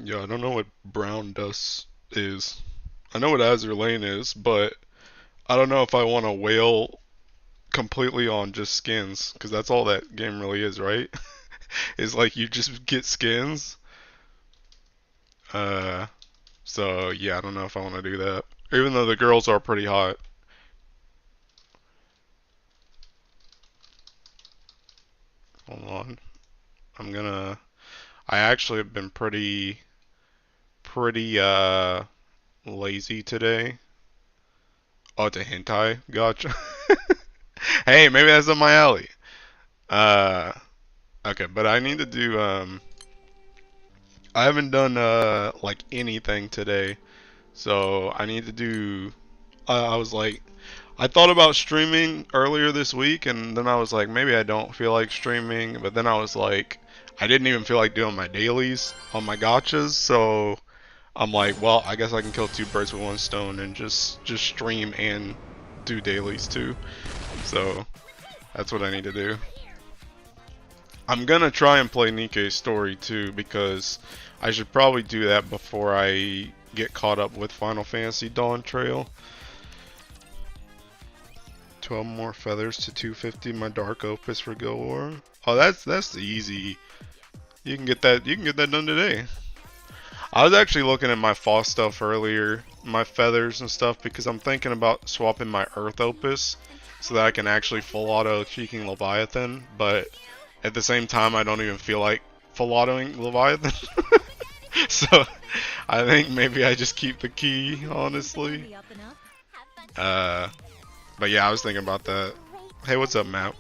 Yeah, I don't know what brown dust is. I know what Azure Lane is, but I don't know if I want to whale completely on just skins, because that's all that game really is, right? Is like you just get skins. Uh, so yeah, I don't know if I want to do that. Even though the girls are pretty hot. Hold on. I'm gonna. I actually have been pretty lazy today. Oh, it's a hentai. Gotcha. Hey, maybe that's up my alley. Uh, okay, but I need to do I haven't done like anything today, so I need to do. I was like, I thought about streaming earlier this week, and then I was like, maybe I don't feel like streaming. But then I was like, I didn't even feel like doing my dailies on my gotchas, so I'm like, well, I guess I can kill two birds with one stone and just stream and do dailies too. So that's what I need to do. I'm gonna try and play Nikke's story too, because I should probably do that before I get caught up with Final Fantasy Dawn Trail. 12 more feathers to 250 my dark opus for Goor. Oh, that's easy. You can get that done today. I was actually looking at my FOSS stuff earlier, my feathers and stuff, because I'm thinking about swapping my Earth opus so that I can actually full auto Cheeking Leviathan, but at the same time I don't even feel like full autoing Leviathan. So I think maybe I just keep the key, honestly. Uh, but yeah, I was thinking about that. Hey, what's up, Matt?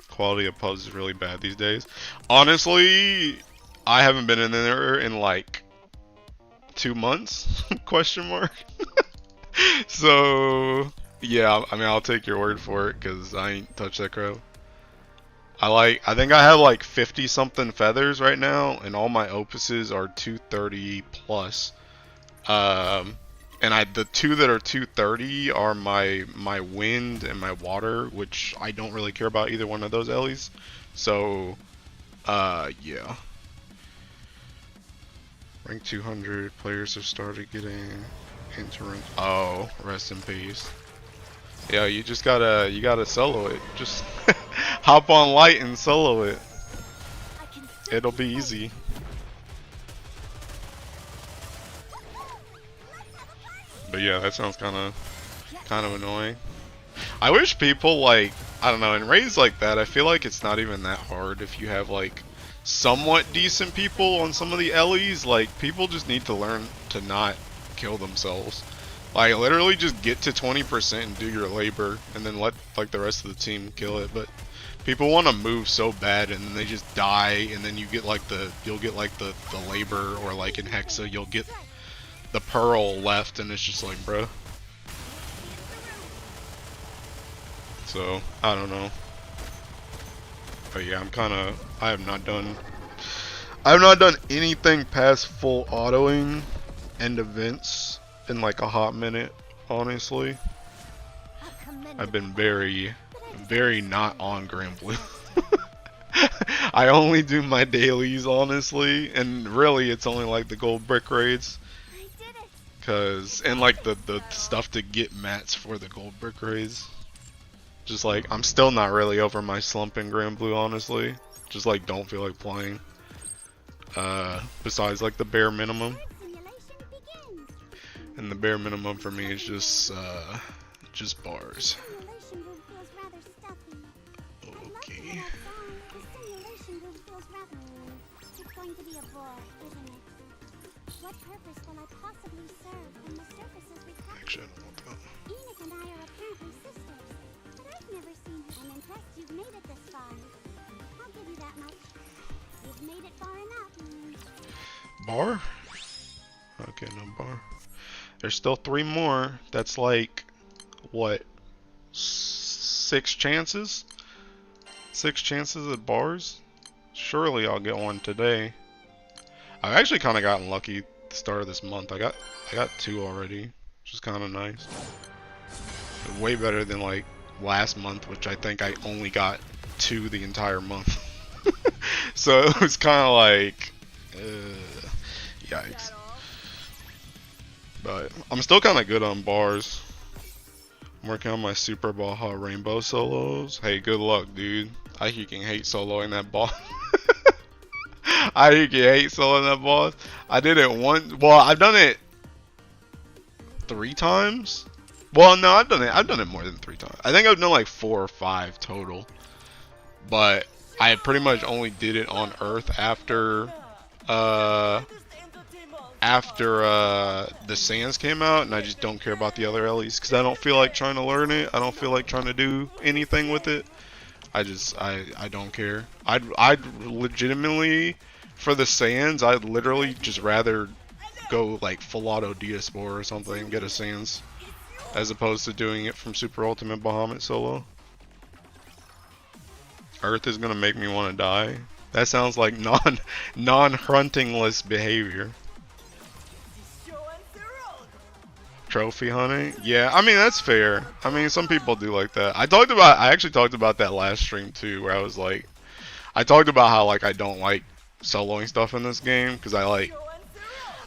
Quality of pubs is really bad these days. Honestly, I haven't been in there in like 2 months? Question mark. So yeah, I mean I'll take your word for it because I ain't touched that crap. I think I have like 50 something feathers right now, and all my opuses are 230 plus. Um, and the two that are 230 are my wind and my water, which I don't really care about either one of those Ellie's. So, yeah. Rank 200 players have started getting into rank. Oh, rest in peace. Yeah, you gotta solo it. Just hop on light and solo it. It'll be easy. But yeah, that sounds kind of annoying. I wish people like, I don't know, in raids like that, I feel like it's not even that hard if you have like somewhat decent people on some of the Ellie's. Like, people just need to learn to not kill themselves. Like, literally just get to 20% and do your labor, and then let like the rest of the team kill it. But people want to move so bad, and then they just die, and then you'll get like the labor, or like in Hexa you'll get the pearl left, and it's just like, bro. So I don't know, but yeah, I have not done anything past full autoing and events in like a hot minute, honestly. I've been very not on Grand Blue. I only do my dailies, honestly, and really it's only like the gold brick raids. And like the stuff to get mats for the gold brick raids. Just like, I'm still not really over my slump in Grand Blue, honestly. Just like, don't feel like playing. Besides like the bare minimum. And the bare minimum for me is just bars. Okay. Actually, I don't want that. Bar? Okay, no bar. There's still 3 more. That's like, what? 6 chances? 6 chances at bars? Surely I'll get one today. I've actually kind of gotten lucky at the start of this month. I got 2 already, which is kind of nice. Way better than like last month, which I think I only got 2 the entire month. So it was kind of like, Yikes. But I'm still kind of good on bars. I'm working on my Super Baja Rainbow solos. Hey, good luck, dude. I can hate soloing that boss. I can hate soloing that boss. I did it once. Well, I've done it 3 times. Well, no, I've done it more than 3 times. I think I've done like 4 or 5 total. But I pretty much only did it on Earth after the Sands came out, and I just don't care about the other Ellies because I don't feel like trying to learn it. I don't feel like trying to do anything with it. I don't care. I'd legitimately, for the Sands, I'd literally just rather go like full auto Diaspora or something, get a Sands, as opposed to doing it from Super Ultimate Bahamut solo. Earth is gonna make me want to die. That sounds like non-huntingless behavior. Trophy hunting? Yeah, I mean that's fair. I mean some people do like that. I actually talked about that last stream too, where I was like, I talked about how like I don't like soloing stuff in this game because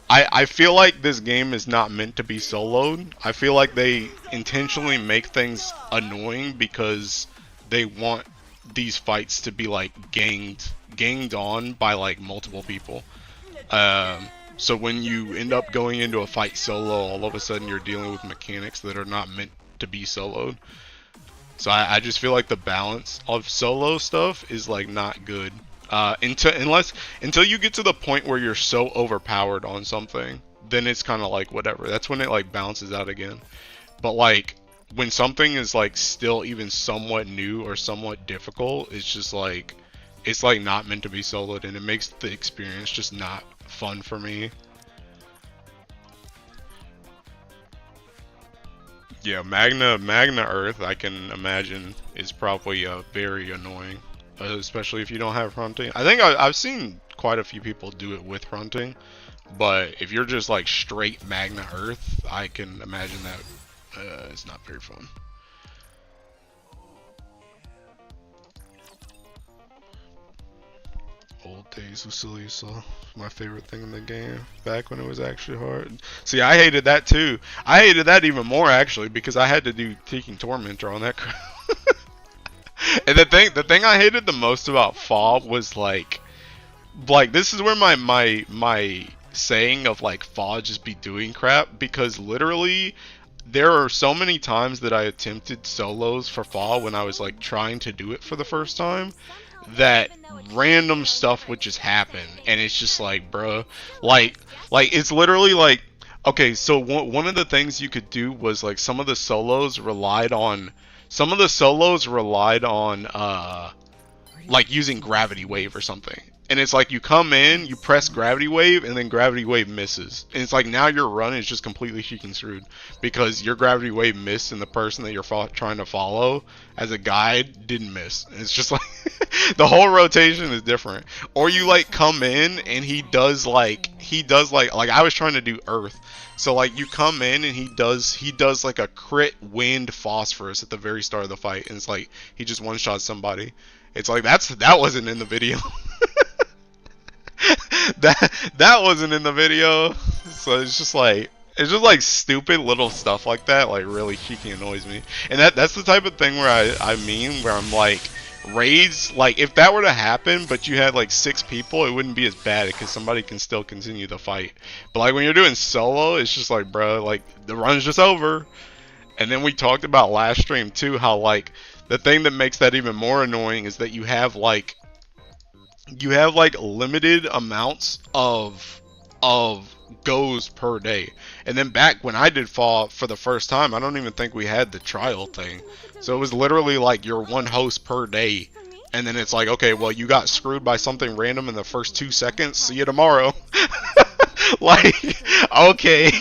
I feel like this game is not meant to be soloed. I feel like they intentionally make things annoying because they want these fights to be like ganged on by like multiple people. So when you end up going into a fight solo, all of a sudden you're dealing with mechanics that are not meant to be soloed. So I just feel like the balance of solo stuff is like not good. Until you get to the point where you're so overpowered on something, then it's kind of like whatever. That's when it like balances out again. But like when something is like still even somewhat new or somewhat difficult, it's just like it's like not meant to be soloed, and it makes the experience just not fun for me. Yeah, Magna Earth, I can imagine, is probably very annoying, especially if you don't have hunting. I think I've seen quite a few people do it with hunting, but if you're just like straight Magna Earth, I can imagine that it's not very fun. Old days with Silisa, my favorite thing in the game, back when it was actually hard. See, I hated that too. I hated that even more actually because I had to do Taking Tormentor on that crap. And the thing I hated the most about FFXIV was like this is where my saying of like FFXIV just be doing crap, because literally there are so many times that I attempted solos for FFXIV when I was like trying to do it for the first time, that random stuff would just happen, and it's just like, bruh, like it's literally like, okay, so one of the things you could do was like some of the solos relied on like using Gravity Wave or something. And it's like you come in, you press Gravity Wave, and then Gravity Wave misses. And it's like now your run is just completely freaking screwed because your Gravity Wave missed and the person that you're trying to follow as a guide didn't miss. And it's just like the whole rotation is different. Or you like come in and he does like I was trying to do Earth. So like you come in and he does like a crit wind phosphorus at the very start of the fight, and it's like he just one-shots somebody. It's like that wasn't in the video. that wasn't in the video. So it's just like stupid little stuff like that like really freaking annoys me. And that's the type of thing where where I'm like, raids, like if that were to happen but you had like 6 people, it wouldn't be as bad because somebody can still continue the fight. But like when you're doing solo, it's just like, bro, like the run's just over. And then we talked about last stream too how like the thing that makes that even more annoying is that you have like limited amounts of goes per day. And then back when I did fall for the first time, I don't even think we had the trial thing. So it was literally like your 1 host per day. And then it's like, okay, well you got screwed by something random in the first 2 seconds. See you tomorrow. Like, okay.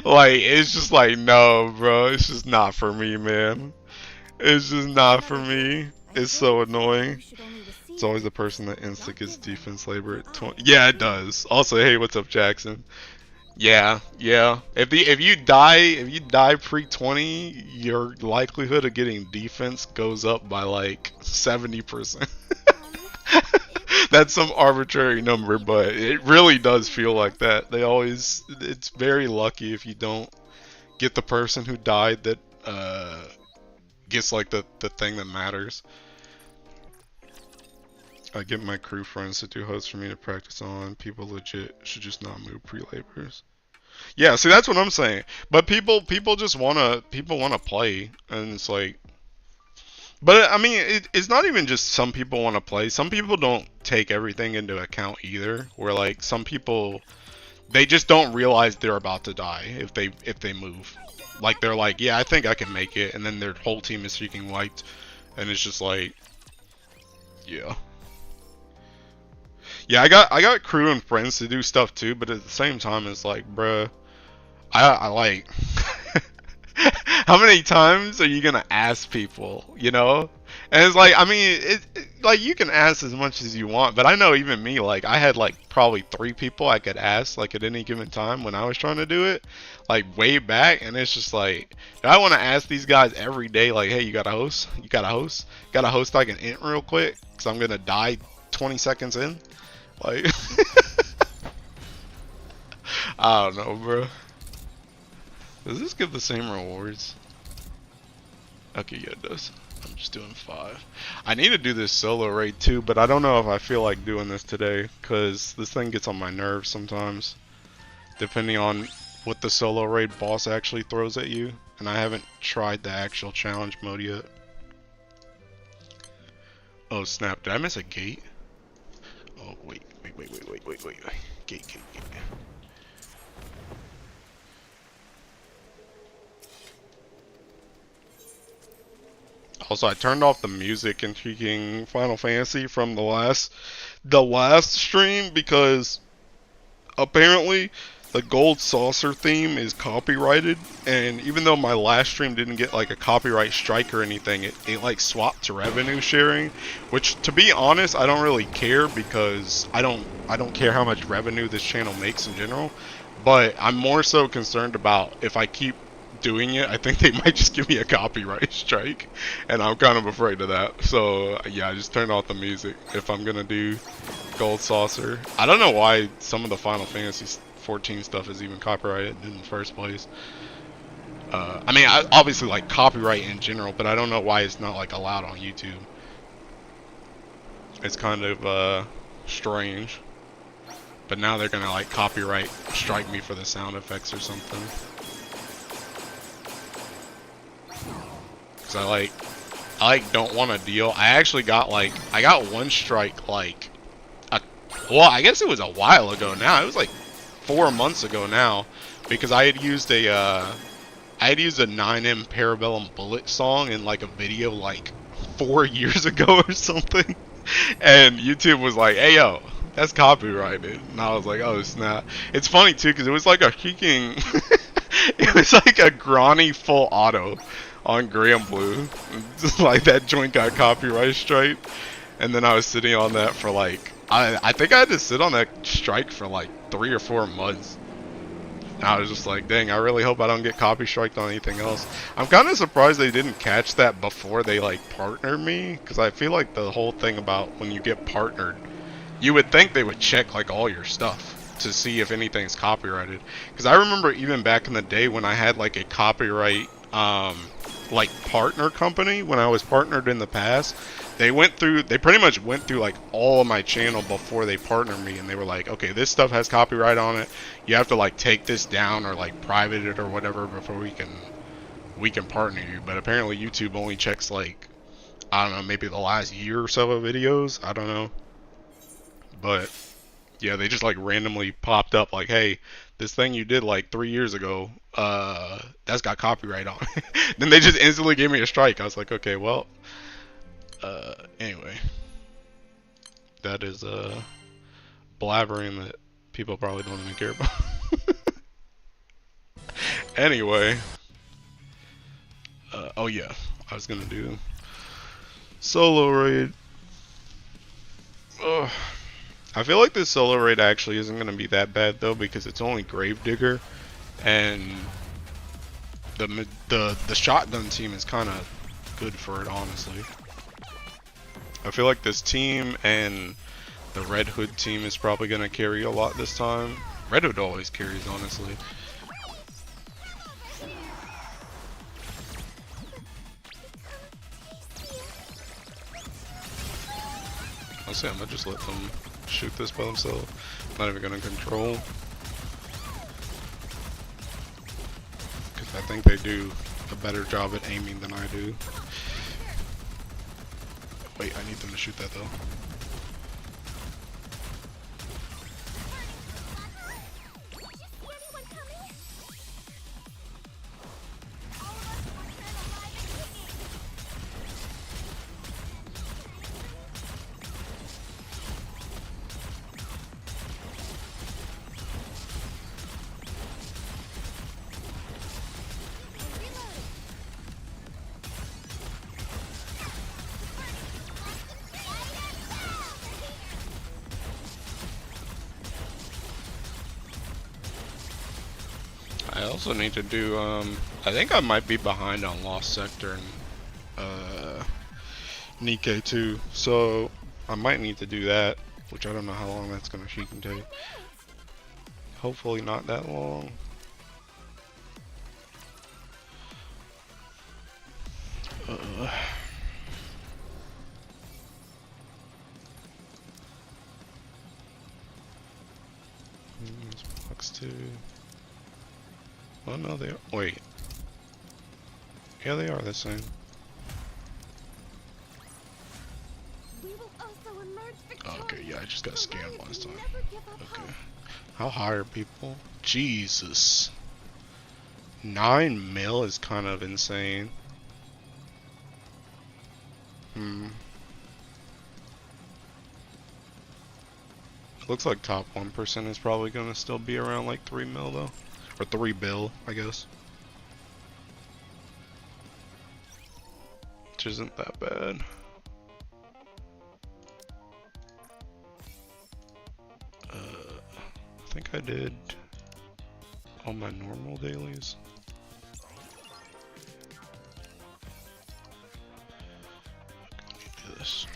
Like, it's just like, no, bro. It's just not for me, man. It's just not for me. It's so annoying. It's always the person that insta gets defense labor at 20. Yeah, it does. Also, hey, what's up, Jackson? Yeah. If you die pre-20, your likelihood of getting defense goes up by like 70%. that's some arbitrary number, but it really does feel like that. It's very lucky if you don't get the person who died that gets like the thing that matters. I get my crew friends to do hosts for me to practice on. People legit should just not move pre-labors. Yeah, see that's what I'm saying. But people just wanna play, and it's like. But I mean, it's not even just some people want to play. Some people don't take everything into account either. Where like some people, they just don't realize they're about to die if they move. Like they're like, yeah, I think I can make it, and then their whole team is freaking wiped, and it's just like, yeah. Yeah, I got crew and friends to do stuff too, but at the same time, it's like, bruh, I like. How many times are you gonna ask people, you know? And it's like, I mean, like you can ask as much as you want, but I know even me, like I had like probably 3 people I could ask like at any given time when I was trying to do it, like way back, and it's just like, I want to ask these guys every day, like, hey, you got a host? You got a host? Got a host I can int real quick, cause I'm gonna die 20 seconds in, like. I don't know, bro. Does this give the same rewards? Okay, yeah, it does. I'm just doing 5. I need to do this solo raid too, but I don't know if I feel like doing this today, because this thing gets on my nerves sometimes, depending on what the solo raid boss actually throws at you, and I haven't tried the actual challenge mode yet. Oh snap, did I miss a gate? Oh, wait. Gate. Also, I turned off the music in freaking Final Fantasy from the last stream because apparently the gold saucer theme is copyrighted, and even though my last stream didn't get like a copyright strike or anything, it like swapped to revenue sharing, which to be honest, I don't really care because I don't care how much revenue this channel makes in general, but I'm more so concerned about if I keep doing it, I think they might just give me a copyright strike, and I'm kind of afraid of that. So yeah, I just turned off the music if I'm gonna do gold saucer. I don't know why some of the Final Fantasy 14 stuff is even copyrighted in the first place. I mean, I obviously like copyright in general, but I don't know why it's not like allowed on YouTube. It's kind of strange. But now they're gonna like copyright strike me for the sound effects or something. Cause I don't want a deal. I actually got I got one strike like well, I guess it was a while ago now. It was like 4 months ago now, because I had used a 9M Parabellum Bullet song in like a video like 4 years ago or something, and YouTube was like, "Hey yo, that's copyrighted," and I was like, "Oh snap!" It's funny too, because it was like a freaking, it was like a Granny full auto on Grand Blue, just like that joint got copyright strike, and then I was sitting on that for like. I think I had to sit on that strike for like 3 or 4 months. And I was just like, dang, I really hope I don't get copy striked on anything else. I'm kind of surprised they didn't catch that before they like partnered me, because I feel like the whole thing about when you get partnered, you would think they would check like all your stuff to see if anything's copyrighted. Because I remember even back in the day when I had like a copyright like partner company, when I was partnered in the past, they pretty much went through like all of my channel before they partnered me, and they were like, okay, this stuff has copyright on it, you have to like take this down or like private it or whatever before we can partner you. But apparently YouTube only checks like, I don't know, maybe the last year or so of videos, I don't know. But yeah, they just like randomly popped up like, hey, this thing you did like 3 years ago, that's got copyright on it. Then they just instantly gave me a strike. I was like, okay, well, anyway, that is blabbering that people probably don't even care about. Anyway, oh yeah, I was gonna do solo raid. Ugh. I feel like this solo raid actually isn't gonna be that bad though, because it's only Gravedigger, and the shotgun team is kind of good for it, honestly. I feel like this team and The Red Hood team is probably gonna carry a lot this time. Red Hood always carries, honestly. Honestly, I'm gonna just let them shoot this by themselves. Not even gonna control. Because I think they do a better job at aiming than I do. Wait, I need them to shoot that though. I also need to do, I think I might be behind on Lost Sector and, Nikke too, so I might need to do that, which I don't know how long that's gonna freaking take. Hopefully not that long. Box 2. Oh no, they are. Wait. Yeah, they are the same. Okay, yeah, I just got scammed last time. Okay. How high are people? Jesus. 9 mil is kind of insane. Looks like top 1% is probably gonna still be around like 3 mil though. Or 3 bill, I guess. Which isn't that bad. I think I did all my normal dailies. Let me do this.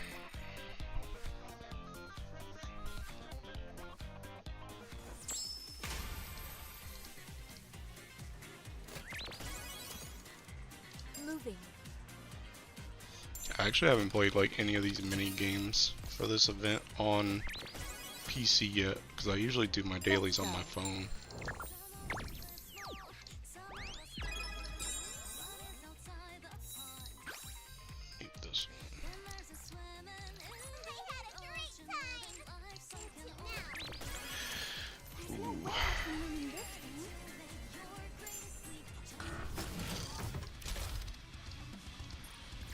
I actually haven't played like any of these mini games for this event on PC yet, because I usually do my dailies on my phone. Eat this. Ooh.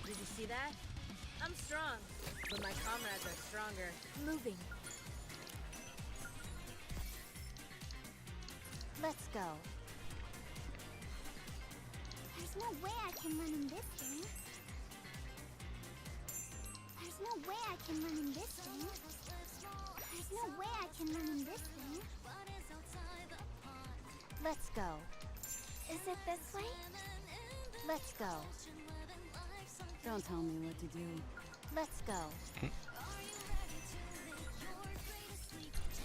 Did you see that? I'm strong, but my comrades are stronger. Moving. Let's go. There's no way I can run in this thing. There's no way I can run in this thing. There's no way I can run in this thing. Let's go. Is it this way? Let's go. Don't tell me what to do. Let's go.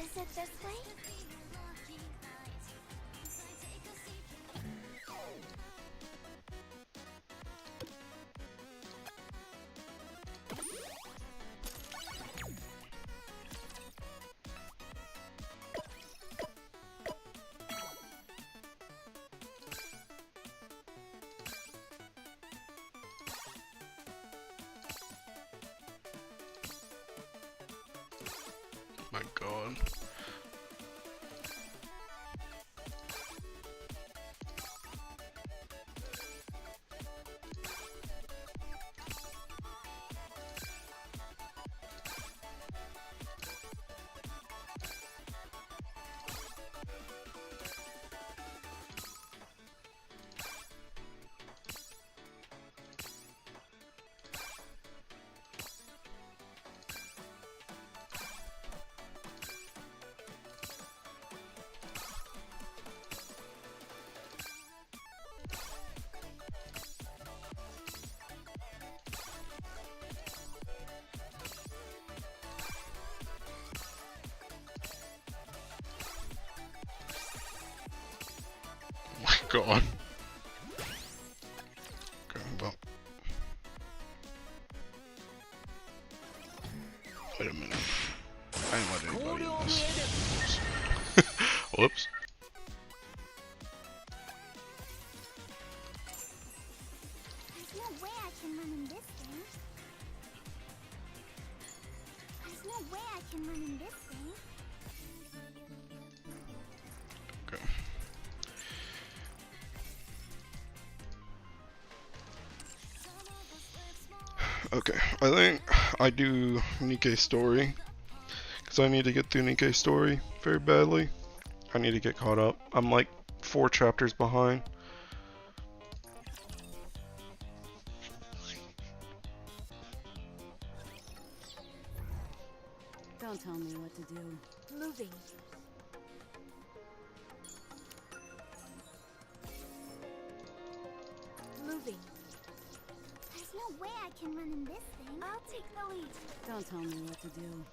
Is it this way? My God. god. Okay, well. Wait a minute. I didn't let anybody in this. Whoops. There's no way I can run in this thing. There's no way I can run in this thing. Okay. Okay, I think I do Nikke's story. Because I need to get through Nikke's story very badly. I need to get caught up. I'm like 4 chapters behind. Don't tell me what to do. Moving. Moving. There's no way I can run in this thing. I'll take the lead. Don't tell me what to do.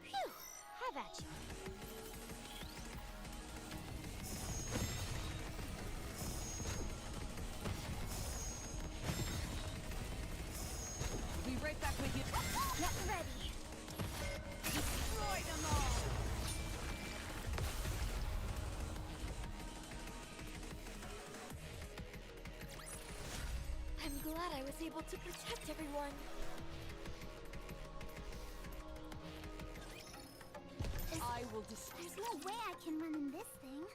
Phew! Have at you. Be right back with you. Get ready. Destroy them all. I'm glad I was able to protect everyone. I will destroy. There's no way I can run in this thing.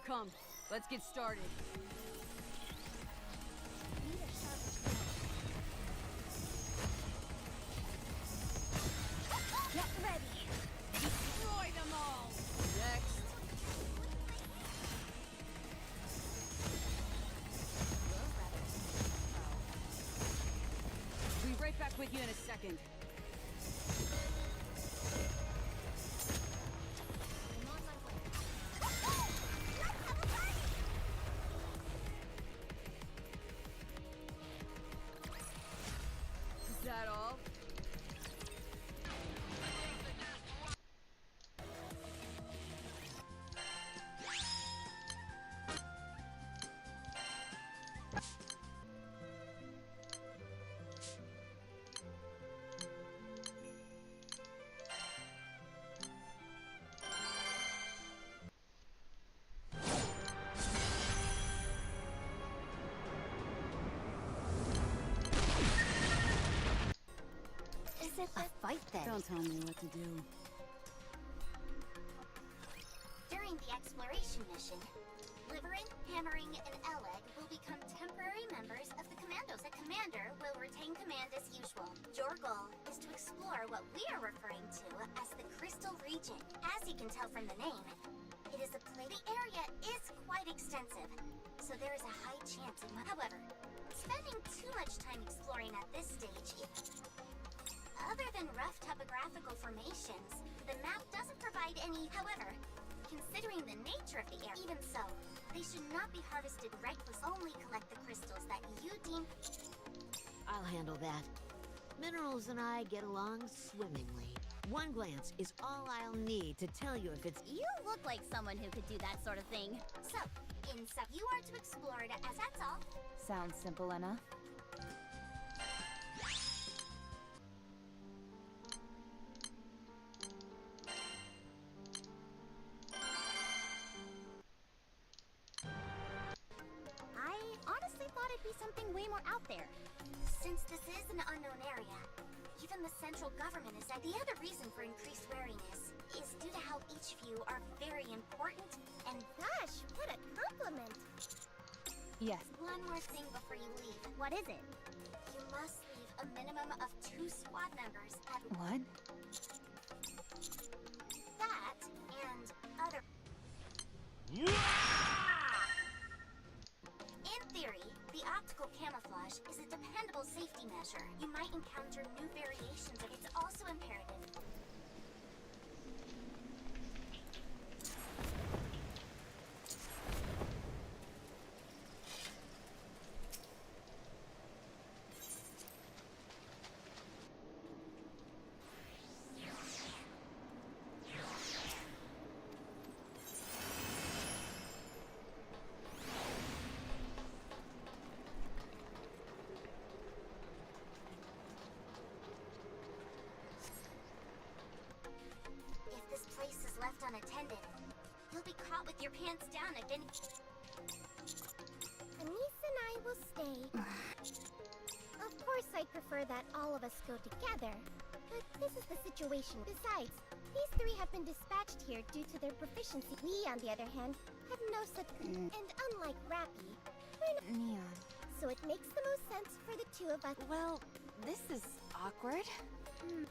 Come, let's get started. Need a sharper sword. Get ready. Destroy them all. Next. Be right back with you in a second. I'm on my way. Let's have a party! Is that all? Is it a fight then? Don't tell me what to do. During the exploration mission, Livering, Hammering, and Eleg will become temporary members of the Commandos. The commander will retain command as usual. Your goal is to explore what we are referring to as the Crystal Region. As you can tell from the name, it is a place. The area is quite extensive, so there is a high chance it might. However, spending too much time exploring at this stage, other than rough topographical formations, the map doesn't provide any. However, considering the nature of the area, even so, they should not be harvested recklessly. Only collect the crystals that you deem. I'll handle that. Minerals and I get along swimmingly. One glance is all I'll need to tell you if it's... You look like someone who could do that sort of thing. So, you are to explore it as that's all. Sounds simple enough. I honestly thought it'd be something way more out there. Since this is an unknown area, even the central government is the other reason for increased wariness is due to how each of you are very important and gosh, what a compliment. Yes. One more thing before you leave. What is it? You must leave a minimum of 2 squad members at What? that and other. In theory, the optical camouflage is a dependable safety measure. You might encounter new variations of it. It's also imperative. not with your pants down, I've been... Anise and I will stay. Of course, I'd prefer that all of us go together. But this is the situation. Besides, these three have been dispatched here due to their proficiency. We, on the other hand, have no such... And unlike Rappy, we're not... Neon. So it makes the most sense for the two of us. Well, this is awkward.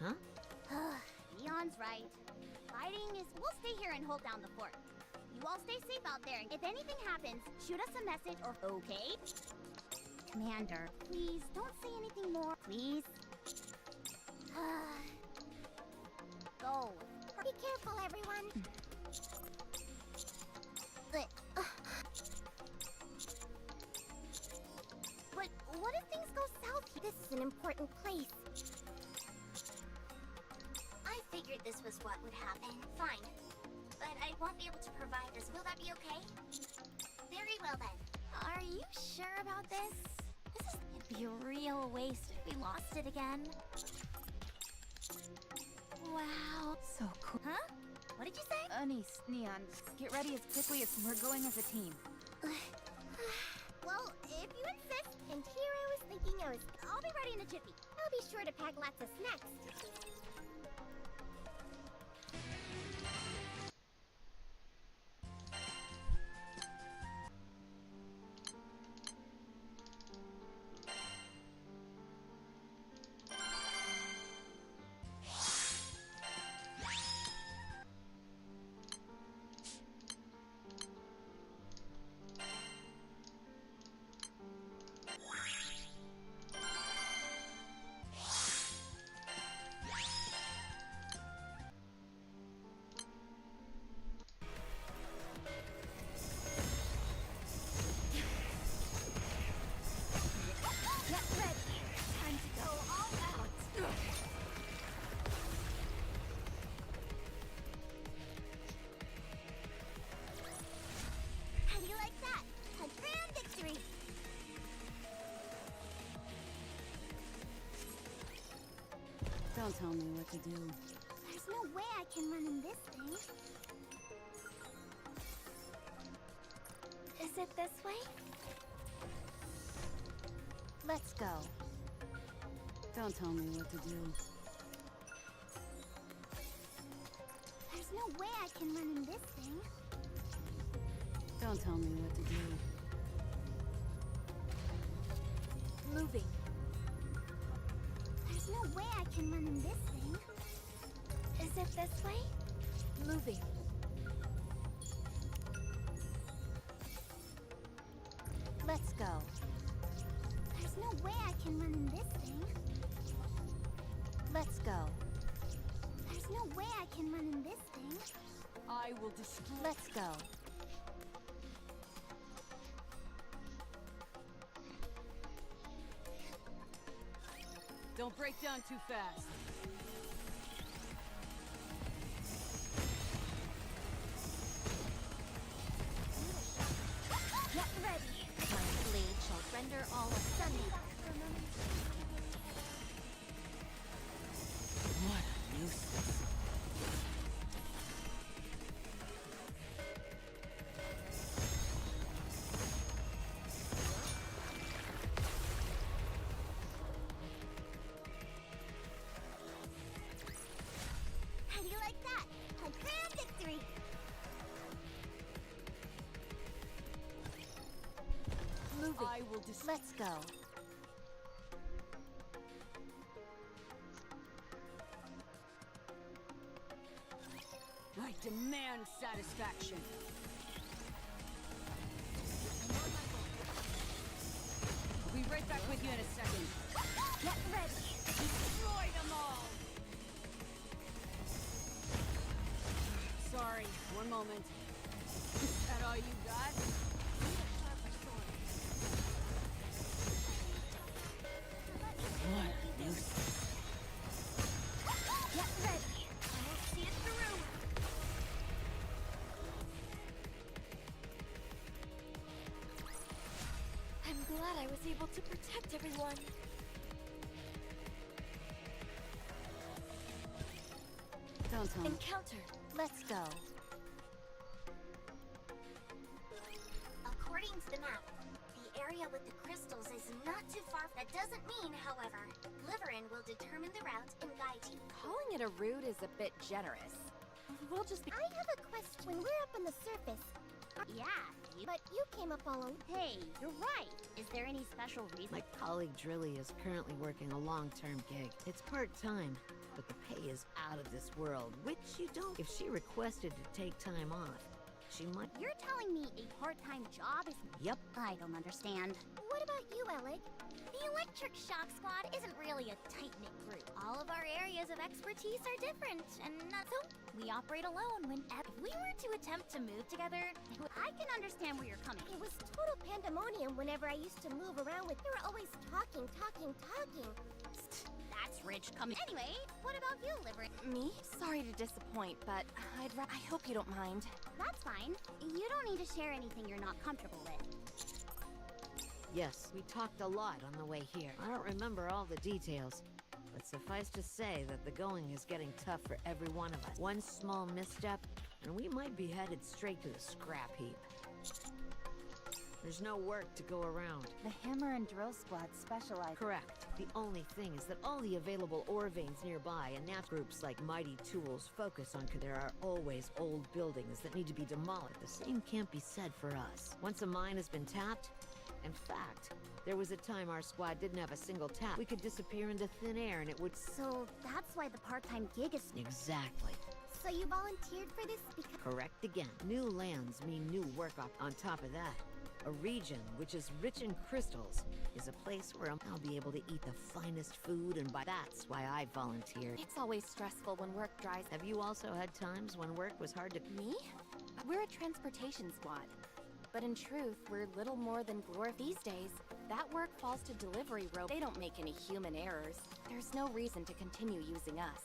Huh? Neon's right. Fighting is... We'll stay here and hold down the fort. You all stay safe out there. If anything happens, shoot us a message or... Okay? Commander, please, don't say anything more. Please? Go. Be careful, everyone. But what if things go south here? This is an important place. I figured this was what would happen. Fine. But I won't be able to provide this. Will that be okay? Very well then. Are you sure about this? It'd be a real waste if we lost it again. Wow. So cool. Huh? What did you say? Anise, Neon, get ready as quickly as we're going as a team. Well, if you insist. And here I was thinking I'll be ready in a jiffy. I'll be sure to pack lots of snacks. Get ready. Time to go all out. How do you like that? A grand victory. Don't tell me what to do. There's no way I can run in this thing. Is it this way? Let's go. Don't tell me what to do. There's no way I can run in this thing. Don't tell me what to do. Moving. There's no way I can run in this thing. Is it this way? Moving. Let's go. There's no way I can run in this thing. Let's go. There's no way I can run in this thing. I will destroy. Let's go. Don't break down too fast. Get ready. My blade shall render all asunder. What a nuisance. How do you like that? A grand victory. Moving. I will destroy. Let's go. I demand satisfaction. I'll be right back with you in a second. Get ready. Destroy them all! Sorry, one moment. Is that all you got? What a nuisance. Get ready. I'll see it through. I'm glad I was able to protect everyone. Don't tell me. Encounter. Let's go. The map. The area with the crystals is not too far. That doesn't mean, however, Liverin will determine the route and guide you. Calling it a route is a bit generous. We'll just be. I have a question. When we're up on the surface, Yeah, but you came up all alone. Hey, you're right. Is there any special reason? My colleague Drilly is currently working a long-term gig. It's part-time, but the pay is out of this world, which you don't. If she requested to take time off, she might. You're telling me a part-time job is... Yep. I don't understand. What about you, Alec? The Electric Shock Squad isn't really a tight-knit group. All of our areas of expertise are different, and so we operate alone when... If we were to attempt to move together, I can understand where you're coming. It was total pandemonium whenever I used to move around with. They were always talking. That's rich coming. Anyway, what about you, Liverin? Me? Sorry to disappoint, but I hope you don't mind. That's fine. You don't need to share anything you're not comfortable with. Yes, we talked a lot on the way here. I don't remember all the details, but suffice to say that the going is getting tough for every one of us. One small misstep, and we might be headed straight to the scrap heap. There's no work to go around. The Hammer and Drill Squad specialize. Correct. The only thing is that all the available ore veins nearby and nat groups like Mighty Tools focus on. There are always old buildings that need to be demolished. The same can't be said for us. Once a mine has been tapped, in fact, there was a time our squad didn't have a single tap. We could disappear into thin air and it would... So that's why the part-time gig is... Exactly. So you volunteered for this because... Correct again. New lands mean new work on top of that. A region which is rich in crystals is a place where I'll be able to eat the finest food, and that's why I volunteered. It's always stressful when work dries. Have you also had times when work was hard to... Me? We're a transportation squad. But in truth, we're little more than glory. These days, that work falls to delivery robots. They don't make any human errors. There's no reason to continue using us.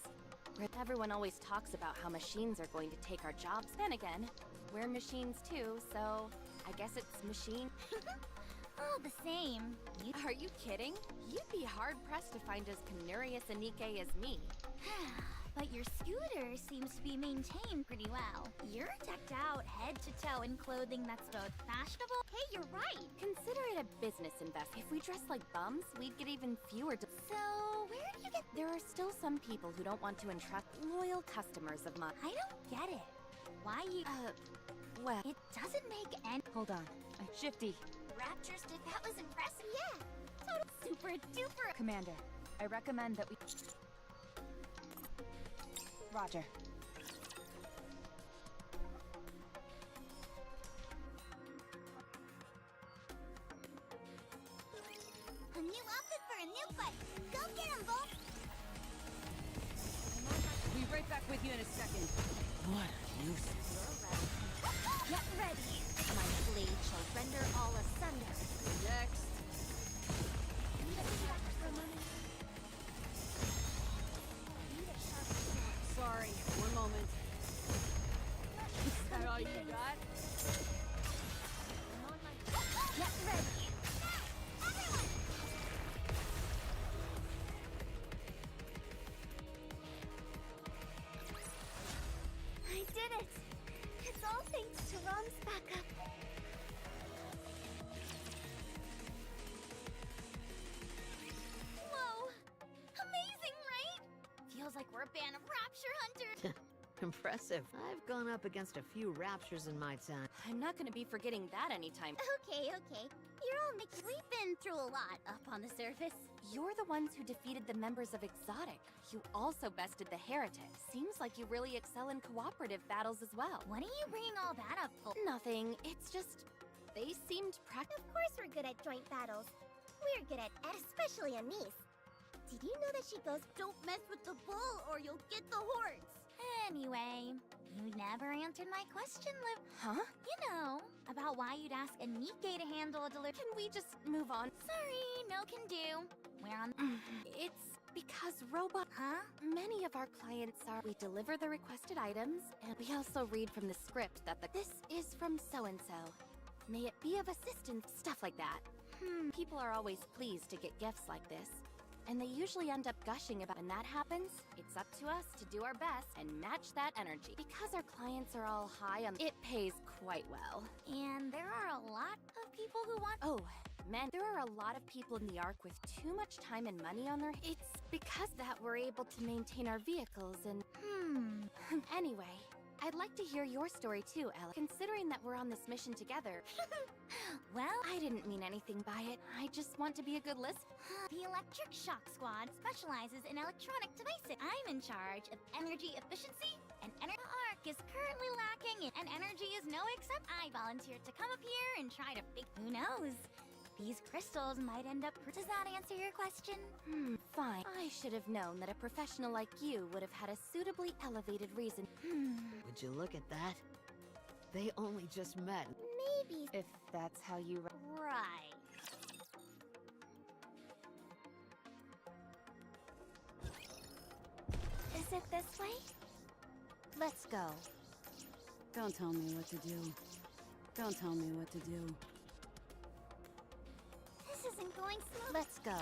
Everyone always talks about how machines are going to take our jobs. Then again, we're machines too, so I guess it's machine. All the same. Are you kidding? You'd be hard-pressed to find as penurious a Nikke as me. But your scooter seems to be maintained pretty well. You're decked out head to toe in clothing that's both fashionable. Hey, you're right. Consider it a business investment. If we dressed like bums, we'd get even fewer. So, where do you get... There are still some people who don't want to entrust loyal customers of mine. I don't get it. Why you... Well... It doesn't make any... Hold on. Shifty. Raptors did... That was impressive. Yeah. Total super duper... Commander, I recommend that we... Roger. A new outfit for a new buddy. Go get him, Bolt. Be right back with you in a second. What a nuisance. Get ready. My blade shall render all asunder. Next. Sorry, one moment. Is that all you got? Get ready. Everyone. I did it. It's all thanks to Rom's backup. Whoa. Amazing, right? Feels like we're a band of rapture hunters. Impressive. I've gone up against a few raptures in my time. I'm not gonna be forgetting that anytime. Okay. You're all mixed. We've been through a lot up on the surface. You're the ones who defeated the members of Exotic. You also bested the Heretic. Seems like you really excel in cooperative battles as well. What are you bringing all that up for? Nothing. It's just... They seemed Of course we're good at joint battles. We're good at... Especially Anise. Did you know that she goes... Don't mess with the bull or you'll get the horns. Anyway, you never answered my question, Liv. Huh? You know, about why you'd ask a Nikke to handle a delivery. Can we just move on? Sorry, no can do. We're on... It's because robot... Huh? Many of our clients are... We deliver the requested items, and we also read from the script that This is from so-and-so. May it be of assistance, stuff like that. People are always pleased to get gifts like this. And they usually end up gushing about when that happens, it's up to us to do our best and match that energy. Because our clients are all high on it pays quite well. And there are a lot of people who want. Oh, man, there are a lot of people in the Ark with too much time and money on their. It's because that we're able to maintain our vehicles and. Anyway, I'd like to hear your story too, Ella. Considering that we're on this mission together. Well, I didn't mean anything by it. I just want to be a good listener. the Electric Shock Squad specializes in electronic devices. I'm in charge of energy efficiency, and the Ark is currently lacking, and energy is no except. I volunteered to come up here and try to fix. Who knows? These crystals might end up. Does that answer your question? Fine. I should have known that a professional like you would have had a suitably elevated reason. Would you look at that? They only just met. Maybe. If that's how you. Right. Is it this way? Let's go. Don't tell me what to do. Don't tell me what to do. This isn't going smooth. Let's go.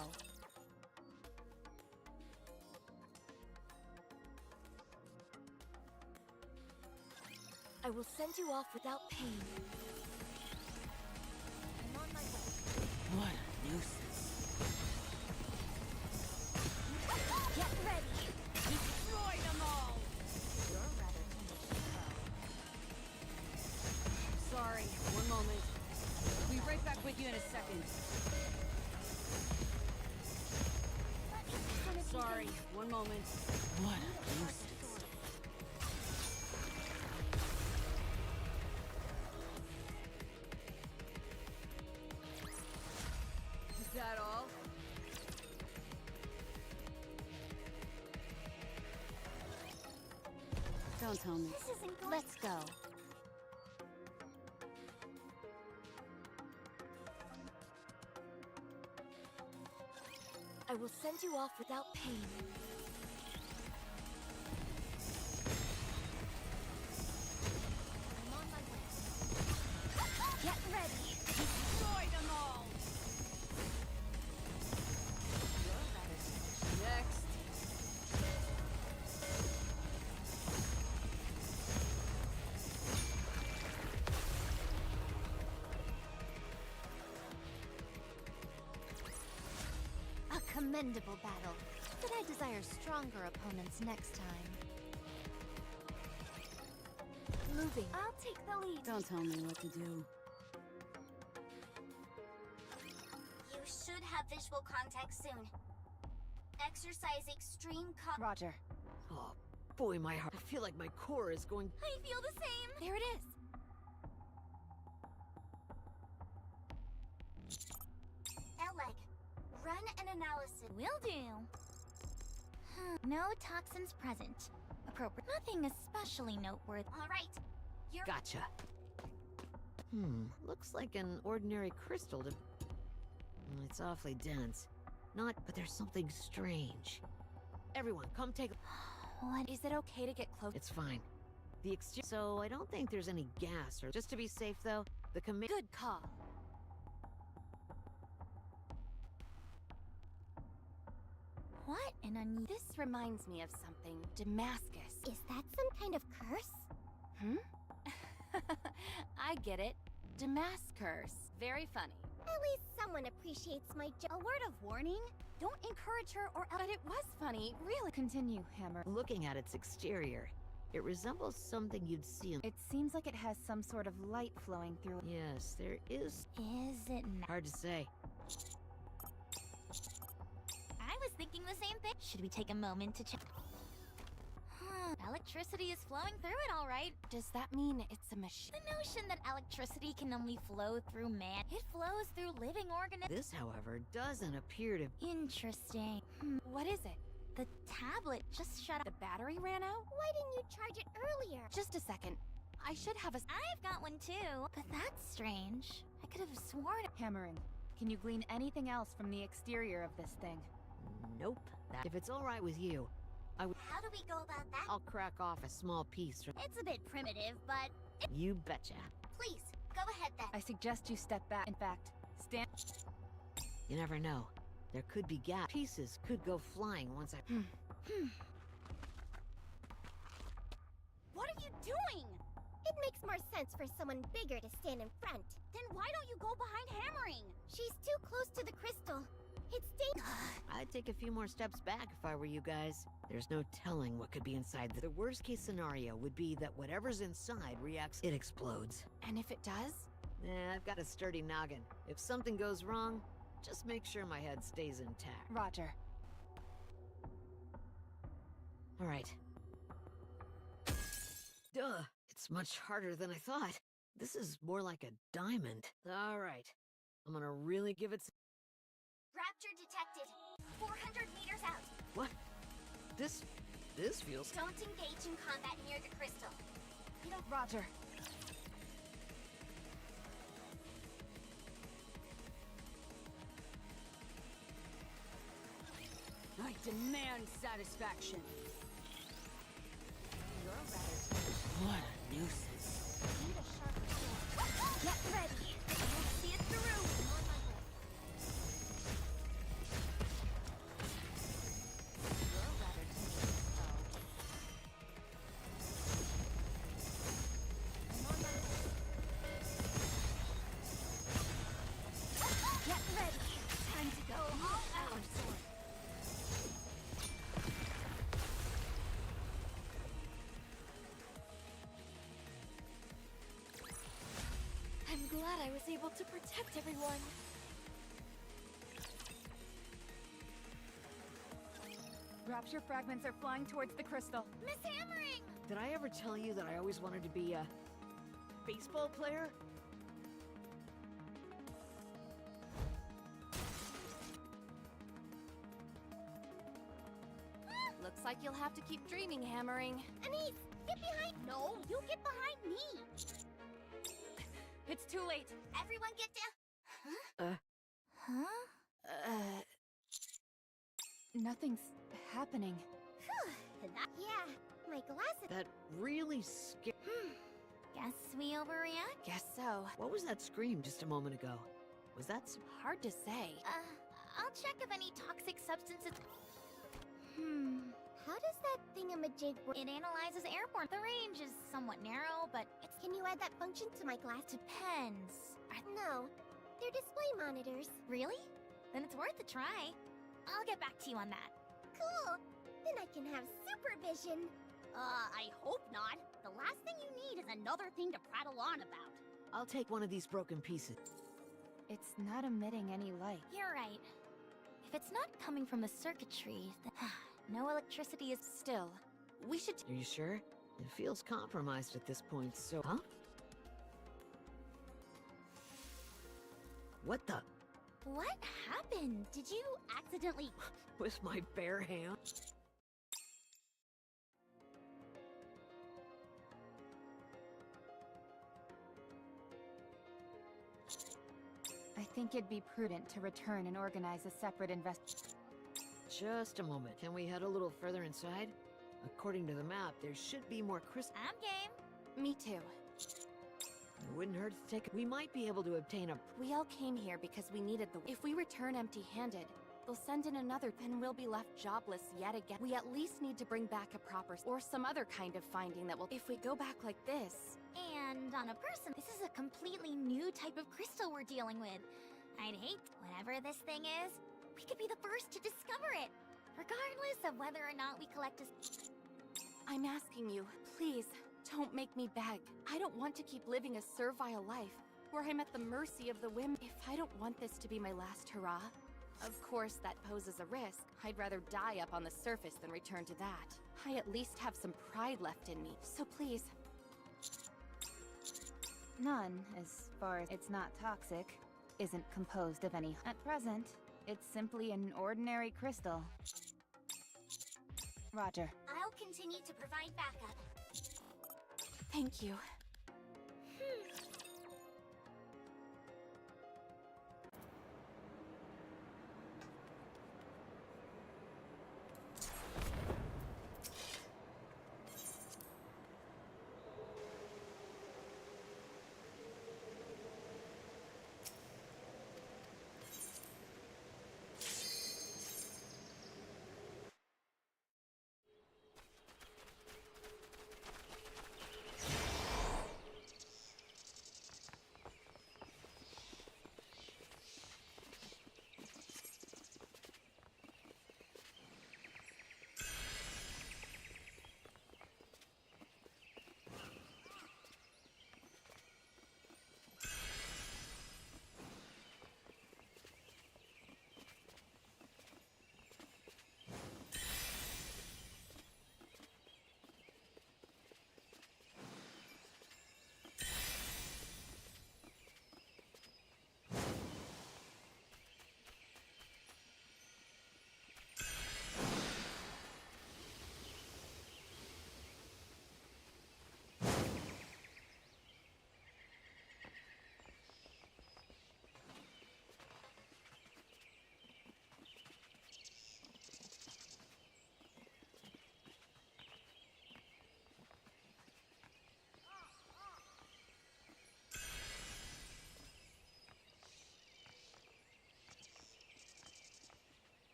I will send you off without pain. I'm on my way. What a nuisance. Get ready! Destroy them all! You're rather Sorry, one moment. I'll be right back with you in a second. Sorry, one moment. What a nuisance. Is that all? Don't tell me. This isn't going. Let's go. I will send you off without pain. I'm on my way. Get ready! Destroy them all! You're rather Next. A commendable battle. But I desire stronger opponents next time. moving. I'll take the lead. Don't tell me what to do. You should have visual contact soon. Exercise extreme Roger. Oh, boy, my heart. I feel like my core is going. I feel the same. There it is. Eleg, run an analysis. Will do. No toxins present. Appropriate. Nothing especially noteworthy. All right. You're Gotcha. Looks like an ordinary crystal to... It's awfully dense. Not, but there's something strange. Everyone, come take a... What? Is it okay to get close? It's fine. The exchange... So, I don't think there's any gas, or... Just to be safe, though, the commit... Good call. what an This reminds me of something. Damascus. Is that some kind of curse? I get it. Damascus. Very funny. At least someone appreciates my A word of warning? Don't encourage her or else. But it was funny, really. Continue, Hammer. Looking at its exterior, it resembles something you'd see in... It seems like it has some sort of light flowing through it. Yes, there is... Is it not? Hard to say. I was thinking the same thing. Should we take a moment to check? Electricity is flowing through it, all right. Does that mean it's a machine? The notion that electricity can only flow through man. It flows through living organisms. This, however, doesn't appear to... Interesting. What is it? The tablet just shut off. The battery ran out? Why didn't you charge it earlier? Just a second. I should have a... I've got one too, but that's strange. I could have sworn. Hammering. Can you glean anything else from the exterior of this thing? Nope. If it's all right with you, How do we go about that? I'll crack off a small piece from... It's a bit primitive, but You betcha. please go ahead then. I suggest you step back. In fact, stand... You never know. There could be gas. Pieces could go flying once I... What are you doing? It makes more sense for someone bigger to stand in front. Then why don't you go behind hammering? She's too close to the crystal. It's dangerous. I'd take a few more steps back if I were you guys. There's no telling what could be inside. The worst case scenario would be that whatever's inside reacts, it explodes. And if it does? I've got a sturdy noggin. If something goes wrong, just make sure my head stays intact. Roger. All right. Duh, it's much harder than I thought. This is more like a diamond. All right, I'm gonna really give it Rapture detected. 400 meters out. What? This feels... Don't engage in combat near the crystal. You don't... Roger. I demand satisfaction. What a nuisance. Need a sharper sword. Get ready. We'll see it through. Get ready. Time to go all out. I'm glad I was able to protect everyone. Rapture fragments are flying towards the crystal. Miss Hammering! Did I ever tell you that I always wanted to be a baseball player? Looks like you'll have to keep dreaming, Hammering. Anise, get behind. No, you get behind me. It's too late. Everyone get down. Huh? Nothing's happening. Yeah, my glasses. That really scared... Guess we overreact? Guess so. What was that scream just a moment ago? Was that... Hard to say. I'll check if any toxic substances... How does that thingamajig work? It analyzes airborne. The range is somewhat narrow, but it's... Can you add that function to my glass? Depends. No, they're display monitors. Really? Then it's worth a try. I'll get back to you on that. Cool. Then I can have supervision. I hope not. The last thing you need is another thing to prattle on about. I'll take one of these broken pieces. It's not emitting any light. You're right. If it's not coming from the circuitry, then no electricity is... Still, we should... Are you sure? It feels compromised at this point, so... Huh? What the... What happened? Did you accidentally... With my bare hand? I think it'd be prudent to return and organize a separate Just a moment. Can we head a little further inside? According to the map, there should be more crystal... I'm game. Me too. It wouldn't hurt to take... We might be able to obtain a... We all came here because we needed the... If we return empty-handed, they'll send in another, then we'll be left jobless yet again. We at least need to bring back a proper... Or some other kind of finding that will... If we go back like this... And on a person, this is a completely new type of crystal we're dealing with. I'd hate, whatever this thing is, we could be the first to discover it, regardless of whether or not we collect a... I'm asking you, please, don't make me beg. I don't want to keep living a servile life, where I'm at the mercy of the whim. If I don't want this to be my last hurrah, of course that poses a risk. I'd rather die up on the surface than return to that. I at least have some pride left in me, so please... None, as far as it's not toxic, isn't composed of any... At present, it's simply an ordinary crystal. Roger. I'll continue to provide backup. Thank you.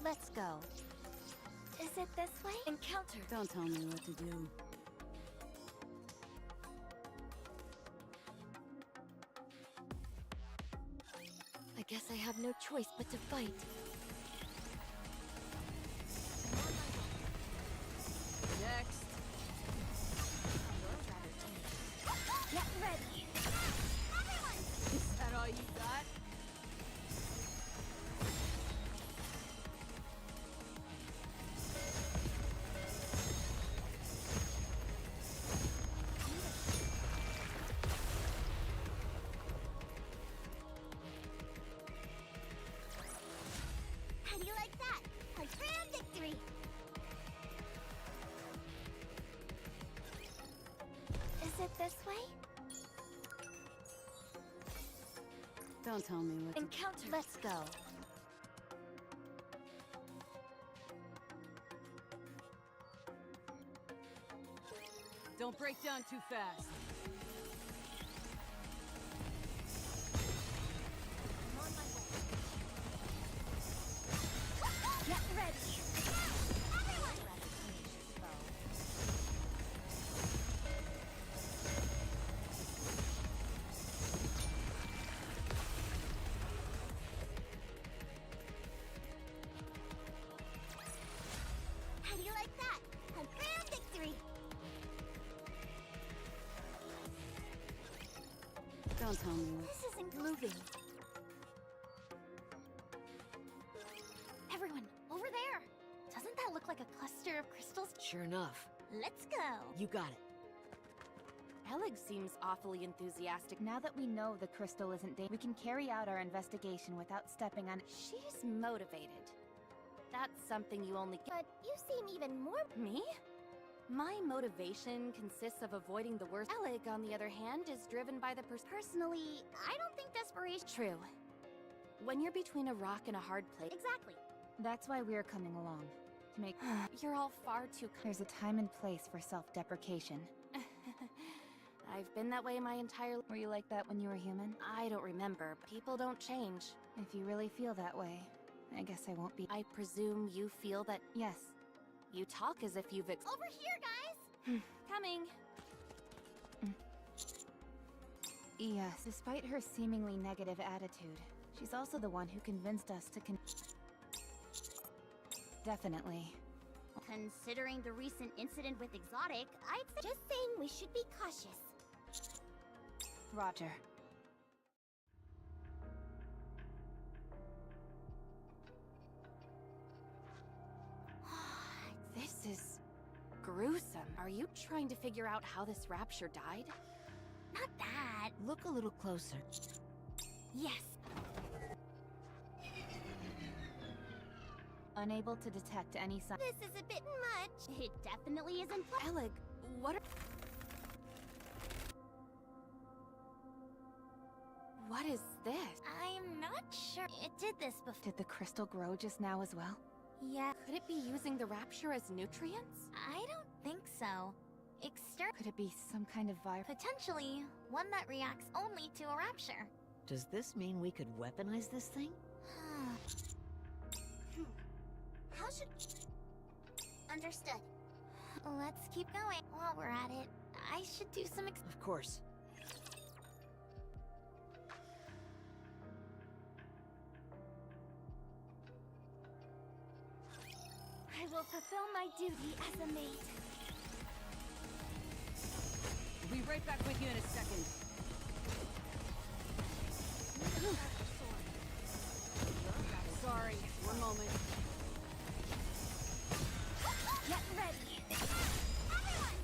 Let's go. Is it this way? Encounter. Don't tell me what to do. I guess I have no choice but to fight. Next. Get ready! Is that all you got? How do you like that? A grand victory! Is it this way? Don't tell me what to do. Encounter. Let's go. Don't break down too fast. I'm on my way. Get ready! How do you like that? A grand victory! Don't tell me what. This isn't moving. Everyone, over there! Doesn't that look like a cluster of crystals? Sure enough. Let's go! You got it. Elig seems awfully enthusiastic. Now that we know the crystal isn't we can carry out our investigation without stepping on. She's motivated. That's something you only get. But you seem even more. Me? My motivation consists of avoiding the worst. Elig, on the other hand, is driven by the Personally, I don't think desperation. True. When you're between a rock and a hard place. Exactly. That's why we're coming along. To make. You're all far too. There's a time and place for self-deprecation. I've been that way my entire. Were you like that when you were human? I don't remember. But people don't change. If you really feel that way, I guess I won't be. I presume you feel that. Yes. You talk as if you've. Over here, guys! Coming. Yes. Despite her seemingly negative attitude, she's also the one who convinced us to Definitely. Considering the recent incident with Exotic, I'd say just saying we should be cautious. Roger. This is gruesome. Are you trying to figure out how this rapture died? Not that. Look a little closer. Yes. Unable to detect any sign. This is a bit much. It definitely isn't. Elig, what are... What is this? I'm not sure. It did this before. Did the crystal grow just now as well? Yeah, Could it be using the rapture as nutrients? I don't think so. Could it be some kind of virus? Potentially, one that reacts only to a rapture. Does this mean we could weaponize this thing? How should... Understood. Let's keep going. While we're at it, I should do some Of course. I will fulfill my duty as a mate. We'll be right back with you in a second. Sorry, one moment. Get ready! Everyone!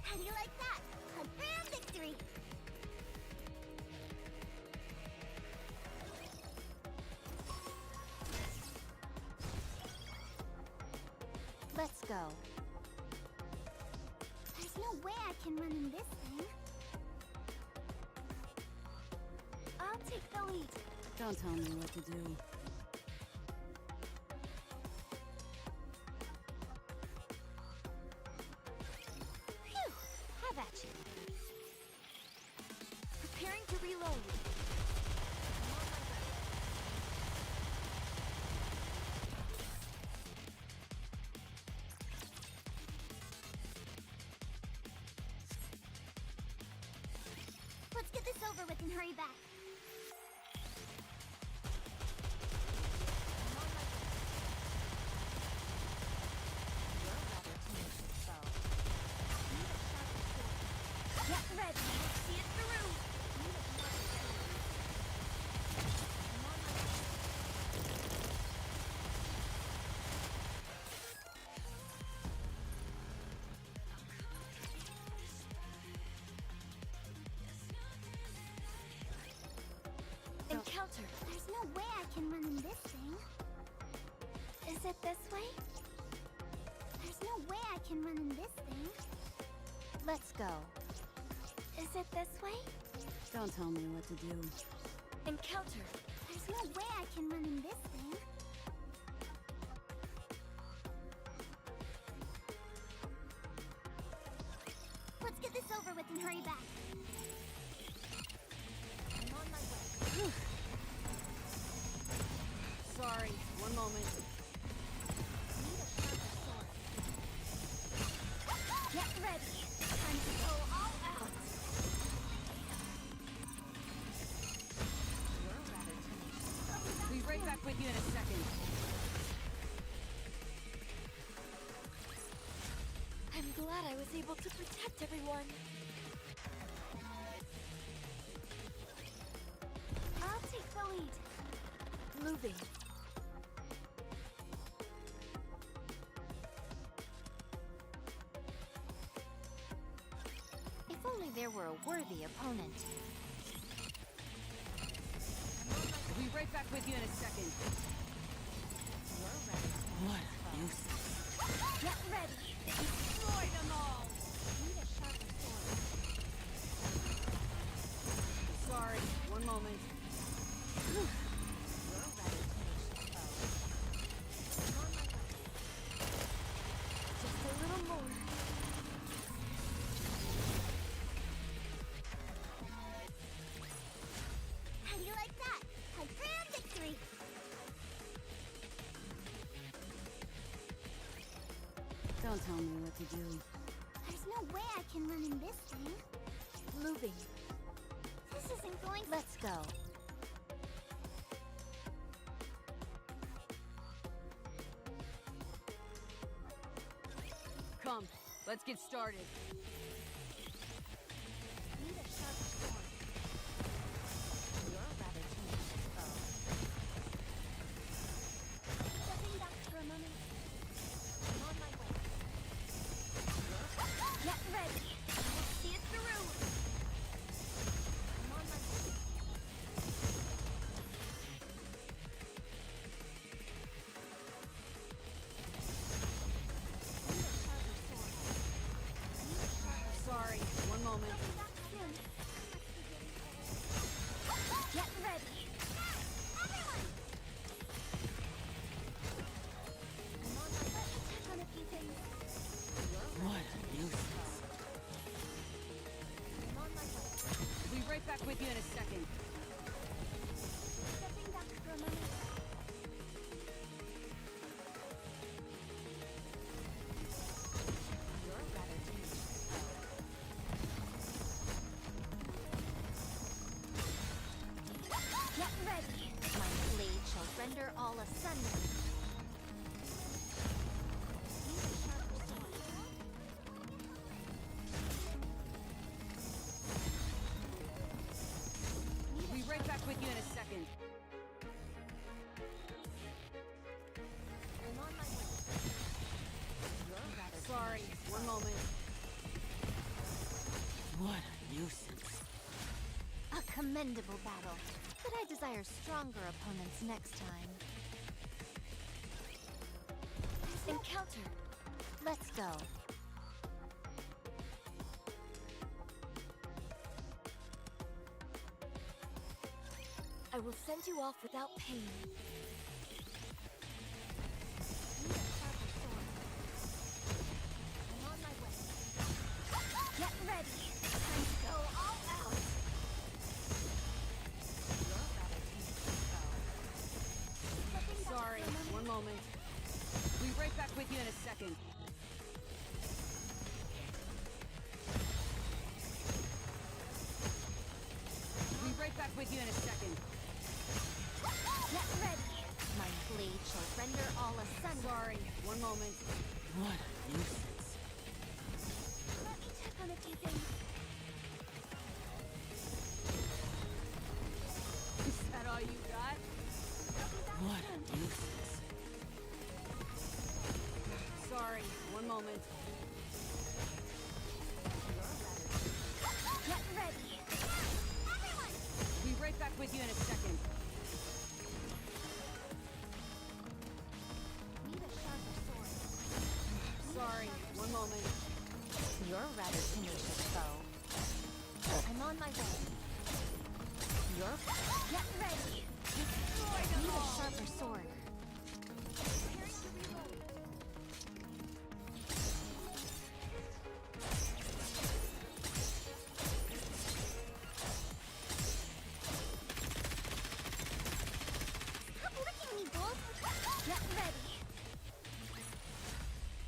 How do you like that? A grand victory! Let's go. There's no way I can run in this thing. I'll take the lead. Don't tell me what to do. slowly. Let's get this over with and hurry back. Get ready. See it through. Encounter. There's no way I can run in this thing. Is it this way? There's no way I can run in this thing. Let's go. Is it this way? Don't tell me what to do. Encounter. There's no way I can run in this thing. Let's get this over with and hurry back. I'm on my way. Sorry, one moment. Need a sharper sword. Get ready. Time to go all out. Be right back with you in a second. I'm glad I was able to protect everyone. I'll take the lead. Moving. If only there were a worthy opponent. Be right back with you in a second. What a nuisance. Get ready. Destroy them all! Need a sharper sword. Sorry, one moment. Just a little more. How do you like that? A grand victory! Don't tell me what to do. There's no way I can run in this thing. Moving. This isn't going. Let's go. Come, let's get started. Need a sharper sword. You're rather tenacious, though. Stepping back for a moment. I'm on my way. Get ready. We'll see it through. I'm on my way. Need a sharper sword. Need a sharper Sorry, one moment. I'll be back soon. Get ready. Everyone! I'm on my way to check on a few things. What a nuisance. I'm on my way. Be right back with you in a second. Stepping back for a moment. You're rather tenacious, Get ready. My blade shall render all asunder. Need a sharper sword. Need a Be right back with you in a second. I'm on my way. You're rather Sorry, tenacious, one though. moment. What a nuisance. A commendable battle, but I desire stronger opponents next time. Encounter. Let's go. I will send you off without pain. Need a sharper sword. I'm on my way. Get ready. Time to go all out. moment. Get ready! Everyone! Be right back with you in a second. Need a sharper sword. Sorry, one moment. You're rather tenacious, foe. I'm on my way. You're Get ready! Need a sharper sword. Stop licking me, Bull! Get ready!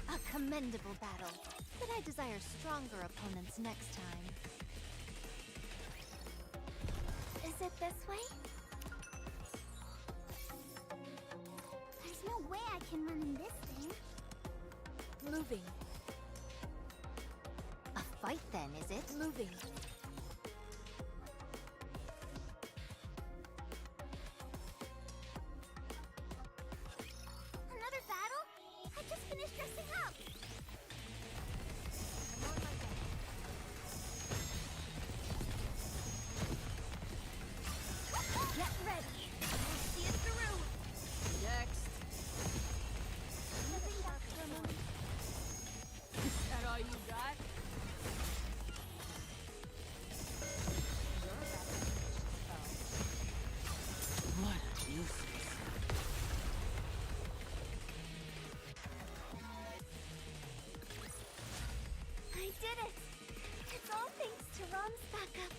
A commendable battle, but I desire stronger opponents next time. Is it this way? There's no way I can run in this thing. Moving. A fight then, is it? Moving. Another battle? I just finished dressing up. I'm on my way. Get ready. I'll see it through. Next. Nothing back for a moment. Is that all you got? What a nuisance. I did it. It's all thanks to Rom's backup.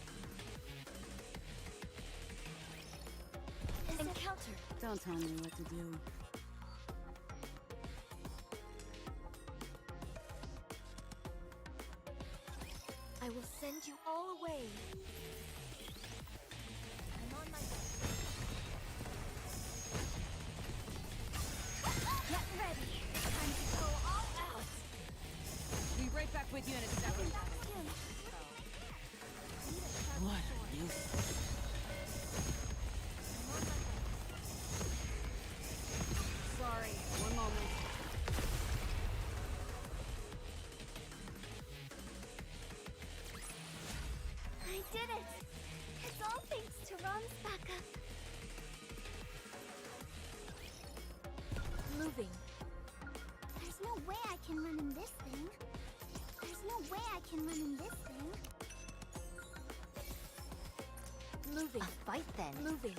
Encounter. Don't tell me what to do. I will send you all away. I'm on my way. Get ready. Time to go all out. Be right back with you in a second. Back soon. Need a sharper What a sword. nuisance. I'm on my way. Sorry, one moment. I did it! It's all thanks to Rom's backup. Moving. There's no way I can run in this thing. There's no way I can run in this thing. Moving. A fight then. Moving.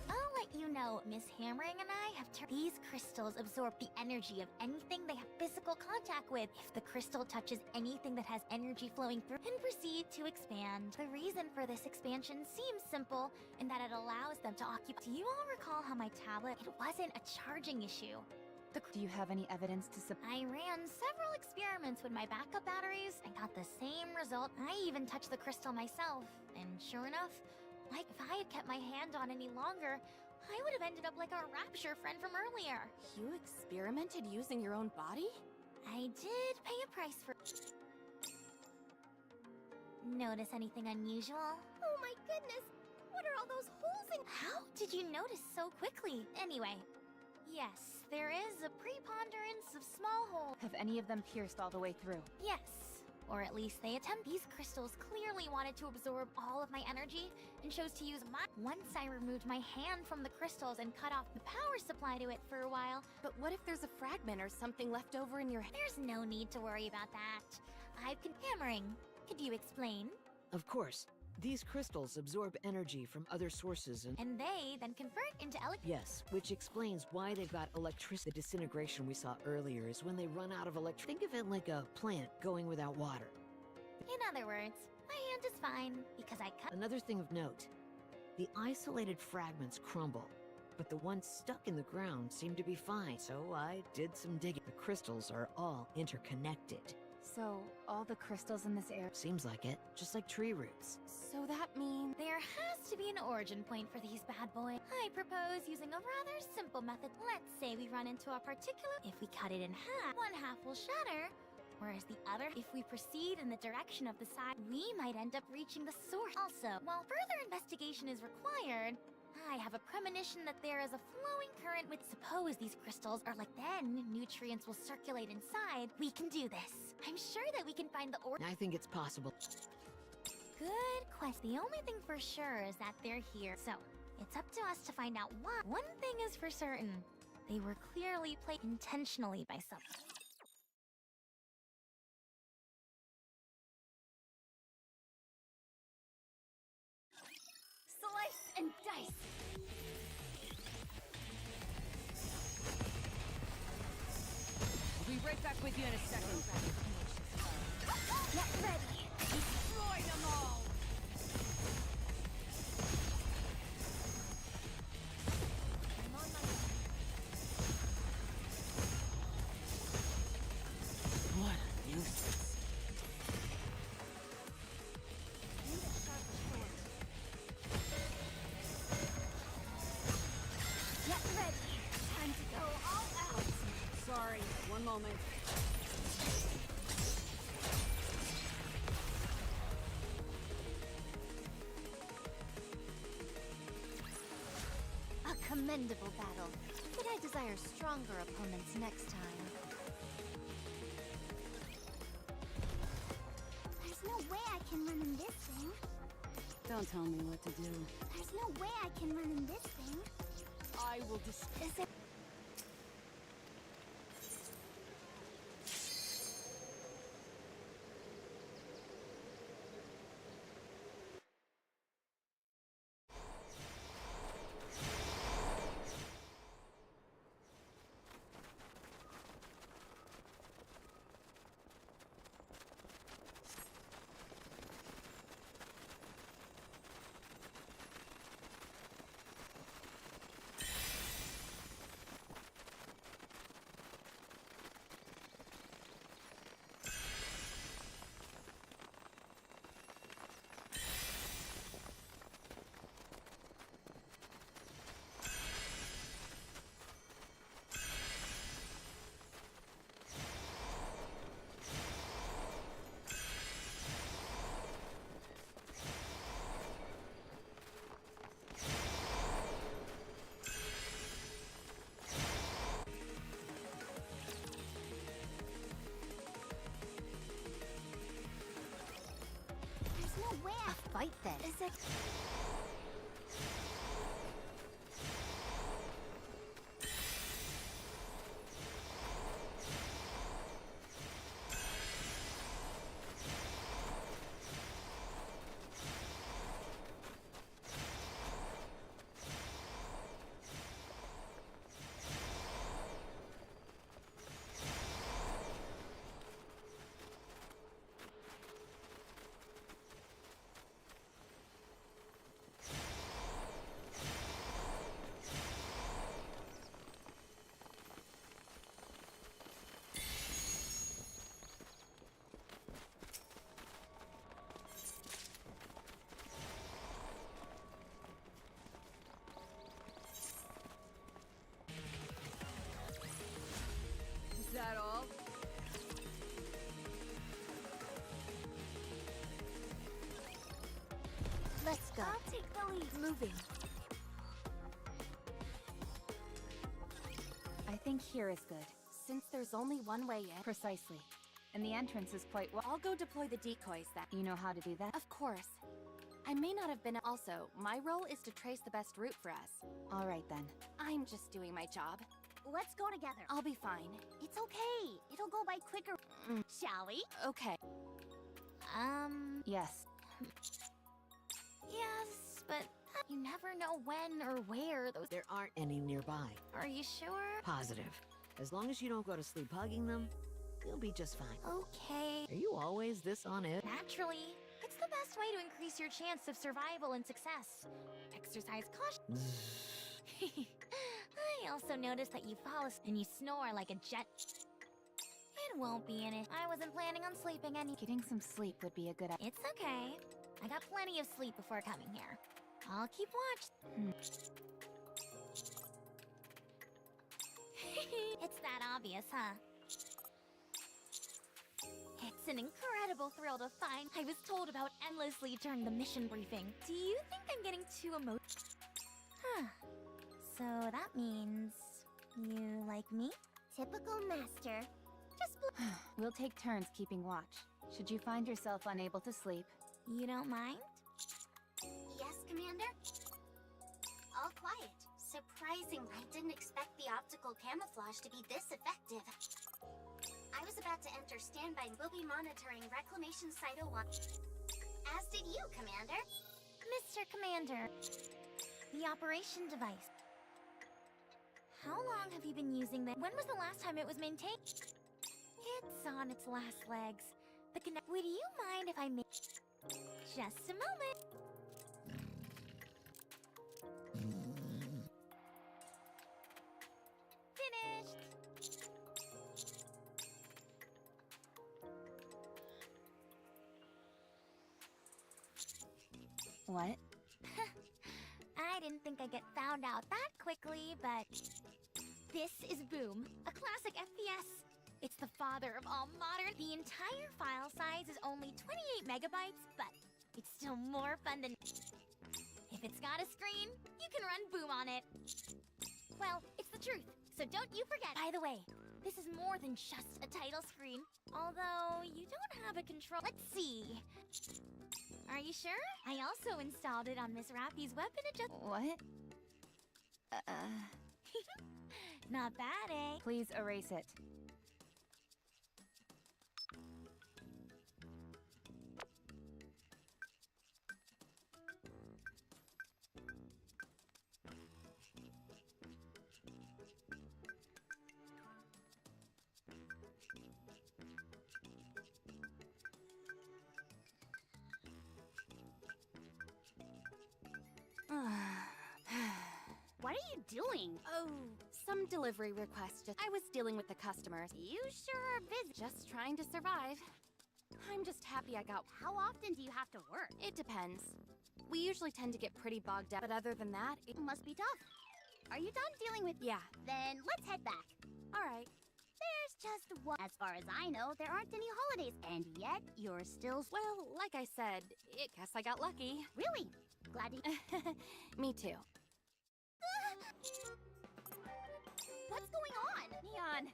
I'll let you know, Miss Hammering and I have these crystals absorb the energy of anything they have physical contact with. If the crystal touches anything that has energy flowing through, and proceed to expand. The reason for this expansion seems simple, in that it allows them to occupy. Do you all recall how my tablet, it wasn't a charging issue? Do you have any evidence to support? I ran several experiments with my backup batteries and got the same result. I even touched the crystal myself, and sure enough, like if I had kept my hand on any longer, I would have ended up like our Rapture friend from earlier. You experimented using your own body? I did pay a price for. Notice anything unusual? Oh my goodness! What are all those holes in? How did you notice so quickly? Anyway, yes, there is a preponderance of small holes. Have any of them pierced all the way through? Yes, or at least they attempt. These crystals clearly wanted to absorb all of my energy and chose to use my. Once I removed my hand from the crystals and cut off the power supply to it for a while, But what if there's a fragment or something left over in your head? there's no need to worry about that. I've been hammering. Could you explain? Of course. These crystals absorb energy from other sources And they then convert into Yes, which explains why they've got electricity. The disintegration we saw earlier is when they run out of electricity. Think of it like a plant going without water. In other words, my hand is fine because I cut. Another thing of note, the isolated fragments crumble, but the ones stuck in the ground seem to be fine. So I did some digging. The crystals are all interconnected. So, all the crystals in this area. Seems like it, just like tree roots. So that means... There has to be an origin point for these bad boys. I propose using a rather simple method. Let's say we run into a particular. If we cut it in half, one half will shatter, whereas the other, if we proceed in the direction of the side, we might end up reaching the source. Also, while further investigation is required, I have a premonition that there is a flowing current which suppose these crystals are like then nutrients will circulate inside. We can do this. I'm sure that we can find the I think it's possible. Good question. The only thing for sure is that they're here. So, it's up to us to find out why. One thing is for certain. They were clearly played intentionally by someone. Slice and dice! I'll be right back with you in a second. Get ready! Destroy them all! I'm on my What a nuisance. need a sharp sword. Get ready! Time to go all out! Sorry, one moment. A commendable battle. But I desire stronger opponents next time. There's no way I can run in this thing. Don't tell me what to do. There's no way I can run in this thing. I will destroy. Is it? There's no way I... Fight then. Is it? Is that all? Let's go. I'll take the lead. Moving. I think here is good. Since there's only one way in, Precisely. And the entrance is quite well. I'll go deploy the decoys then. You know how to do that? Of course. I may not have been. Also, my role is to trace the best route for us. All right then. I'm just doing my job. Let's go together. I'll be fine. It's okay. It'll go by quicker. Shall we? Okay. Yes. Yes, but you never know when or where those. There aren't any nearby. Are you sure? Positive. As long as you don't go to sleep hugging them, you'll be just fine. Okay. Are you always this on it? Naturally. It's the best way to increase your chance of survival and success. Exercise caution. I also noticed that you fall asleep and you snore like a jet. It won't be in it. I wasn't planning on sleeping any. Getting some sleep would be a good idea. It's okay. I got plenty of sleep before coming here. I'll keep watch. It's that obvious, huh? It's an incredible thrill to find. I was told about endlessly during the mission briefing. Do you think I'm getting too emotional? So that means you like me? Typical master. Just We'll take turns keeping watch. Should you find yourself unable to sleep? you don't mind? Yes, Commander? All quiet. Surprisingly, I didn't expect the optical camouflage to be this effective. I was about to enter standby and will be monitoring Reclamation Site 01. As did you, Commander. Mr. Commander, the operation device. How long have you been using it? When was the last time it was maintained? It's on its last legs. Would you mind if I make... Just a moment. Finished. What? I didn't think I'd get found out that quickly, but... This is Boom, a classic FPS. It's the father of all modern... The entire file size is only 28 megabytes, but it's still more fun than... If it's got a screen, you can run Boom on it. Well, it's the truth, so don't you forget. By the way, this is more than just a title screen. Although, you don't have a control... Let's see. Are you sure? I also installed it on Miss Rappy's weapon adjust... What? Not bad, eh? Please erase it. What are you doing? Oh, some delivery request. I was dealing with the customers. You sure are busy. Just trying to survive. I'm just happy I got... How often do you have to work? It depends. We usually tend to get pretty bogged down, but other than that, It must be tough. Are you done dealing with... yeah. Then let's head back. All right. There's just one. As far as I know, there aren't any holidays, and yet you're still... Well, like I said, I guess I got lucky. Really? Glad to... Me too. What's going on? Neon.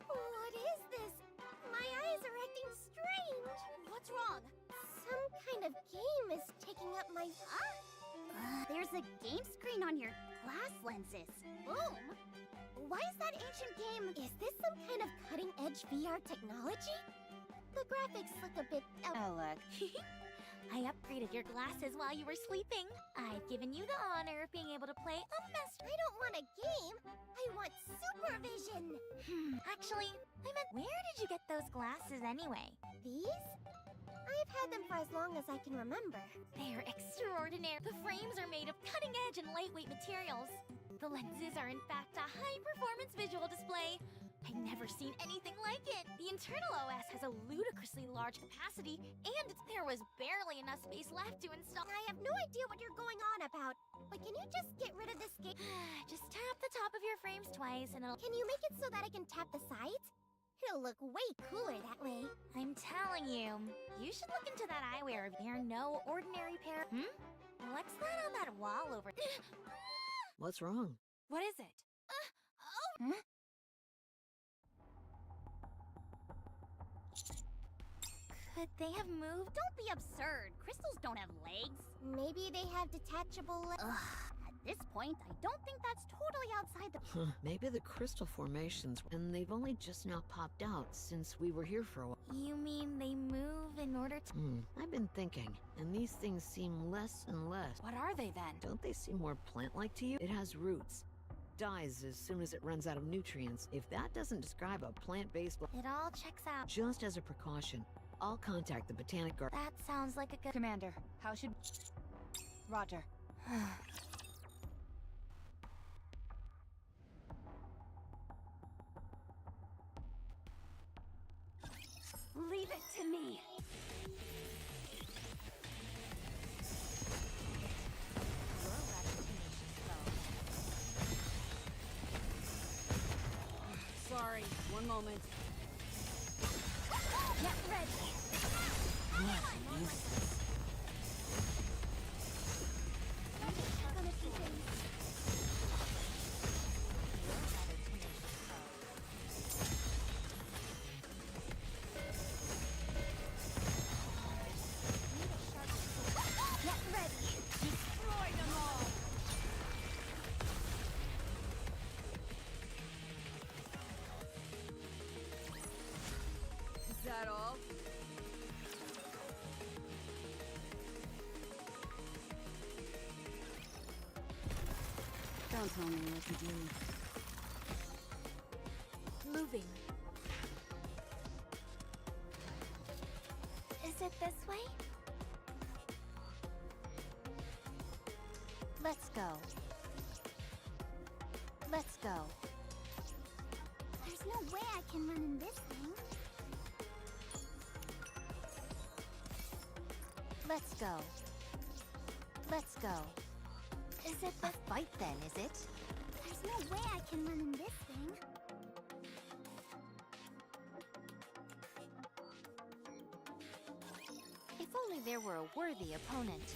What is this? My eyes are acting strange. What's wrong? Some kind of game is taking up my... There's a game screen on your glass lenses. Boom! Why is that ancient game? Is this some kind of cutting-edge VR technology? The graphics look a bit... Alec. I upgraded your glasses while you were sleeping. I've given you the honor of being able to play a master... I don't want a game. I want supervision. Actually, I meant... Where did you get those glasses anyway? These? I've had them for as long as I can remember. They're extraordinary. The frames are made of cutting-edge and lightweight materials. The lenses are in fact a high-performance visual display. I've never seen anything like it. The internal OS has a ludicrously large capacity, and there was barely enough space left to install. I have no idea what you're going on about. But can you just get rid of this game? Just tap the top of your frames twice and it'll... Can you make it so that I can tap the sides? It'll look way cooler that way. I'm telling you, you should look into that eyewear. They're no ordinary pair... What's that on that wall over... What's wrong? What is it? Could they have moved? Don't be absurd. Crystals don't have legs. Maybe they have detachable legs. At this point, I don't think that's totally outside the... Maybe the crystal formations, and they've only just now popped out since we were here for a while. You mean they move in order to... I've been thinking, and these things seem less and less. What are they then? Don't they seem more plant-like to you? It has roots. Dies as soon as it runs out of nutrients. If that doesn't describe a plant-based... It all checks out. Just as a precaution, I'll contact the botanic garden. That sounds like a good... Commander, how should... Roger. Leave it to me. Sorry, one moment. Get ready. What is this? Check on a few things. that all? Don't tell me what to do. Moving. Is it this way? Let's go. Let's go. There's no way I can run in this thing. Let's go. Let's go. Is it A fight then, is it? There's no way I can run in this thing. If only there were a worthy opponent.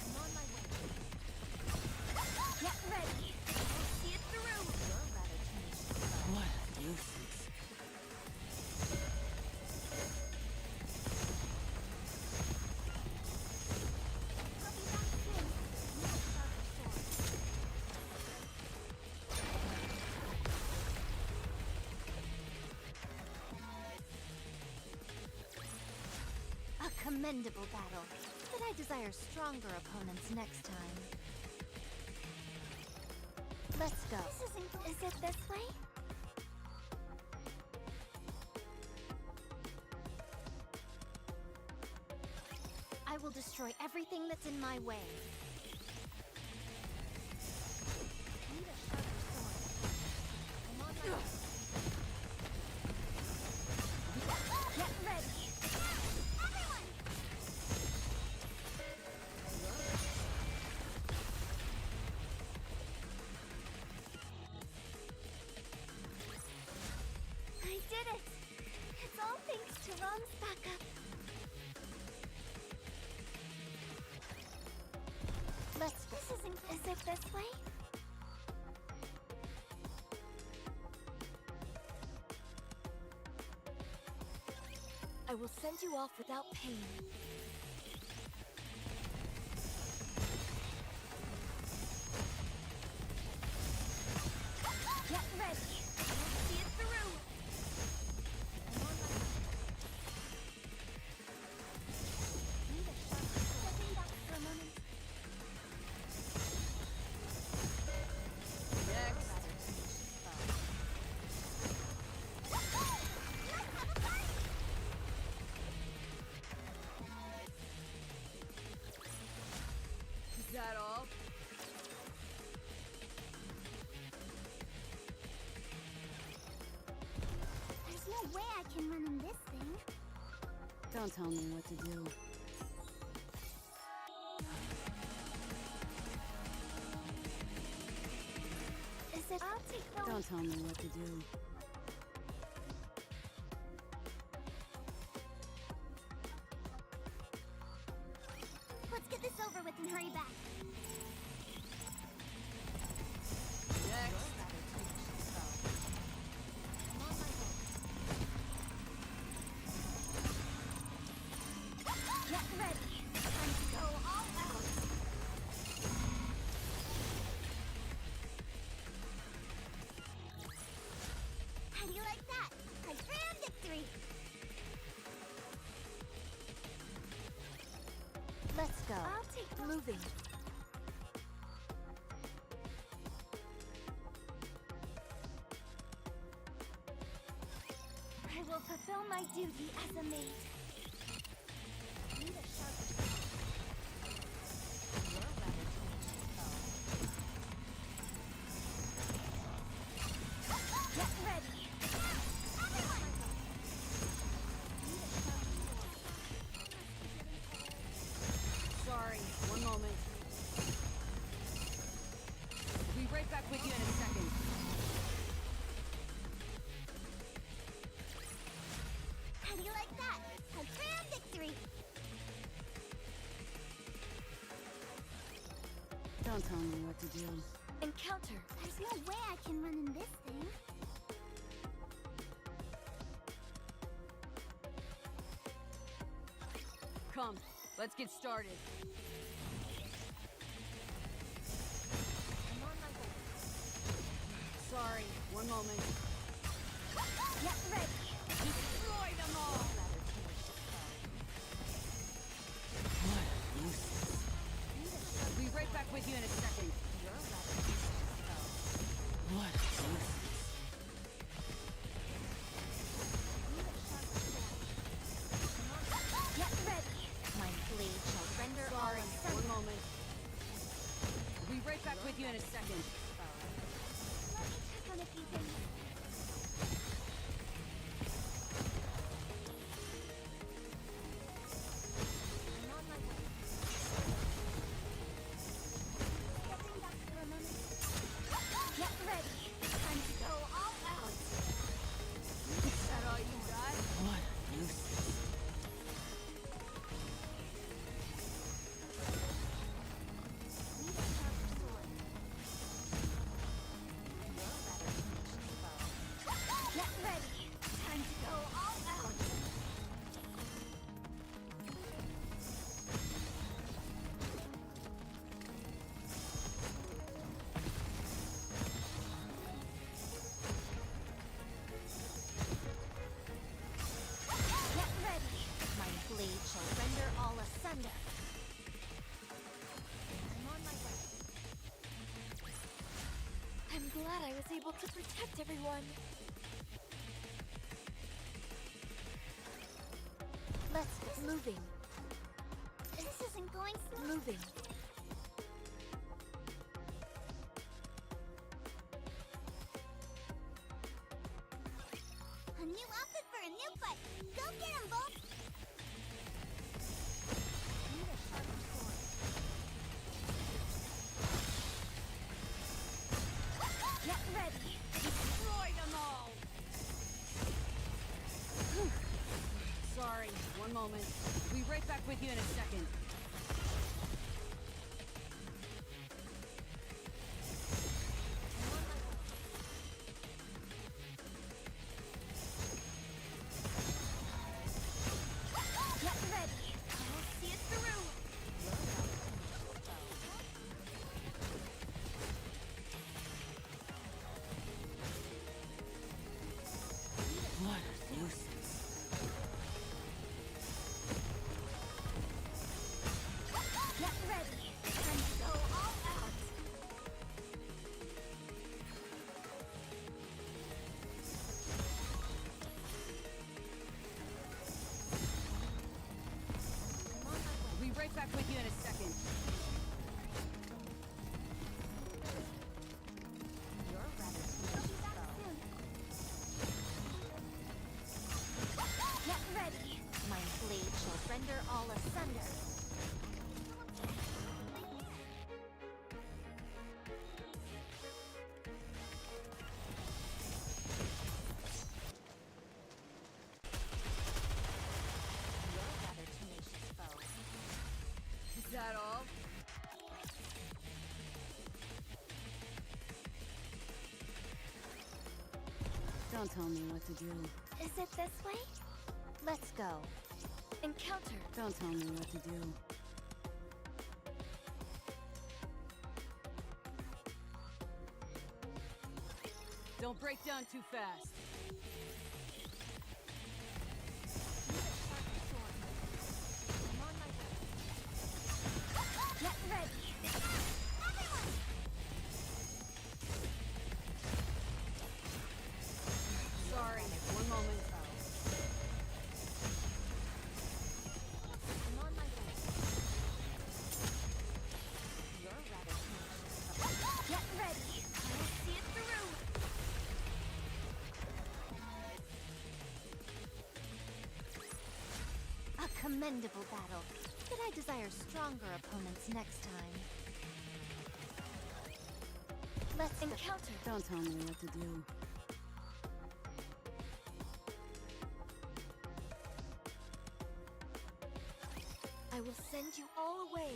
I'm on my way. Get ready. I'll see it through. You're rather timid. What a nuisance. I'll be back soon. Need a sharper sword. A commendable battle, but I desire stronger opponents next time. Let's go. This isn't going. Is it this way? I will destroy everything that's in my way. Need a sharper sword. I'm on my way. Get ready. Everyone! I did it! It's all thanks to Rom's backup. Let's go. This isn't. Is it this way? I will send you off without pain. Get ready! I'll see it through! I'm on my way. Need a sharper sword. Stepping back for a moment. Next. Is that all? There's no way I can run in this thing. Don't tell me what to do. Is it? I'll take the Don't tell me what to do. Let's get this over with and hurry back. Next. I'm on my way. Get ready! Time to go all out! How do you like that? A grand victory! Let's go. I'll take the moving. I will fulfill my duty as a maid. Need a sharper sword. You're rather tenacious, though. Get ready! Everyone! Need a sharper sword. Sorry, one moment. Be right back with you in a second. How do you like that? A grand victory! Don't tell me what to do. Encounter. There's no way I can run in this thing. Come, let's get started. I'm on my way. One moment. Get ready. Destroy them all! I'll be right back with you in a second. What? Get ready. My blade shall render all Sorry, asunder. one moment. I'll be right back with you in a second. Let me check on a few things. I'm on my way. Stepping back for a moment. Get ready. Time to go all out. Is that all you got? What a nuisance. Need a sharper sword. Get ready. Time to go all out. Get ready. My blade shall render all asunder. I'm on my way. I'm glad I was able to protect everyone. Let's go. Moving. This isn't going smooth. Moving. A new outfit for a new fight. Go get him, Bolt. Need a sharper sword. Get ready. Destroy them all! Sorry, one moment. I'll be right back with you in a second. Get ready. I'll see it through. What a nuisance. Get ready. Time to go all out. I'm on my way. I'll be right back with you in a second. You're rather tenacious, though. Get ready. My blade shall render all asunder. You're rather tenacious, foe. Is that all? Don't tell me what to do. Is it this way? Let's go. Encounter. Don't tell me what to do. Don't break down too fast. Need a sharper sword. I'm on my way. Get ready. Everyone! Sorry, one moment. I'm on my way. You're rather tenacious. Get ready. I'll see it through. A commendable battle. But I desire stronger opponents next time. Let's encounter. Don't tell me what to do. I will send you all away.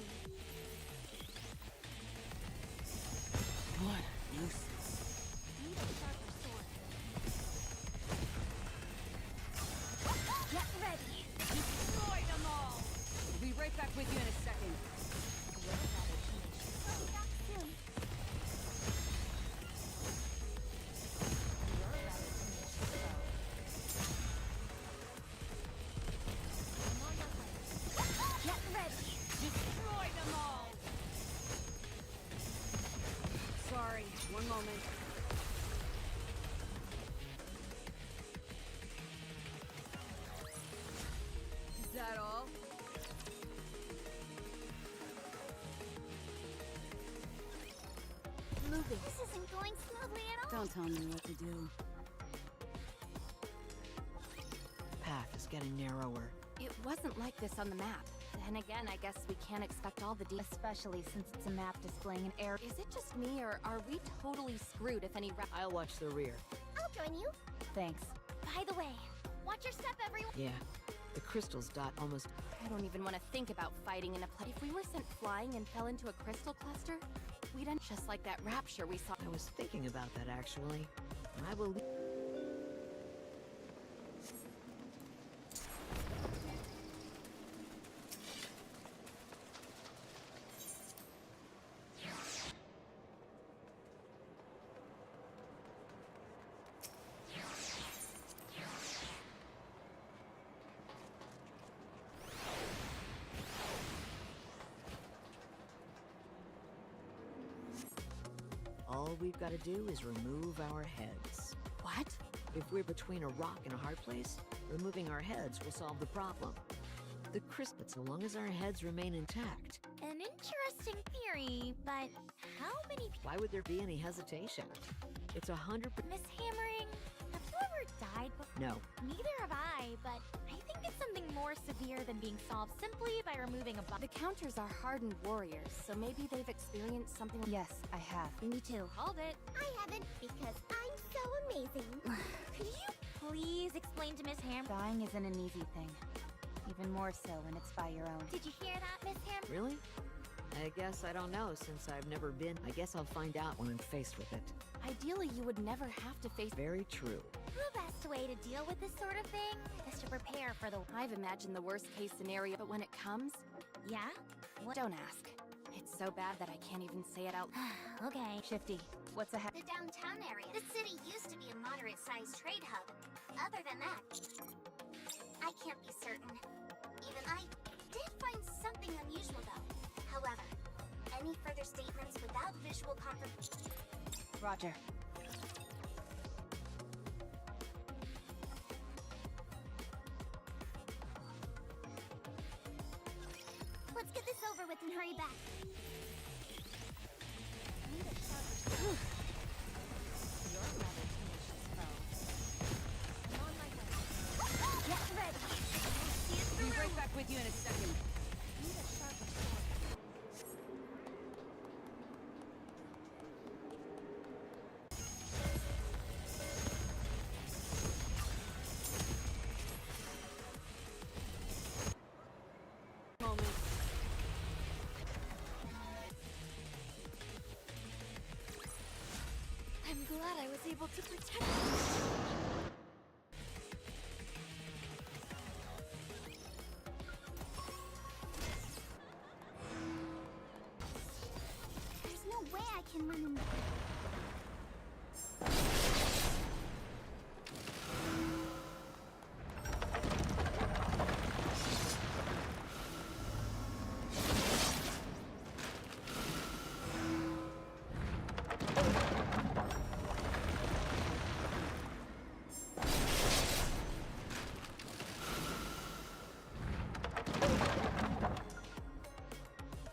What a nuisance. Need a sharper sword. Get ready. Destroy them all! I'll be right back with you in a second. You're rather tenacious. I'll be back soon. Don't tell me what to do. The path is getting narrower. It wasn't like this on the map. Then again, I guess we can't expect all the details. Especially since it's a map displaying an error. Is it just me, or are we totally screwed if any I'll watch the rear. I'll join you. Thanks. By the way, watch your step, everyone. Yeah, the crystals dot almost... I don't even want to think about fighting in a place. If we were sent flying and fell into a crystal cluster, we'd end just like that rapture we saw. I was thinking about that, actually. I will... All we've got to do is remove our heads. What? If we're between a rock and a hard place, removing our heads will solve the problem. The crystal, so long as our heads remain intact. An interesting theory, but how many Why would there be any hesitation? It's 100%. Miss Hammering, have you ever died before? No. Neither have I, but I think it's something more severe than being solved simply by removing a body. The counters are hardened warriors, so maybe they've experienced something. Yes, I have. Me too. Called it. I haven't, because I'm so amazing. Could you please explain to Miss Ham? Dying isn't an easy thing. Even more so when it's by your own. Did you hear that, Miss Ham? Really? I guess I don't know since I've never been. I guess I'll find out when I'm faced with it. Ideally, you would never have to face. Very true. The best way to deal with this sort of thing is to prepare for the... I've imagined the worst case scenario, but when it comes, Yeah? don't ask. It's so bad that I can't even say it out. Okay. Shifty, what's ahead? The downtown area. The city used to be a moderate-sized trade hub. Other than that, I can't be certain. Even I did find something unusual, though. However, any further statements without visual confirmation... Roger. Let's get this over with and hurry back. Get ready. See us through. Be right back with you in a second. Moment. I'm glad I was able to protect you. There's no way I can run in.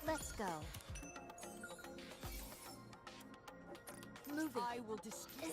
Let's go. Moving. I will destroy.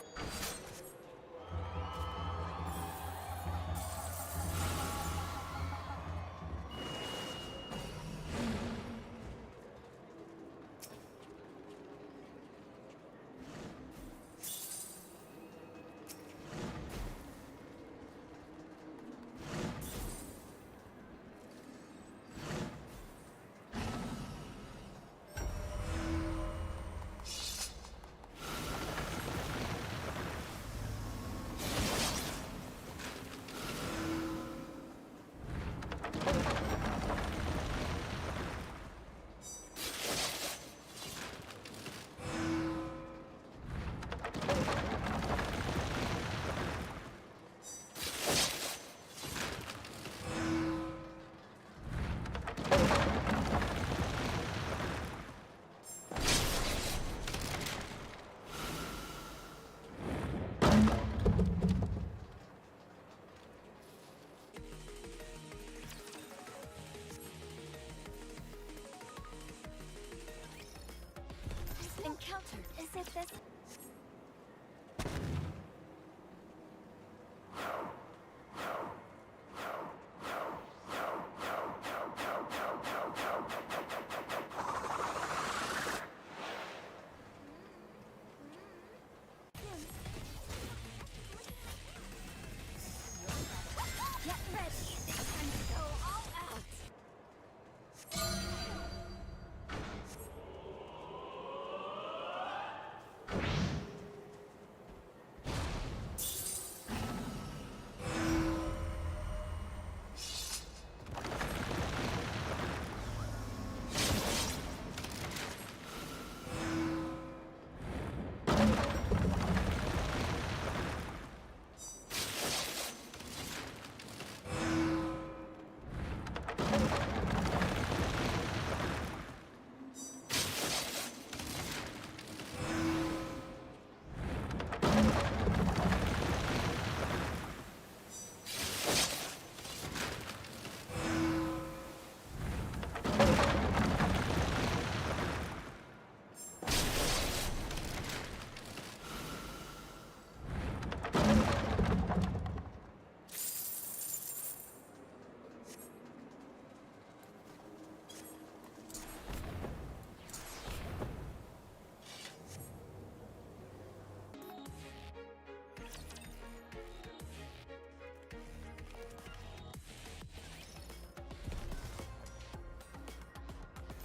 Encounter. Is it this?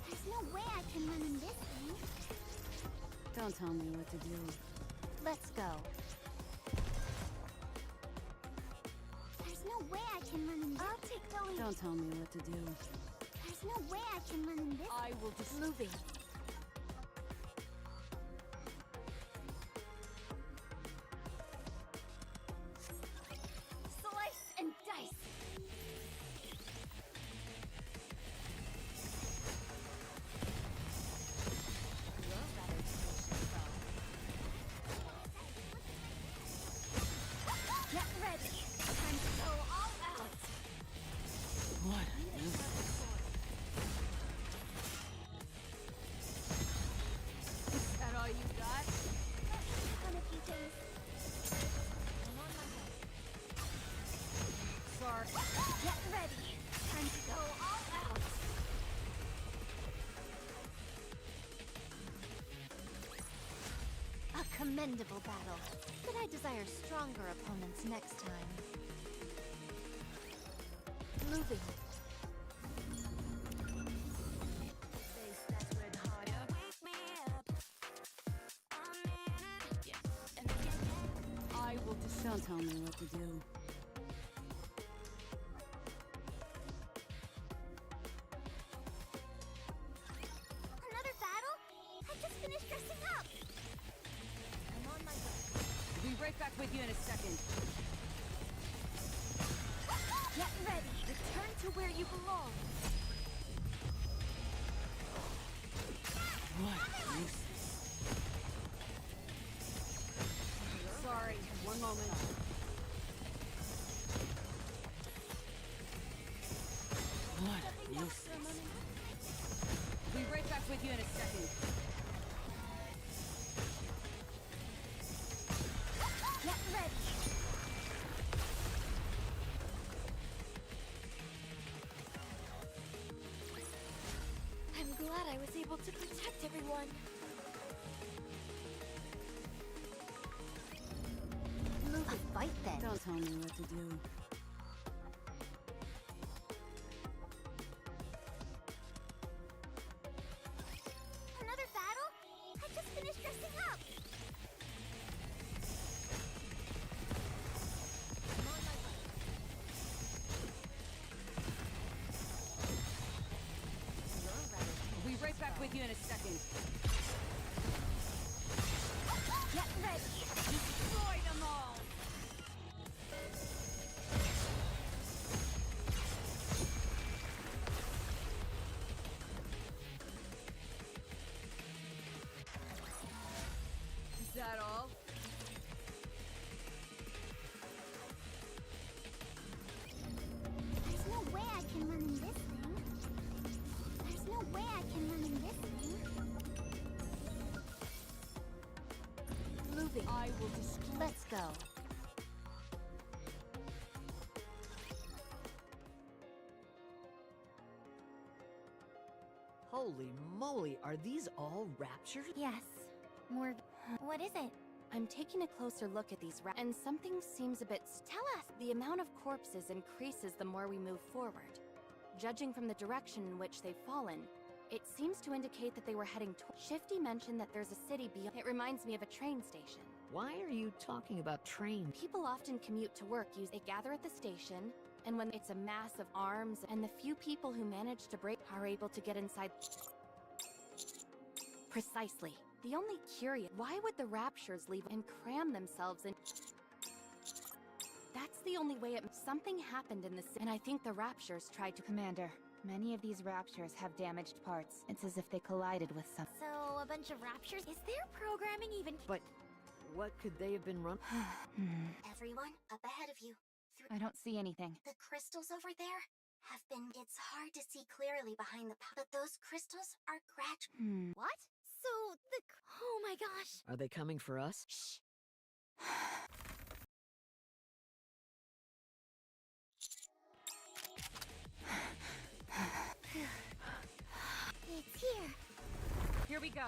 There's no way I can run in this thing. Don't tell me what to do. Let's go. There's no way I can run in this. I'll take the lead. Don't tell me what to do. There's no way I can run in this. I will just Moving. Slice and dice. Get ready. Time to go all out. What? Is that all you got? On a few days. Sorry. Get ready. Time to go all out. A commendable battle. But I desire stronger opponents next time. Moving. I will just Don't tell me what to do. Another battle? I just finished dressing up. I'm on my way. be right back with you in a second. Get ready. Return to where you belong. What? Sorry, one moment. What? Useless. Be right back with you in a second. Get ready. I'm glad I was able to protect everyone. Move and fight then. Don't tell me what to do. Another battle? I just finished dressing up. I'm on my way. I'll be right back with you in a second. Get ready. Destroy them all! Is that all? There's no way I can run in this thing. There's no way I can run in this thing. Moving. I will destroy. Let's go. Holy moly, are these all raptures? Yes. More. What is it? I'm taking a closer look at these and something seems a bit. Tell us! The amount of corpses increases the more we move forward. Judging from the direction in which they've fallen, it seems to indicate that they were heading toward. Shifty mentioned that there's a city beyond. It reminds me of a train station. Why are you talking about trains? People often commute to work. They gather at the station, and when it's a mass of arms, and the few people who manage to break are able to get inside. Precisely. The only curious, why would the Raptures leave and cram themselves in? That's the only way it. Something happened in the city, and I think the Raptures tried to. Commander, many of these raptures have damaged parts. It's as if they collided with some. So, a bunch of raptures? Is their programming even... But What could they have been Everyone, up ahead of you. I don't see anything. The crystals over there have been... It's hard to see clearly behind the... But those crystals are What? So, oh my gosh! Are they coming for us? Shh. It's here! Here we go.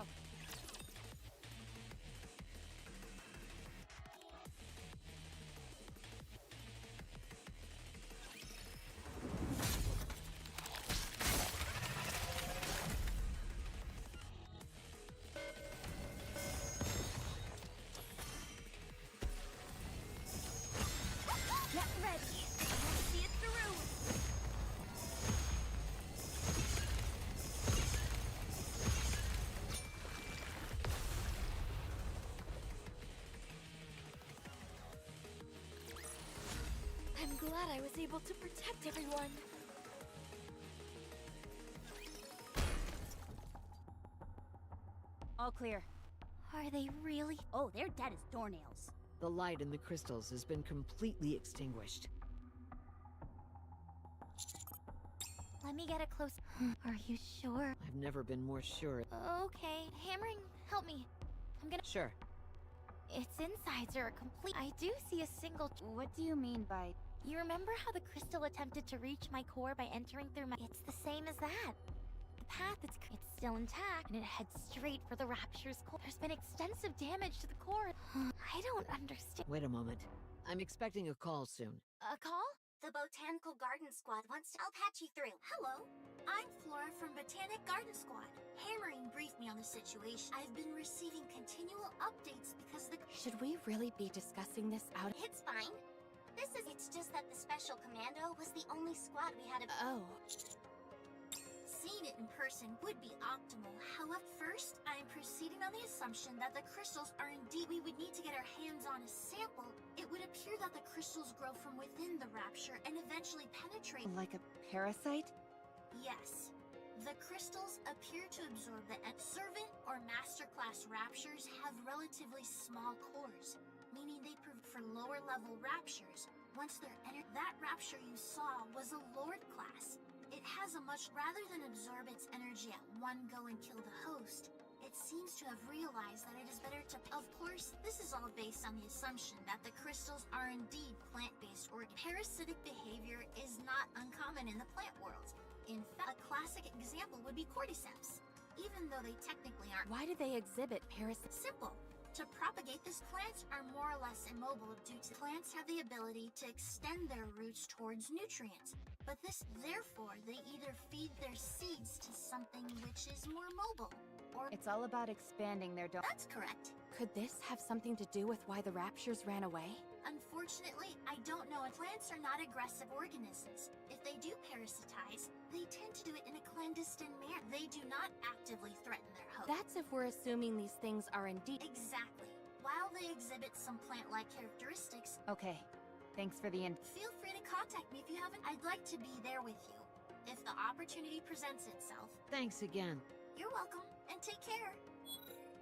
Get ready! I'll see it through! I'm glad I was able to protect everyone. All clear. Are they really? Oh, they're dead as doornails. The light in the crystals has been completely extinguished. Let me get a close... Are you sure? I've never been more sure. Okay, hammering, help me. I'm gonna... Sure. Its insides are complete... I do see a single... What do you mean by... You remember how the crystal attempted to reach my core by entering through my... It's the same as that. The path, it's still intact, and it heads straight for the Rapture's core. There's been extensive damage to the core. I don't understand. Wait a moment. I'm expecting a call soon. A call? The Botanical Garden Squad wants to... I'll patch you through. Hello, I'm Flora from Botanic Garden Squad. Hammering briefed me on the situation. I've been receiving continual updates because the... Should we really be discussing this out? It's fine. It's just that the Special Commando was the only squad we had... Oh. Seeing it in person would be optimal. However, first, I am proceeding on the assumption that the crystals are indeed... We would need to get our hands on a sample. It would appear that the crystals grow from within the Rapture and eventually penetrate... Like a parasite? Yes. The crystals appear to absorb the servant or masterclass Raptures have relatively small cores, meaning they prove for lower level Raptures. Once they're entered, that Rapture you saw was a Lord class. It has a much... Rather than absorb its energy at one go and kill the host, it seems to have realized that it is better to... Of course, this is all based on the assumption that the crystals are indeed plant-based organ. Parasitic behavior is not uncommon in the plant world. In fact, a classic example would be cordyceps, even though they technically aren't. Why do they exhibit parasites? Simple. To propagate, these plants are more or less immobile due to... Plants have the ability to extend their roots towards nutrients, but therefore, they either feed their seeds to something which is more mobile, or... It's all about expanding their That's correct. Could this have something to do with why the Raptures ran away? Unfortunately, I don't know. Plants are not aggressive organisms. If they do parasitize, they tend to do it in a clandestine manner. They do not actively threaten their host. That's if we're assuming these things are indeed... Exactly. While they exhibit some plant-like characteristics... Okay. Thanks for the Feel free to contact me if you haven't. I'd like to be there with you, if the opportunity presents itself. Thanks again. You're welcome, and take care.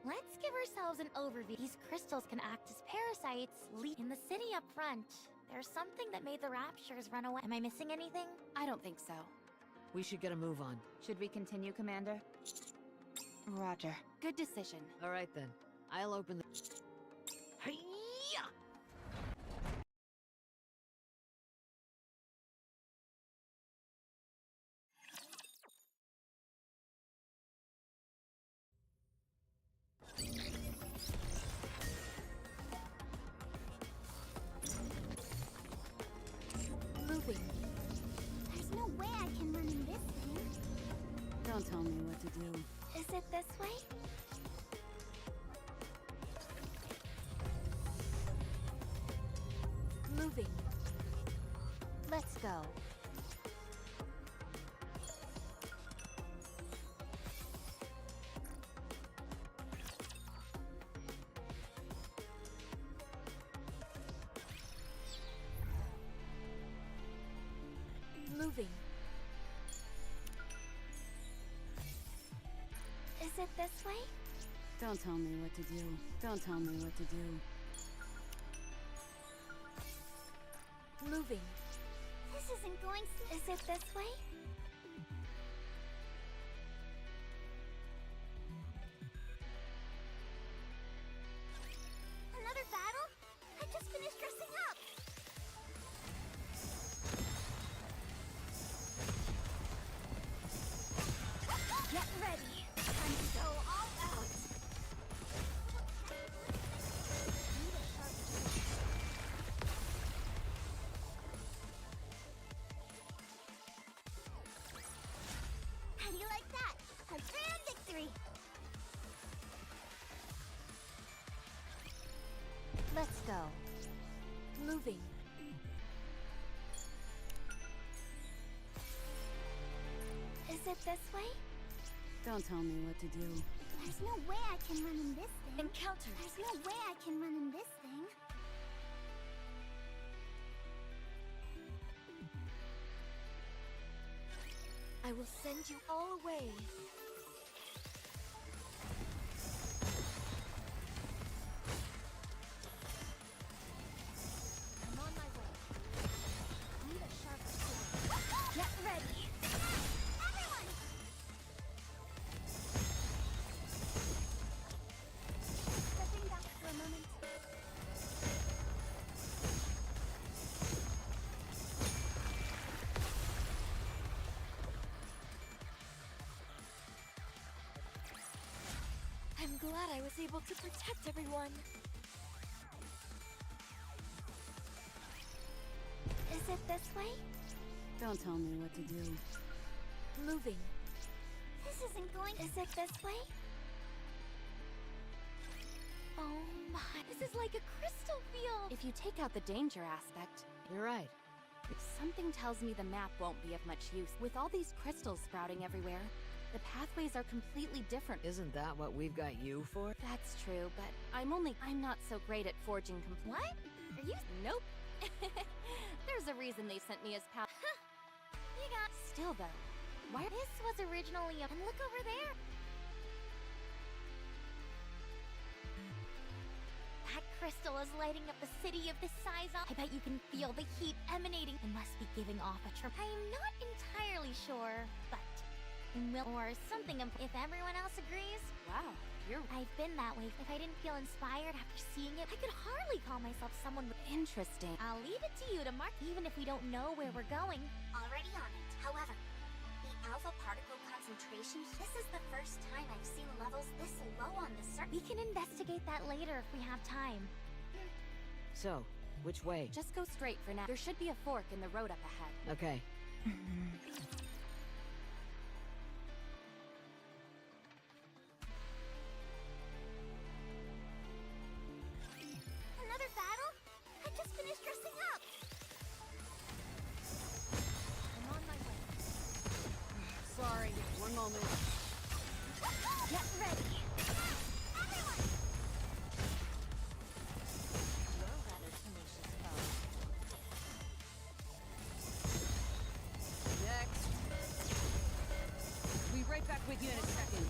Let's give ourselves an overview. These crystals can act as parasites. In the city up front, there's something that made the Raptures run away. Am I missing anything? I don't think so. We should get a move on. Should we continue, Commander? Roger. Good decision. All right then. I'll open the... Hiya! Moving. There's no way I can run in this thing. Don't tell me what to do. Is it this way? Moving. Let's go. Moving. Is it this way? Don't tell me what to do. Don't tell me what to do. Moving. This isn't going. Is it this way? Another battle? I just finished dressing up. Get ready. Time to go all out. How do you like that? A grand victory. Let's go. Moving. Is it this way? Don't tell me what to do. There's no way I can run in this thing. Encounter. There's no way I can run in this thing. I will send you all away. I'm on my way. Need a sharp sword. Get ready. Everyone! Stepping back for a moment. I'm glad I was able to protect everyone. Is it this way? Don't tell me what to do. Moving. This isn't going. Is it this way? Oh my. This is like a crystal field. If you take out the danger aspect, You're right. something tells me the map won't be of much use. With all these crystals sprouting everywhere, the pathways are completely different. Isn't that what we've got you for? That's true, but I'm not so great at forging What? Are you? Nope. There's a reason they sent me as pal. You got. Still though, why? This was originally a. And look over there. That crystal is lighting up the city of this size. I bet you can feel the heat emanating. It must be giving off a trip. I'm not entirely sure, but will or something. If everyone else agrees. Wow, you're I've been that way. If I didn't feel inspired after seeing it, I could hardly call myself someone. interesting. I'll leave it to you to mark, even if we don't know where we're going. Already on it. However, the alpha particle concentration. This is the first time I've seen levels this low on the surface. We can investigate that later if we have time. So, which way? Just go straight for now. There should be a fork in the road up ahead. Okay. Another battle? I just finished dressing up. I'm on my way. Sorry, one moment. Get ready. Everyone! You're rather tenacious, though. Next. Be right back with you in a second.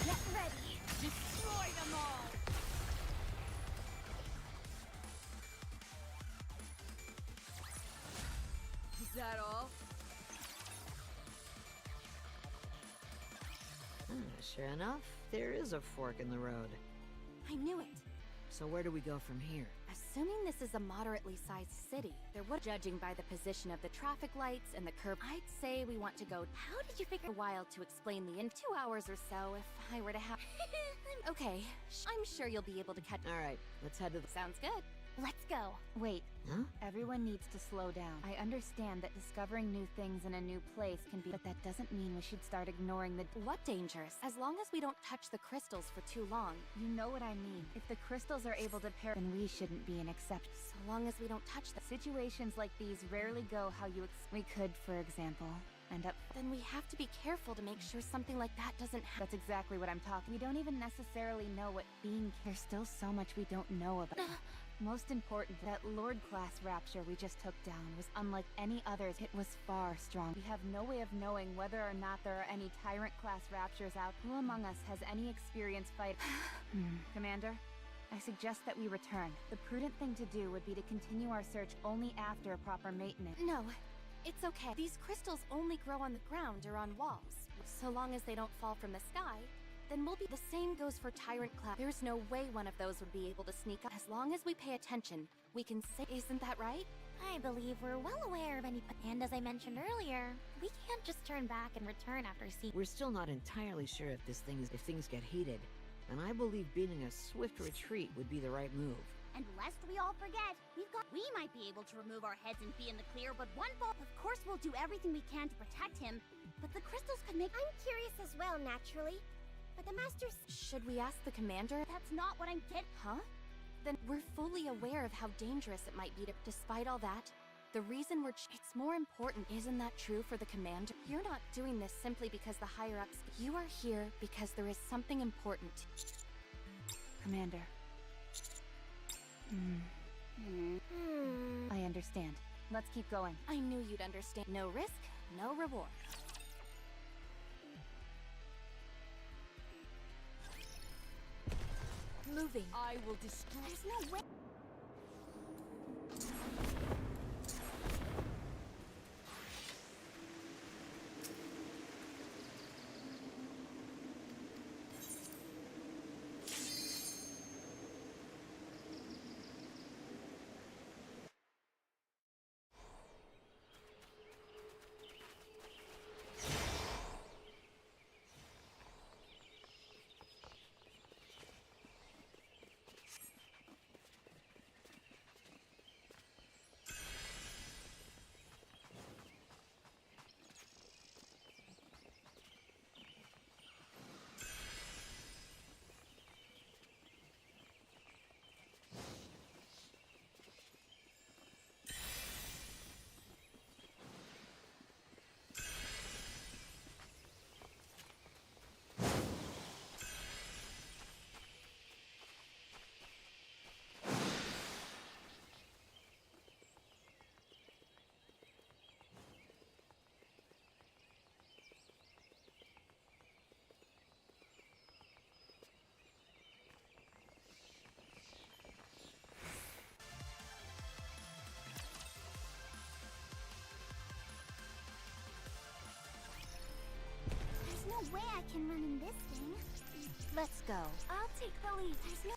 Get ready. Destroy them all! Is that all? Sure enough, there is a fork in the road. I knew it. So where do we go from here? Assuming this is a moderately sized city, there would, judging by the position of the traffic lights and the curb, I'd say we want to go. How did you figure? A while to explain the in 2 hours or so if I were to have. Okay, I'm sure you'll be able to catch. All right, let's head to the... Sounds good. Let's go. Wait, Huh? everyone needs to slow down. I understand that discovering new things in a new place can be, but that doesn't mean we should start ignoring the. What dangerous? As long as we don't touch the crystals for too long. You know what I mean. If the crystals are able to pair, then we shouldn't be an exception. So long as we don't touch the. Situations like these rarely go how you we could, for example, end up. Then we have to be careful to make sure something like that doesn't happen. That's exactly what I'm talking. We don't even necessarily know what being. There's still so much we don't know about. Most important, that Lord class rapture we just took down was unlike any others. It was far strong. We have no way of knowing whether or not there are any tyrant class raptures out. Who among us has any experience fight? Commander? I suggest that we return. The prudent thing to do would be to continue our search only after proper maintenance. No, it's okay. These crystals only grow on the ground or on walls. So long as they don't fall from the sky, then we'll be— The same goes for Tyrant Cloud. There's no way one of those would be able to sneak up. As long as we pay attention, we can say— Isn't that right? I believe we're well aware of any— And as I mentioned earlier, we can't just turn back and return after seeing— We're still not entirely sure if things get heated, and I believe beating a swift retreat would be the right move. And lest we all forget, we might be able to remove our heads and be in the clear, but one fall— Of course we'll do everything we can to protect him, but the crystals could make— I'm curious as well, naturally. But the Master's— Should we ask the commander? That's not what I'm getting— Huh? Then we're fully aware of how dangerous it might be to— Despite all that, the reason it's more important— Isn't that true for the commander? You're not doing this simply because the higher-ups— You are here because there is something important. Commander. I understand. Let's keep going. I knew you'd understand. No risk, no reward. Moving. I will destroy— There's no way. There's no way I can run in this thing. Let's go. I'll take the lead. There's no—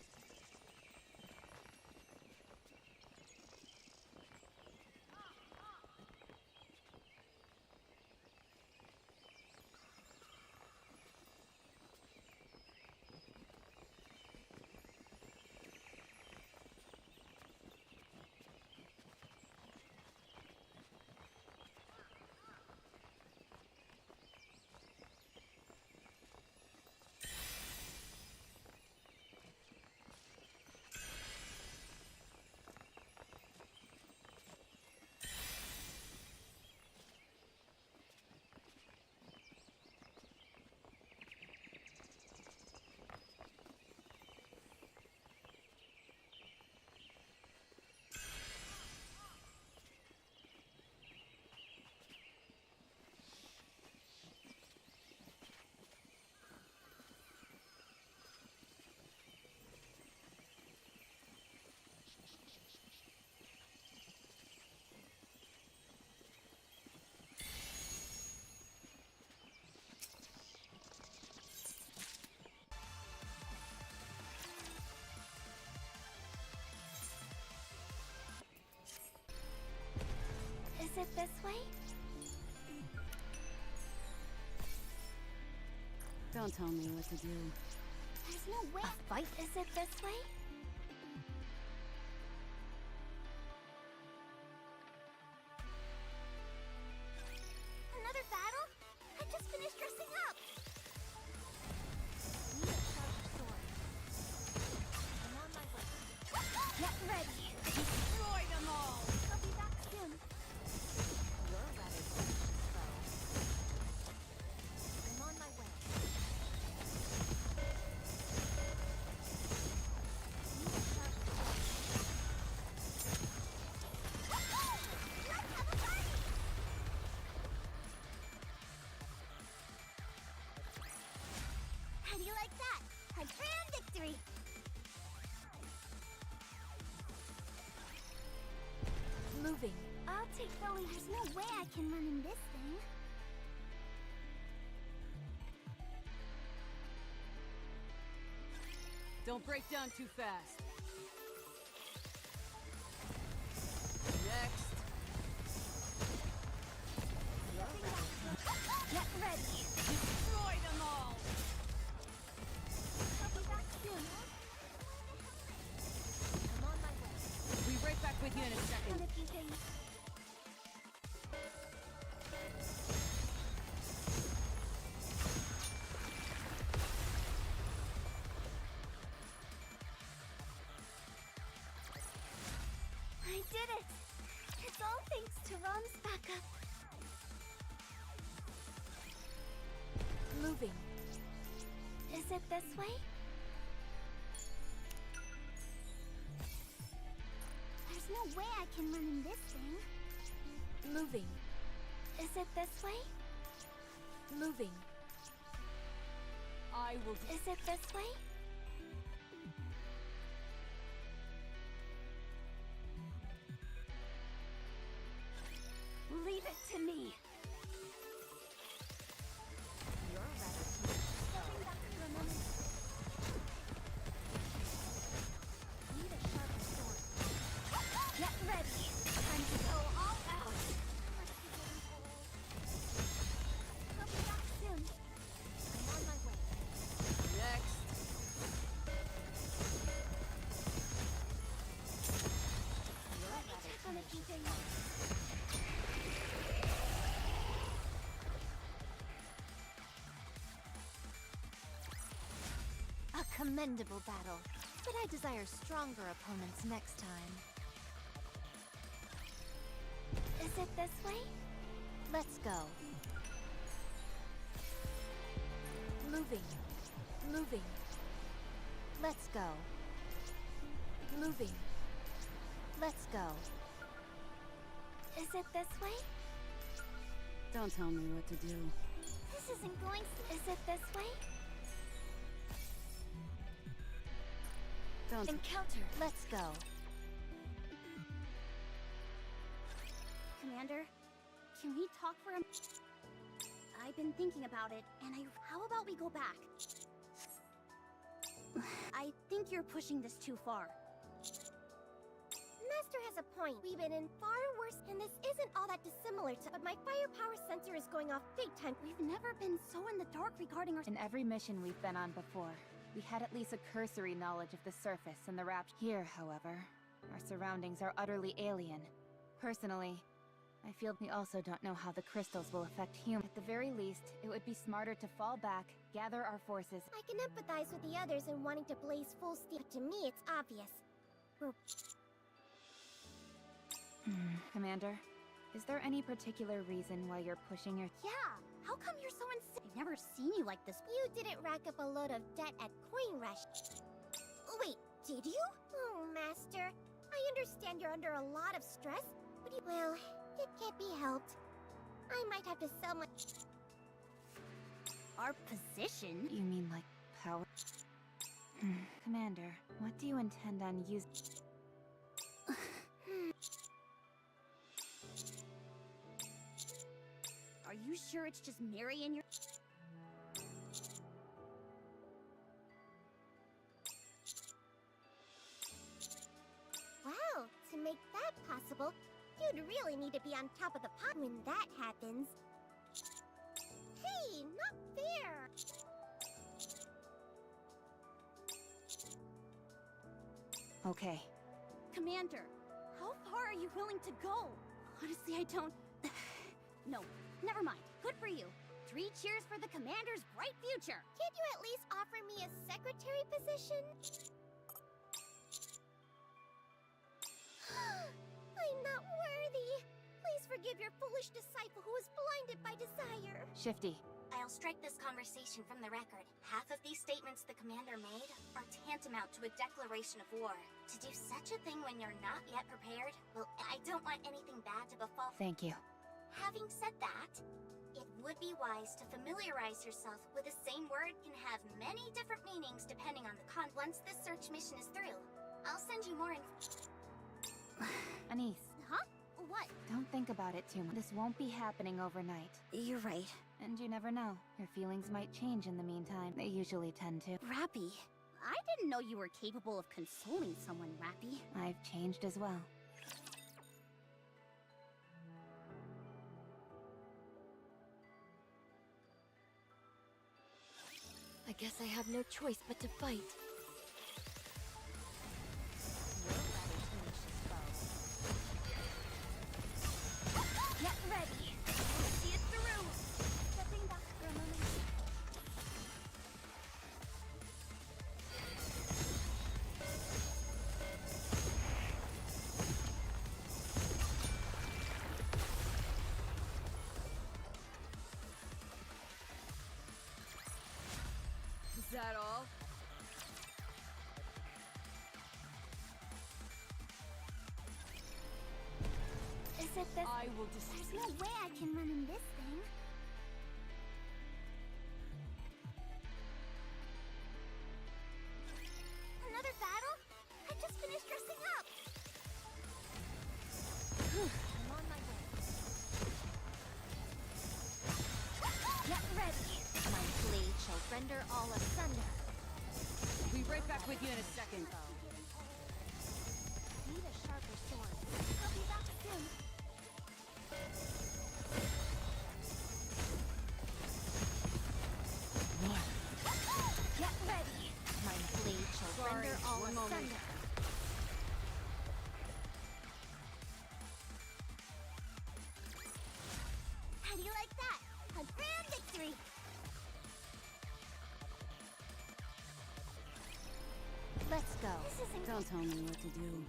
Is it this way? Don't tell me what to do. There's no way— A fight? Is it this way? Another battle? I just finished dressing up! Need a sharp sword. I'm on my way. Get ready! Destroy them all! I'll be back soon. You're rather dangerous, though. I'm on my way. I'll take the lead. There's no way I can run in this thing. Don't break down too fast. Next. Get ready. Destroy them all! I'll be back soon. I'm on my way. Be right back with you in a Done second. a few things. I did it! It's all thanks to Rom's backup. Moving. Is it this way? There's no way I can run in this thing. Moving. Is it this way? Moving. I will. Is it this way? Leave it to me. You're rather stepping back for a moment. Need a sharper sword. Get ready. Time to go all out. I'll be back soon. I'm on my way. Next. Let me check on a few things. A commendable battle, but I desire stronger opponents next time. Is it this way? Let's go. Moving. Moving. Let's go. Moving. Let's go. Is it this way? Don't tell me what to do. This isn't going. Is it this way? Don't. Encounter. Let's go. Commander, can we talk for a I've been thinking about it, and how about we go back? I think you're pushing this too far. Master has a point. We've been in far worse, and this isn't all that dissimilar to. But my firepower sensor is going off big time. We've never been so in the dark regarding our. In every mission we've been on before, we had at least a cursory knowledge of the surface and the rapture. Here, however, our surroundings are utterly alien. Personally, I feel we also don't know how the crystals will affect humans. At the very least, it would be smarter to fall back, gather our forces. I can empathize with the others in wanting to blaze full steam. But to me, it's obvious. Commander, is there any particular reason why you're pushing your... Yeah, how come you're so insane? I've never seen you like this. You didn't rack up a load of debt at Coin Rush. Wait, did you? Oh, Master. I understand you're under a lot of stress, but well, it can't be helped. I might have to sell my... Our position? You mean like power? Commander, what do you intend on using? Are you sure it's just Mary and your... Well, to make that possible, you'd really need to be on top of the pot when that happens. Hey, not fair! Okay. Commander, how far are you willing to go? Honestly, I don't... No, never mind. Good for you. 3 cheers for the Commander's bright future. Can't you at least offer me a secretary position? I'm not worthy. Please forgive your foolish disciple who was blinded by desire. Shifty. I'll strike this conversation from the record. Half of these statements the commander made are tantamount to a declaration of war. To do such a thing when you're not yet prepared, well, I don't want anything bad to befall. Thank you. Having said that, it would be wise to familiarize yourself with the same word can have many different meanings depending on the Once this search mission is through, I'll send you more Anise, Huh? What? Don't think about it too much. This won't be happening overnight. You're right. And you never know. Your feelings might change in the meantime. They usually tend to. Rappy, I didn't know you were capable of consoling someone, Rappy. I've changed as well. I guess I have no choice but to fight. Get ready! See it through! Stepping back for a moment. Is that all? Is it this? I will just. There's no way I can run in this thing. Another battle? I just finished dressing up. I'm on my way. Get ready! My blade shall render all asunder. Be right back with you in a second. Need a sharper sword. I'll be back soon. Get ready! My blade shall Sorry, render all one moment. asunder. How do you like that? A grand victory! Let's go. This isn't Don't tell me what to do.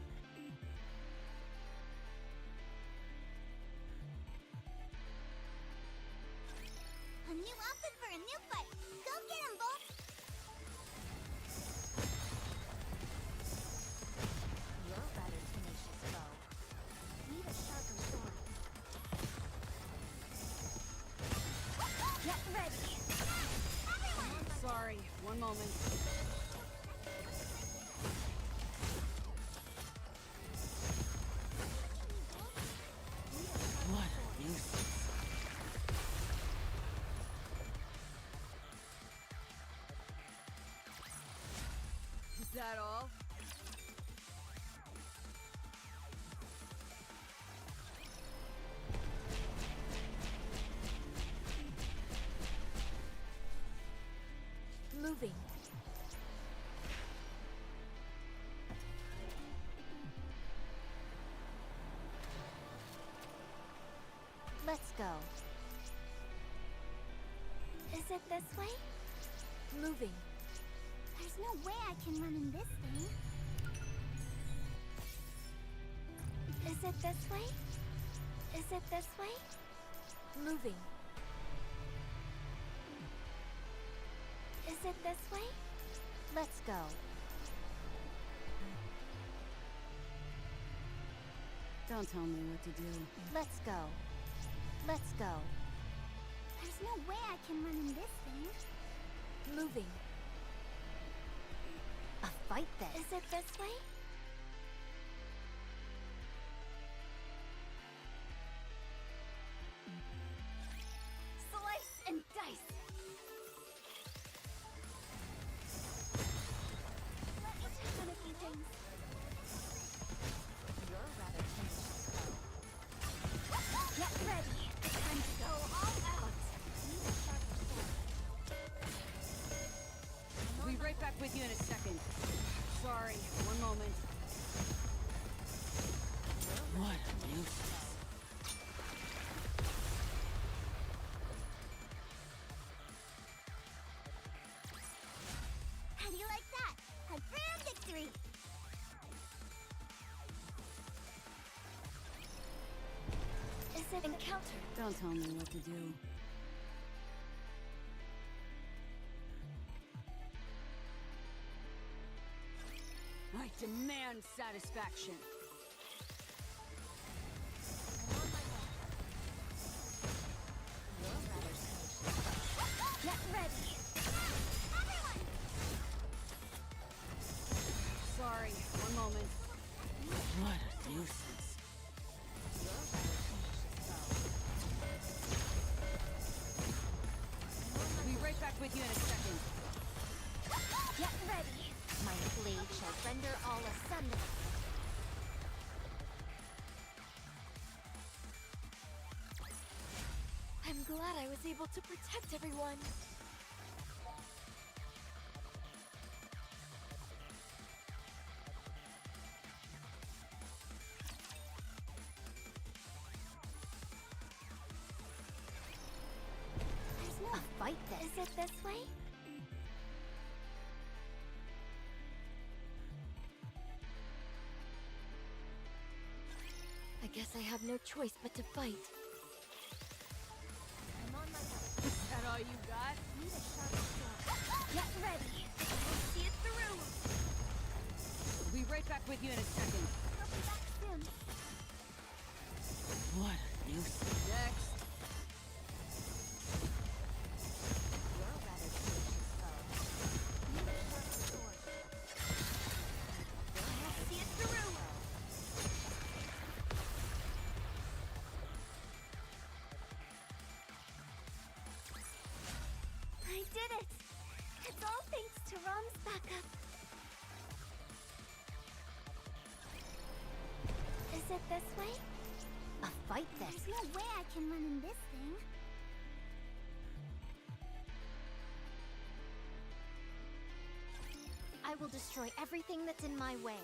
a new outfit for a new fight. Go get him, Bolt! You're rather tenacious, foe. Need a sharper sword. Get ready! Sorry, one moment. What a nuisance. Is that all? Moving. Let's go. Is it this way? Moving. There's no way I can run in this thing. Is it this way? Is it this way? Moving. Is it this way? Let's go. Don't tell me what to do. Let's go. Let's go. There's no way I can run in this thing. Moving. A fight then. Is it this way? Slice and dice. Let me check on a few things. You're rather tenacious, foe. Get ready. Time to go all out. Need a sharper sword. Be right back with you in a second. Sorry, one moment. What a nuisance. How do you like that? A grand victory! Is it encounter? Don't tell me what to do. I demand satisfaction. I'm on my way. You're rather tenacious. Get ready. Everyone! Sorry, one moment. What a nuisance. You're rather tenacious. render all asunder. I'm glad I was able to protect everyone. There's no fight this. Is it this way? I guess I have no choice but to fight. I'm on my way. Is that all you got? Need a sharp sword. Get ready. We'll see it through. We'll be right back with you in a second. I'll be back soon. What a nuisance. Next. You're a rather tenacious foe. Need a sharp sword. We'll see it through. I did it! It's all thanks to Rom's backup. Is it this way? A fight this. There's no way I can run in this thing. I will destroy everything that's in my way.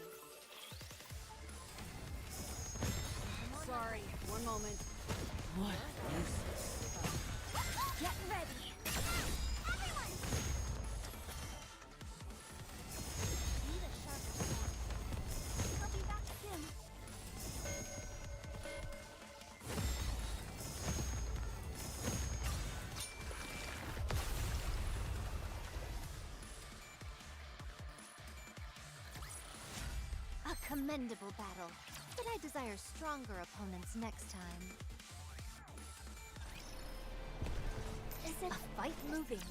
Sorry, one moment. What a nuisance. Get ready! Everyone! Need a sharper sword. I'll be back soon. A commendable battle, but I desire stronger opponents next time. Is it a fight? Moving.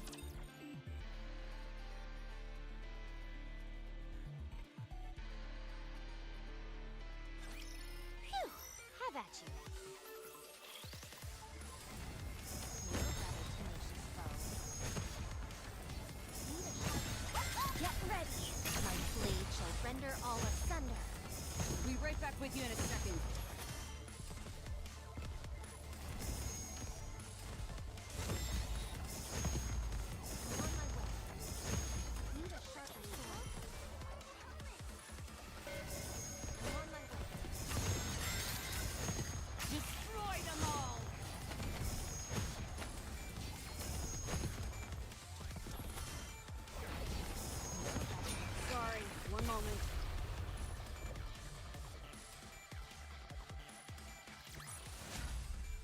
Phew! Have at you. You're a rather tenacious foe. Need a sharp... Get ready! My blade shall render all asunder. We'll be right back with you in a second. I'm on my way. Need a sharper sword. I'm on my way. Destroy them all! Sorry, one moment.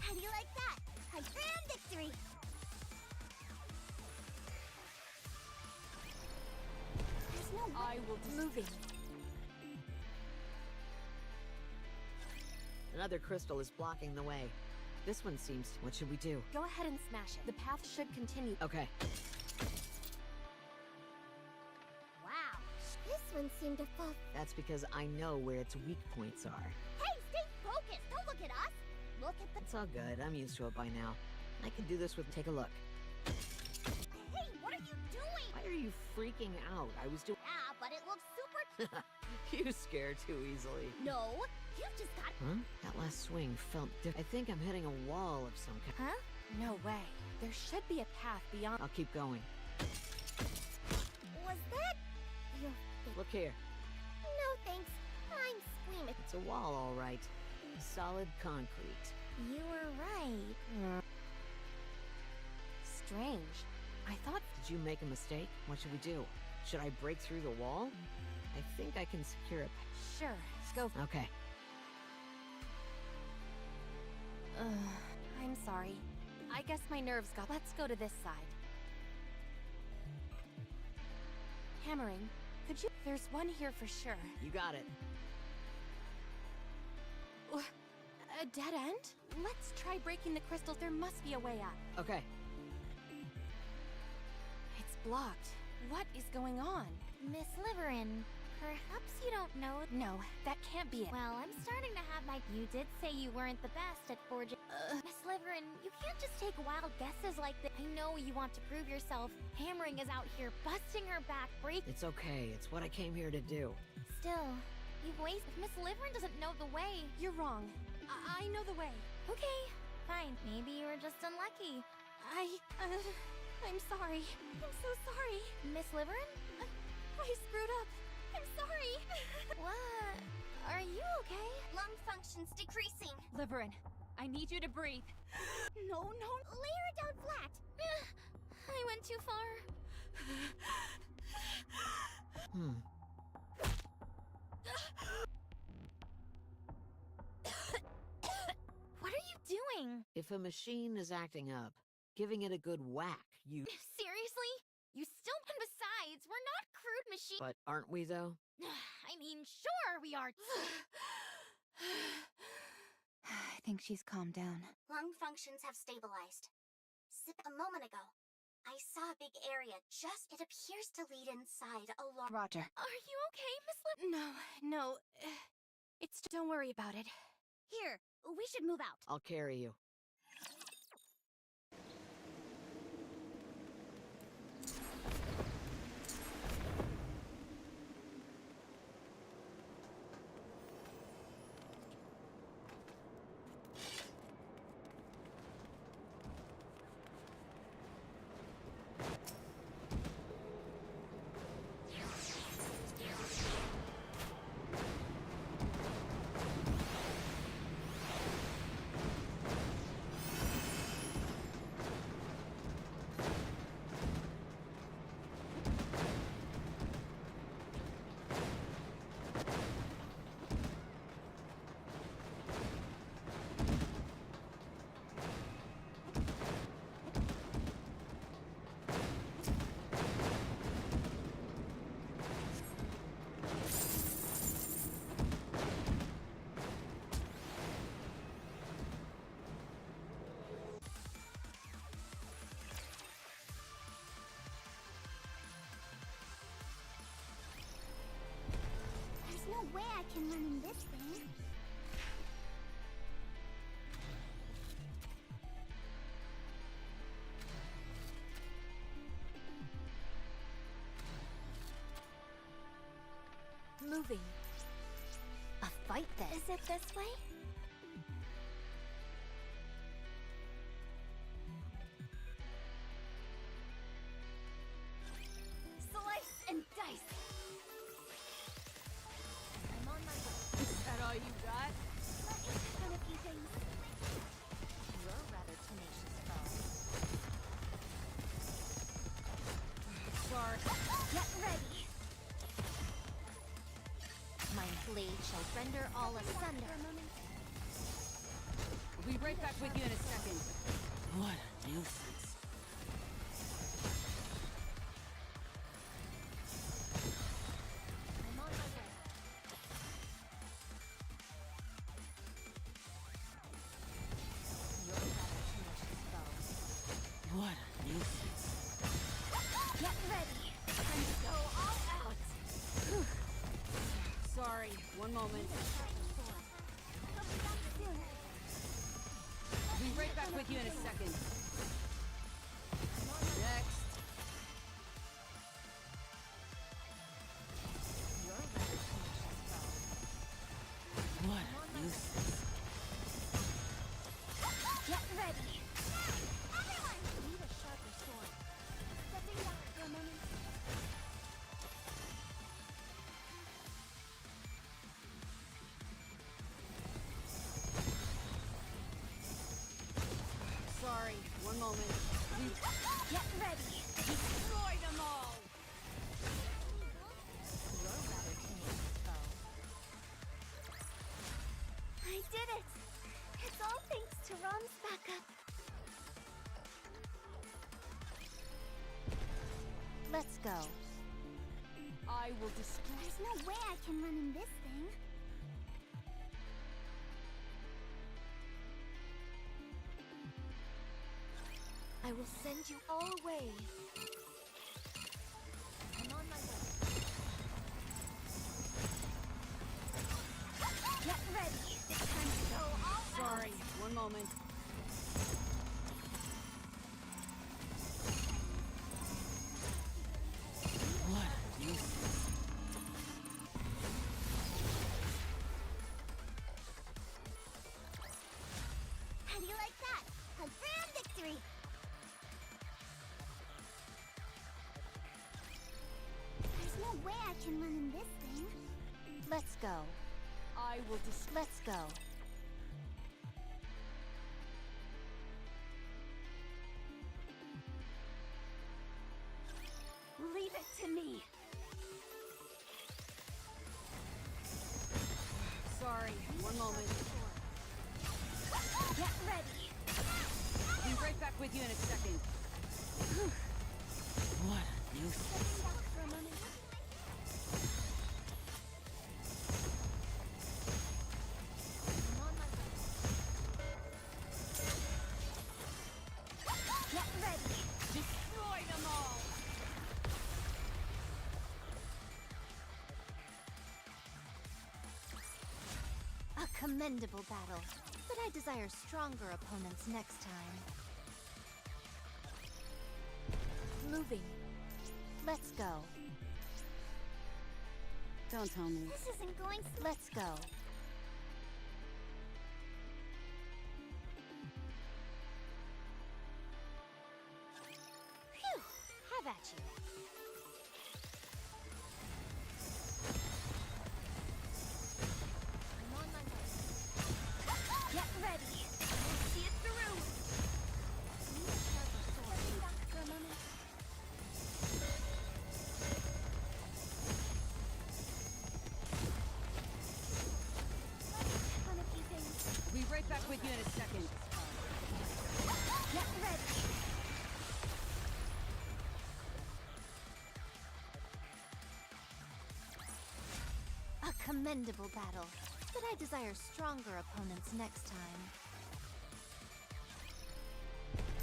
How do you like that? A grand victory! There's no way. I will Moving. Another crystal is blocking the way. This one seems... What should we do? Go ahead and smash it. The path should continue. Okay. Wow. This one seemed to fall. That's because I know where its weak points are. Hey, stay focused! Don't look at us! Look at the... It's all good. I'm used to it by now. I can do this with... Take a look. Hey, what are you doing? Why are you freaking out? I was doing... Yeah, but it looks super... You scare too easily. No, you've just got... Huh? That last swing felt I think I'm hitting a wall of some kind. Huh? No way. There should be a path beyond. I'll keep going. Was that... your... Look here. No, thanks. I'm squeamish. It's a wall, all right. Solid concrete. You were right. Strange. I thought. Did you make a mistake? What should we do? Should I break through the wall? I think I can secure it. Sure. Go. Okay. I'm sorry. I guess my nerves got. Let's go to this side. Hammering. Could you? There's one here for sure. You got it. A dead end? Let's try breaking the crystals. There must be a way up. Okay. It's blocked. What is going on? Miss Liverin, perhaps you don't know... No, that can't be it. Well, I'm starting to have my... You did say you weren't the best at forging... Miss Liverin, you can't just take wild guesses like this. I know you want to prove yourself. Hammering is out here, busting her back, It's okay. It's what I came here to do. Still, you've wasted. Miss Liverin doesn't know the way. You're wrong. I know the way. Okay, fine. Maybe you were just unlucky. I'm sorry. I'm so sorry. Miss Liverin? I screwed up. I'm sorry. What? Are you okay? Lung function's decreasing. Liverin, I need you to breathe. No. Lay her down flat. I went too far. What are you doing? If a machine is acting up, giving it a good whack, you... Seriously? You still... And besides, we're not crude machines. But aren't we, though? I mean, sure we are. I think she's calmed down. Lung functions have stabilized. A moment ago, I saw a big area it appears to lead inside a large... Roger. Are you okay, Miss Liverin? No. It's... Don't worry about it. Here, we should move out. I'll carry you. There's no way I can run in this thing. Moving. A fight then. Is it this way? Slice and dice. I'm on my way. Is that all you got? Let me try a few things. You're a rather tenacious foe. Sorry. Get ready. My blade shall render all asunder. We'll be right back with you in a second. What a nuisance. I'm on my way. You're a rather tenacious foe. What a nuisance. Get ready. Time to go all out. Sorry, one moment. We'll be right back with you in a second. Next. You're a rather tenacious foe. What a nuisance. Get ready. Everyone! Need a sharper sword. Stepping down for a moment. Sorry, one moment. Get ready. Destroy them all! You're a rather tenacious foe. I did it! It's all thanks to Rom's backup. Let's go. I will destroy. There's no way I can run in this thing. I will send you all away. I'm on my way. Get ready. Time to go all out. Sorry, one moment. I can run in this thing. Let's go. I will Let's go. leave it to me. Sorry, one moment. Get ready. Be right back with you in a second. What a nuisance. For a moment. I'm on my way. Get ready. Destroy them all. A commendable battle, but I desire stronger opponents next time. Moving. Let's go. Don't tell me. This isn't going so. Let's go. Phew! Have at you. I'm on my way. Get ready. We'll see it through. Need a sharper sword. For a moment. Let's on a few things. Be right back with you in a second. Get ready. A commendable battle, but I desire stronger opponents next time.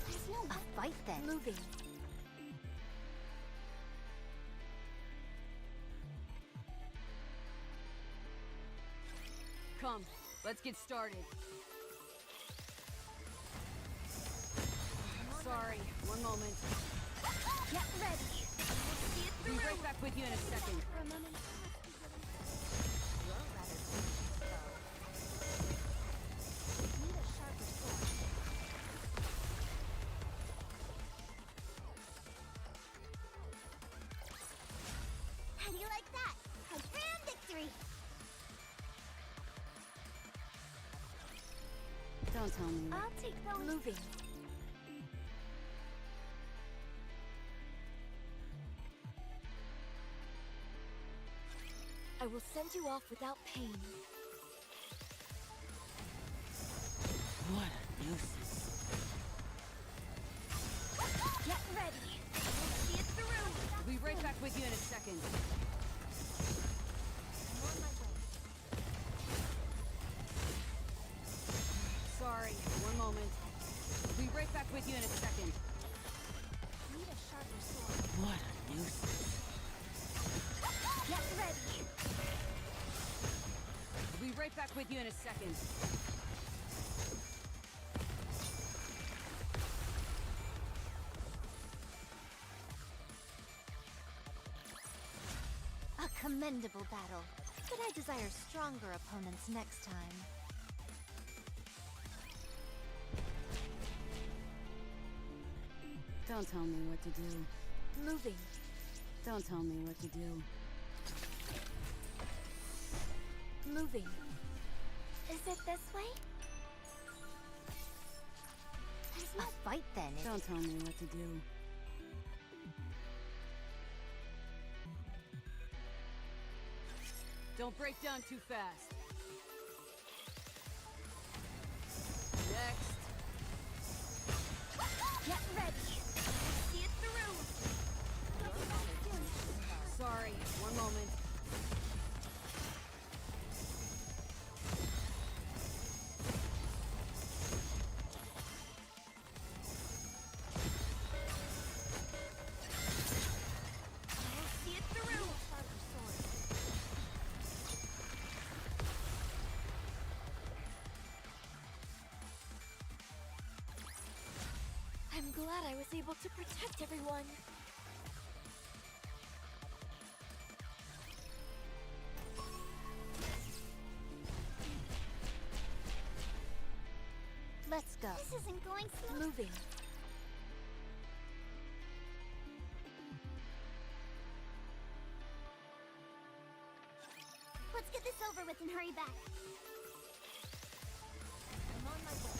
There's no A fight then. Moving. Come, let's get started. Sorry, one moment. Get ready. We'll see it through. Be right back with you in a second. For a moment. You're rather vicious, though. Need a sharper sword. How do you like that? A grand victory! Don't tell me. I'll take those. Moving. I will send you off without pain. What a nuisance. Get ready. We'll see it through. Be right back with you in a second. I'm on my way. Sorry, one moment. Be right back with you in a second. Need a sharper sword. What a nuisance. Get ready. Be right back with you in a second. A commendable battle, but I desire stronger opponents next time. Don't tell me what to do. Moving. Don't tell me what to do. Moving. Is it this way? There's no. A fight then. Don't tell me what to do. Don't break down too fast. Next. Get ready. See it through. Sorry, one moment. I'll see it through. I'm glad I was able to protect everyone. Let's go. This isn't going smooth. Moving. I can hurry back. I'm on my way.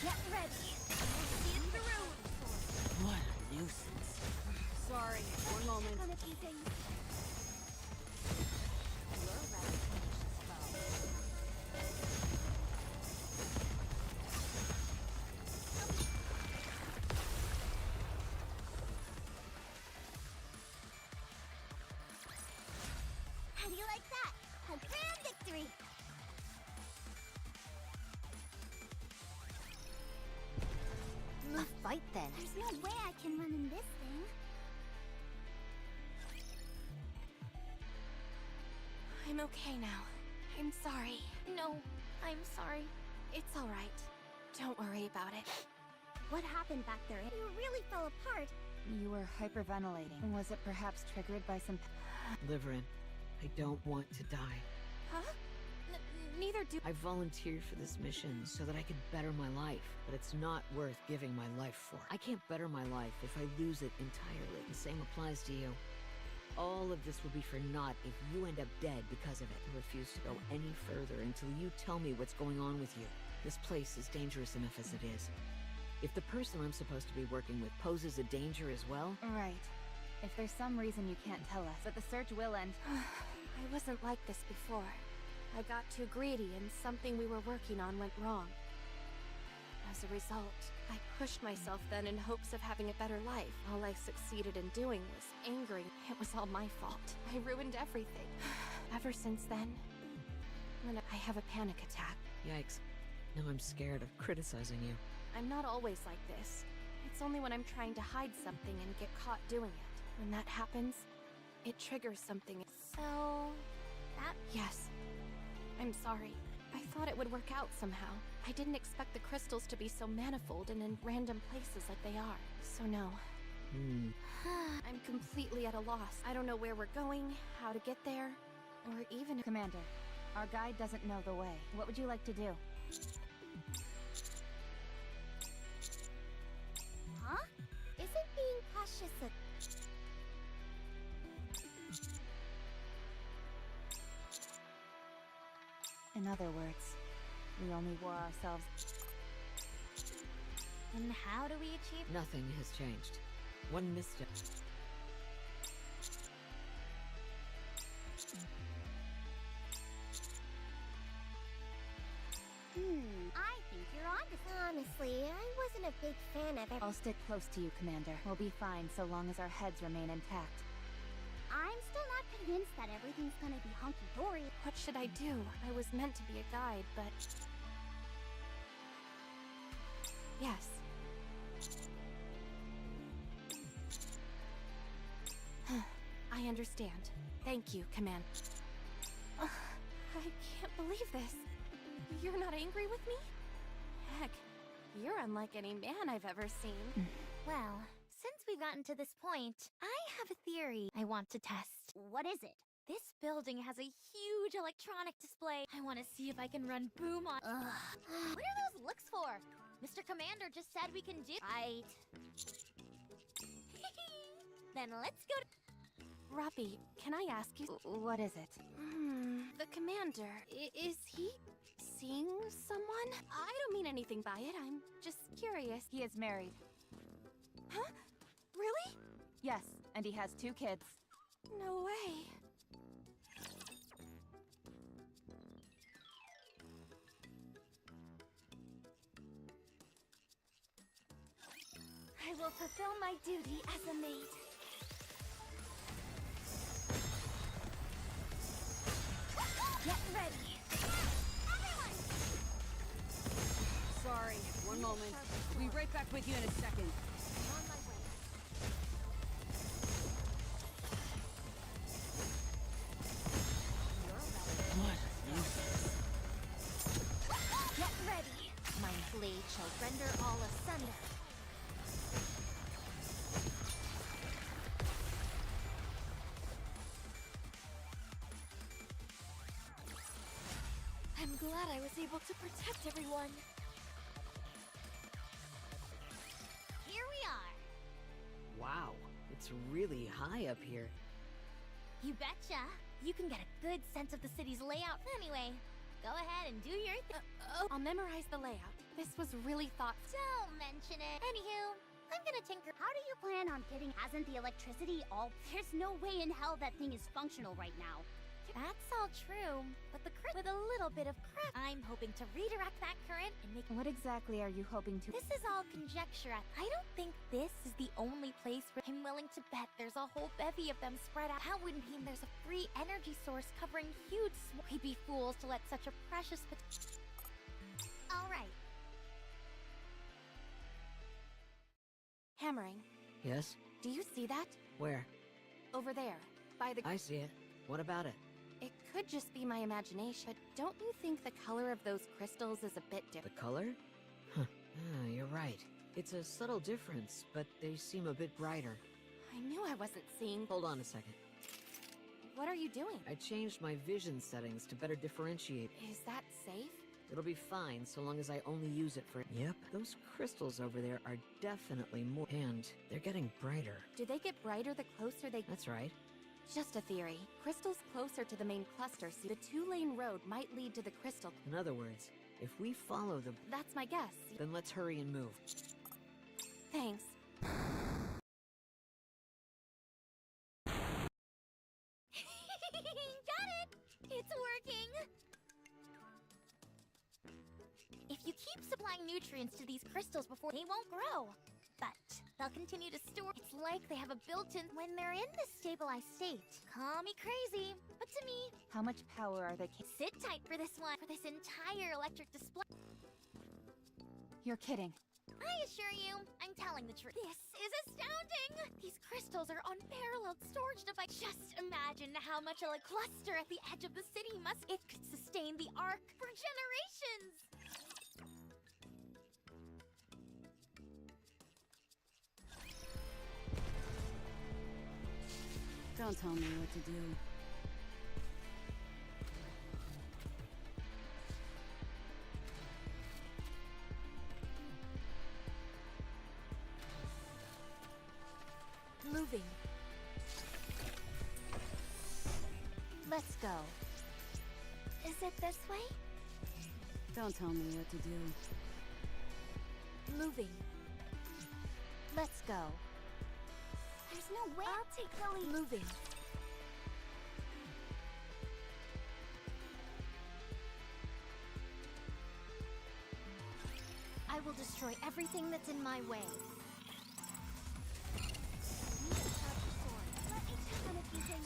Get ready. See it through. What a nuisance. Sorry, one moment. On a few things. You're rather tenacious foe. How do you like that? A grand victory! A fight then. There's no way I can run in this thing. I'm okay now. I'm sorry. No, I'm sorry. It's all right. Don't worry about it. What happened back there? You really fell apart. You were hyperventilating. Was it perhaps triggered by some... Liverin, I don't want to die. Huh? Neither do... I volunteered for this mission so that I could better my life, but it's not worth giving my life for. I can't better my life if I lose it entirely. The same applies to you. All of this will be for naught if you end up dead because of it. I refuse to go any further until you tell me what's going on with you. This place is dangerous enough as it is. If the person I'm supposed to be working with poses a danger as well... Right. If there's some reason you can't tell us, but the search will end. I wasn't like this before. I got too greedy and something we were working on went wrong. As a result, I pushed myself then in hopes of having a better life. All I succeeded in doing was angering. It was all my fault. I ruined everything. Ever since then, when I have a panic attack. Yikes. Now I'm scared of criticizing you. I'm not always like this. It's only when I'm trying to hide something and get caught doing it. When that happens, it triggers something. So... that... Yes. I'm sorry. I thought it would work out somehow. I didn't expect the crystals to be so manifold and in random places like they are. So no. I'm completely at a loss. I don't know where we're going, how to get there, or even... Commander, our guide doesn't know the way. What would you like to do? Huh? Isn't being cautious a... In other words, we only wore ourselves... And how do we achieve... Nothing has changed. One misstep. I think you're on to... Honestly, I wasn't a big fan of it. I'll stick close to you, Commander. We'll be fine so long as our heads remain intact. I'm still not convinced that everything's gonna be hunky-dory. What should I do? I was meant to be a guide, but... Yes. I understand. Thank you, Command. I can't believe this. You're not angry with me? Heck, you're unlike any man I've ever seen. Well, since we've gotten to this point, I have a theory I want to test. What is it? This building has a huge electronic display. I want to see if I can run boom on... What are those looks for? Mr. Commander just said we can do... Right. Then let's go to... Robbie, can I ask you... What is it? The Commander, is he seeing someone? I don't mean anything by it, I'm just curious. He is married. Huh? Really? Yes, and he has 2 kids. No way. I will fulfill my duty as a maid. Get ready! Everyone! Sorry, one moment. We'll be right back with you in a second. I'm on my way. What a nuisance. Get ready! My blade shall render all asunder. I'm glad I was able to protect everyone. Here we are! Wow, it's really high up here. You betcha! You can get a good sense of the city's layout. Anyway, go ahead and do your thing. I'll memorize the layout. This was really thoughtful. Don't mention it. Anywho, I'm gonna tinker. How do you plan on getting? Hasn't the electricity all? There's no way in hell that thing is functional right now. That's all true, but the with a little bit of crap. I'm hoping to redirect that current and make. What exactly are you hoping to? This is all conjecture. I don't think this is the only place where I'm willing to bet there's a whole bevy of them spread out. That would mean there's a free energy source covering huge. We'd be fools to let such a precious. All right. Hammering. Yes? Do you see that? Where? Over there, by the... I see it. What about it? It could just be my imagination, but don't you think the color of those crystals is a bit The different? color? Huh. Ah, you're right. It's a subtle difference, but they seem a bit brighter. I knew I wasn't seeing... Hold on a second. What are you doing? I changed my vision settings to better differentiate. Is that safe? It'll be fine so long as I only use it for... Yep, those crystals over there are definitely more... And they're getting brighter. Do they get brighter the closer they... That's right. Just a theory. Crystals closer to the main cluster, so the two-lane road might lead to the crystal... In other words, if we follow the... That's my guess. Then let's hurry and move. Thanks. Got it! It's working! If you keep supplying nutrients to these crystals before, they won't grow. But they'll continue to store. It's like they have a built-in when they're in this stabilized state. Call me crazy, but to me, How much power are they? sit tight for this one, for this entire electric display. You're kidding. I assure you, I'm telling the truth. This is astounding! These crystals are unparalleled storage device. Just imagine how much a cluster at the edge of the city must. It could sustain the arc for generations! Don't tell me what to do. Moving. Let's go. Is it this way? Don't tell me what to do. Moving. Let's go. There's no way. I'll take the lead. Moving. I will destroy everything that's in my way.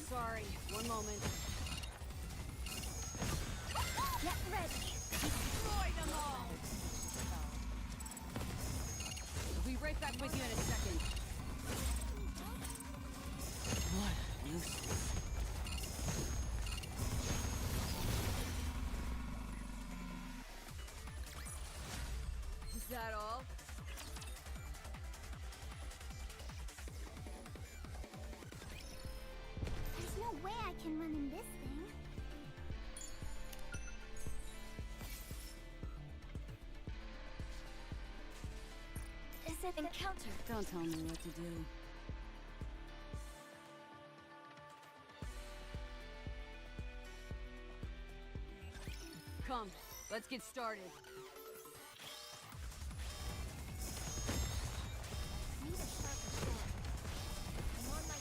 Sorry, one moment. Get ready. Destroy them all! I'll be right back with you in a second. What a nuisance. Is that all? There's no way I can run in this thing. Is it encounter? Don't tell me what to do. Come, let's get started. Need a sharper sword. I'm on my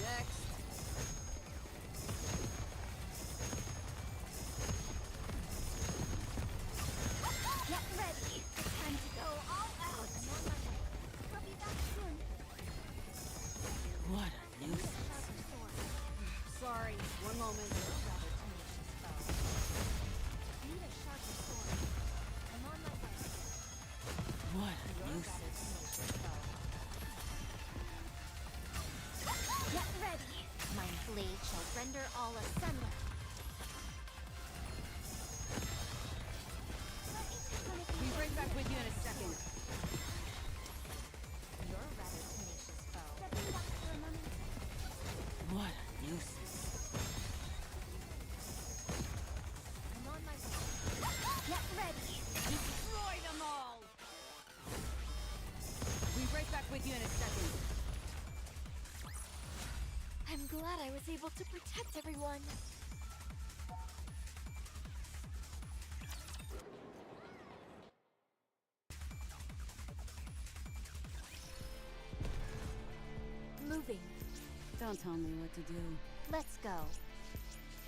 Next. Get ready! Time to go all out! I'm on my way. I'll be back soon. What a nuisance. Sorry, one moment. Need a sharper sword. I'm on my way. What a nuisance. Get ready! My blade shall render all asunder. glad I was able to protect everyone. Moving. Don't tell me what to do. Let's go.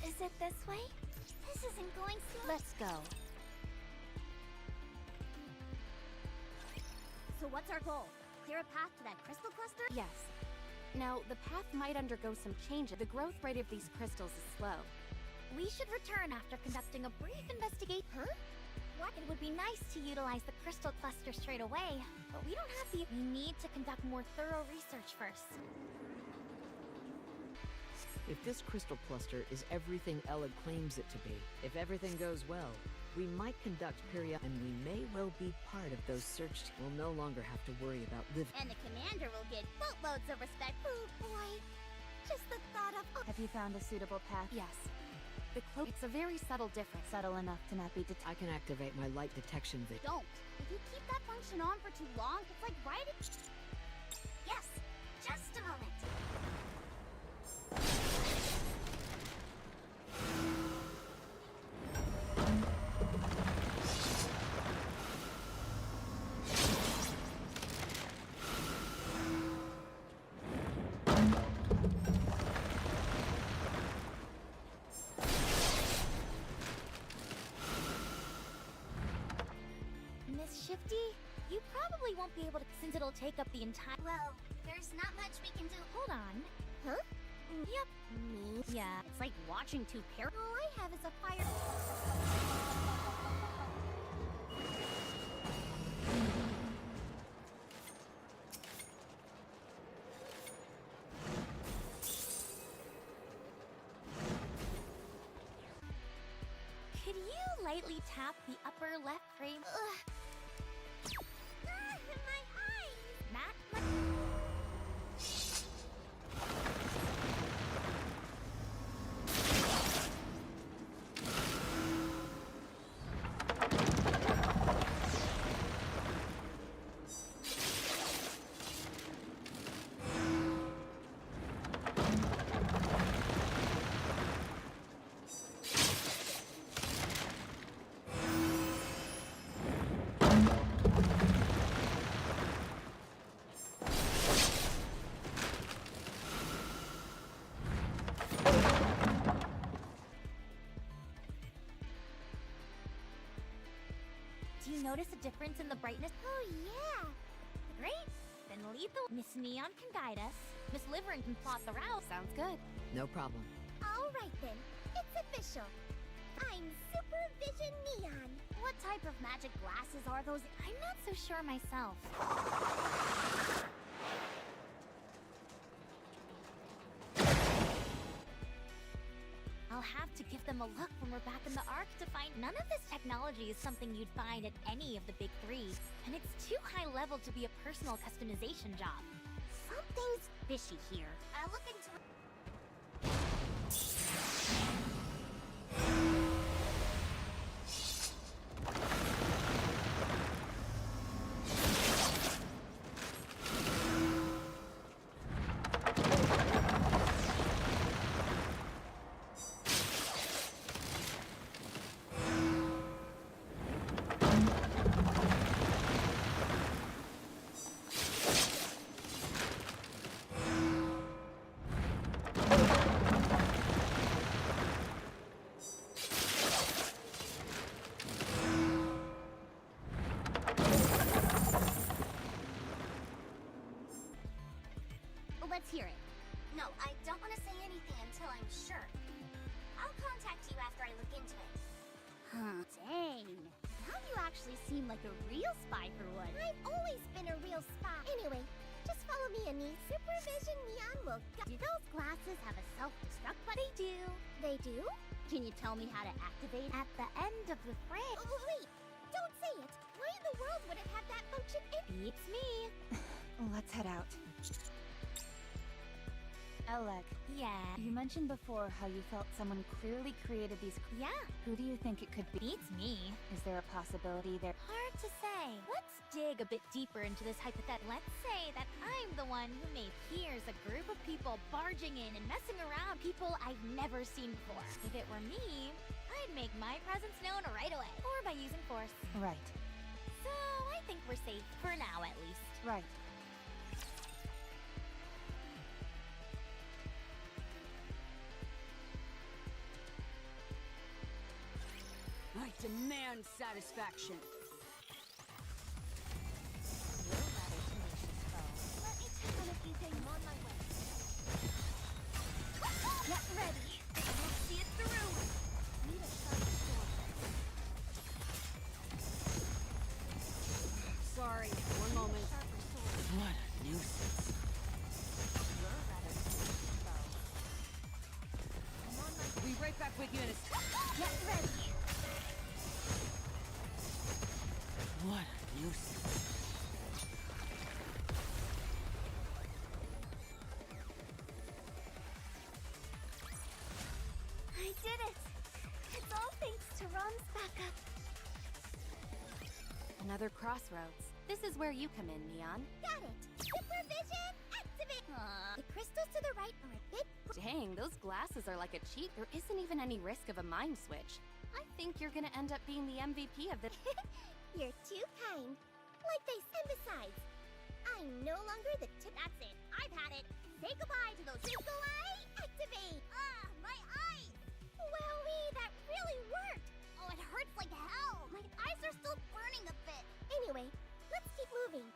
Is it this way? This isn't going so. Let's go. So what's our goal? Clear a path to that crystal cluster? Yes. Now, the path might undergo some changes. The growth rate of these crystals is slow. We should return after conducting a brief investigation. Huh? What? It would be nice to utilize the crystal cluster straight away, but we don't have the. We need to conduct more thorough research first. If this crystal cluster is everything Ella claims it to be, if everything goes well, we might conduct periodic, and we may well be part of those search. We'll no longer have to worry about living. And the commander will get boatloads of respect. Oh boy. Just the thought of. Have you found a suitable path? Yes. The cloak. It's a very subtle difference. Subtle enough to not be detected. I can activate my light detection vision. Don't. If you keep that function on for too long, it's like riding. Yes, just a moment. Miss Shifty, you probably won't be able to since it'll take up the entire. Well, there's not much we can do. Hold on. Huh? Yep. Me? Yeah. It's like watching two pair. All I have is a fire. Could you lightly tap the upper left frame? My eyes! Not. Do you notice a difference in the brightness? Oh yeah! Great! Then lead the. Miss Neon can guide us. Miss Liverin can plot the route. Sounds good. No problem. Alright then, it's official. I'm Super Vision Neon. What type of magic glasses are those? I'm not so sure myself. I'll have to give them a look when we're back in the Ark to find. None of this technology is something you'd find at any of the big three, and it's too high level to be a personal customization job. Something's fishy here. I'll look into it. Let's hear it. No, I don't want to say anything until I'm sure. I'll contact you after I look into it. Huh. Dang. Now you actually seem like a real spy for one. I've always been a real spy. Anyway, just follow me, Annie. Super Vision Neon will do those glasses have a self-destruct button? They do. They do? Can you tell me how to activate? At the end of the frame. Oh, wait! Don't say it! Why in the world would it have that function? Beats me. Let's head out. Alec, Yeah. you mentioned before how you felt someone clearly created these. Yeah. Who do you think it could be? Beats me. Is there a possibility there? Hard to say. Let's dig a bit deeper into this hypothetical. Let's say that I'm the one who made here's a group of people barging in and messing around, people I've never seen before. If it were me, I'd make my presence known right away, or by using force. Right. So I think we're safe, for now at least. Right. I demand satisfaction. You're rather tenacious, foe. Let me check on a few things. I'm on my way. Get ready. I'll see it through. Need a sharper sword. Sorry, one moment. Sharper sword. What a nuisance. You're rather tenacious, foe. I'm on my I'll be right back with you in a Get ready. What a nuisance. I did it. It's all thanks to Ron's backup. Another crossroads. This is where you come in, Neon. Got it! Supervision activate! The crystals to the right are a bit... Dang, those glasses are like a cheat. There isn't even any risk of a mind switch. I think you're gonna end up being the MVP of the... You're too kind. Like they said, besides, I'm no longer the tip. That's it. I've had it. Say goodbye to those crystal eye. Activate. Ah, my eyes. Wowee, that really worked. Oh, it hurts like hell. My eyes are still burning a bit. Anyway, let's keep moving.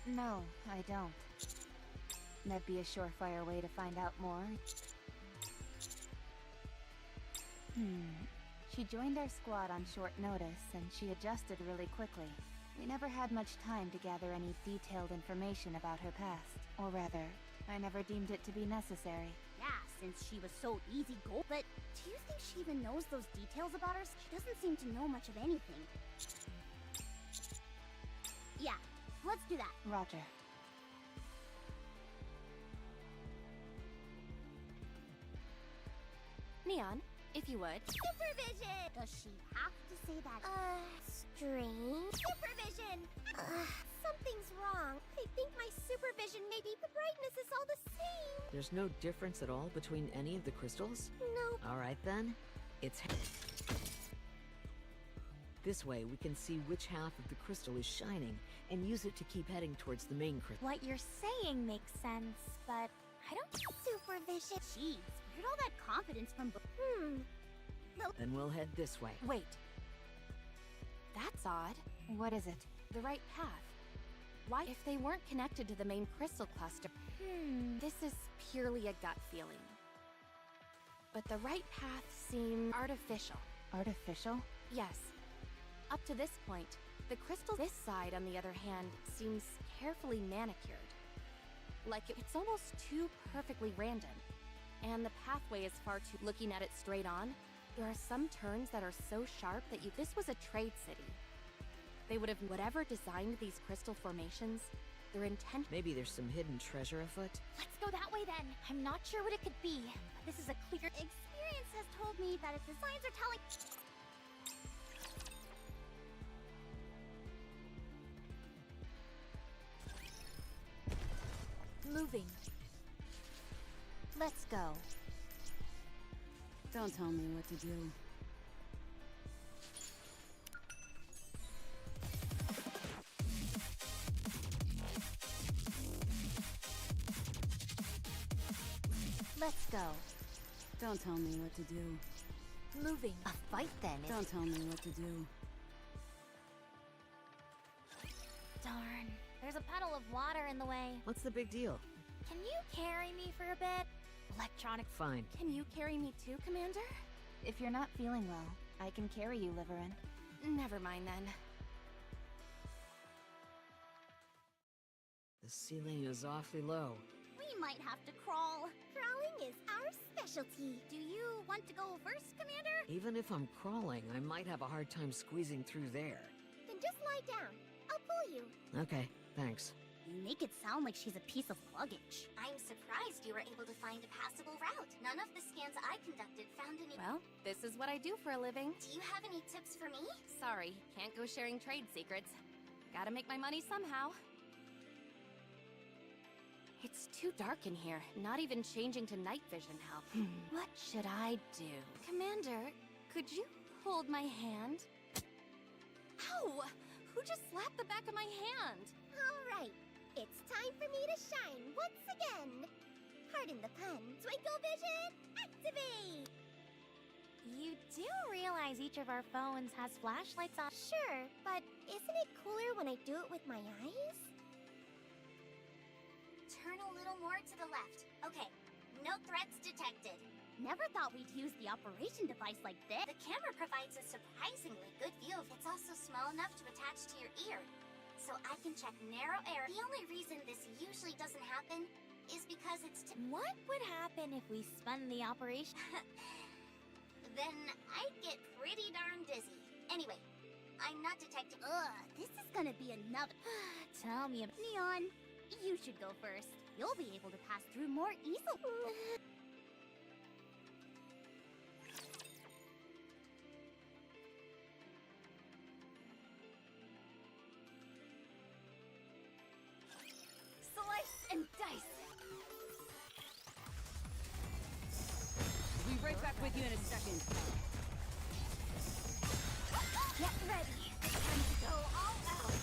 No, I don't. That'd be a surefire way to find out more. She joined our squad on short notice, and she adjusted really quickly. We never had much time to gather any detailed information about her past. Or rather, I never deemed it to be necessary. Yeah, since she was so easy go. But do you think she even knows those details about her? She doesn't seem to know much of anything. Yeah, let's do that. Roger. Neon, if you would. Supervision! Does she have to say that? Strange. Supervision! Something's wrong. I think my supervision maybe the brightness is all the same. There's no difference at all between any of the crystals? No. Alright then. It's... This way we can see which half of the crystal is shining, and use it to keep heading towards the main crystal. What you're saying makes sense, but I don't... Supervision. Jeez, where'd all that confidence from? Then we'll head this way. Wait. That's odd. What is it? The right path. Why, if they weren't connected to the main crystal cluster? This is purely a gut feeling. But the right path seems artificial. Artificial? Yes. Up to this point, the crystal this side, on the other hand, seems carefully manicured. Like it's almost too perfectly random. And the pathway is far too... Looking at it straight on, there are some turns that are so sharp that this was a trade city. They would have... Whatever designed these crystal formations, their intent... Maybe there's some hidden treasure afoot? Let's go that way then. I'm not sure what it could be, but this is a clear... Experience has told me that if the signs are telling... Moving. Let's go. Don't tell me what to do. Let's go. Don't tell me what to do. Moving. A fight then is... Don't tell me what to do. Darn. There's a puddle of water in the way. What's the big deal? Can you carry me for a bit? Electronic... Fine. Can you carry me too, Commander? If you're not feeling well, I can carry you, Liverin. Never mind then. The ceiling is awfully low. We might have to crawl. Crawling is our specialty. Do you want to go first, Commander? Even if I'm crawling, I might have a hard time squeezing through there. Then just lie down. I'll pull you. Okay, thanks. You make it sound like she's a piece of luggage. I'm surprised you were able to find a passable route. None of the scans I conducted found any— Well, this is what I do for a living. Do you have any tips for me? Sorry, can't go sharing trade secrets. Gotta make my money somehow. It's too dark in here. Not even changing to night vision help. What should I do? Commander, could you hold my hand? Ow! Who just slapped the back of my hand? Alright, it's time for me to shine once again. Pardon the pun. Twinkle vision, activate! You do realize each of our phones has flashlights on? Sure, but isn't it cooler when I do it with my eyes? Turn a little more to the left. Okay, no threats detected. Never thought we'd use the operation device like this. The camera provides a surprisingly good view. It's also small enough to attach to your ear, so I can check narrow area. The only reason this usually doesn't happen is because it's What would happen if we spun the operation? then I'd get pretty darn dizzy. Anyway, I'm not detecting— This is gonna be another— Tell me about— Neon, you should go first. You'll be able to pass through more easily. Slice and dice! We'll be right back with you in a second. Get ready. Time to go all out.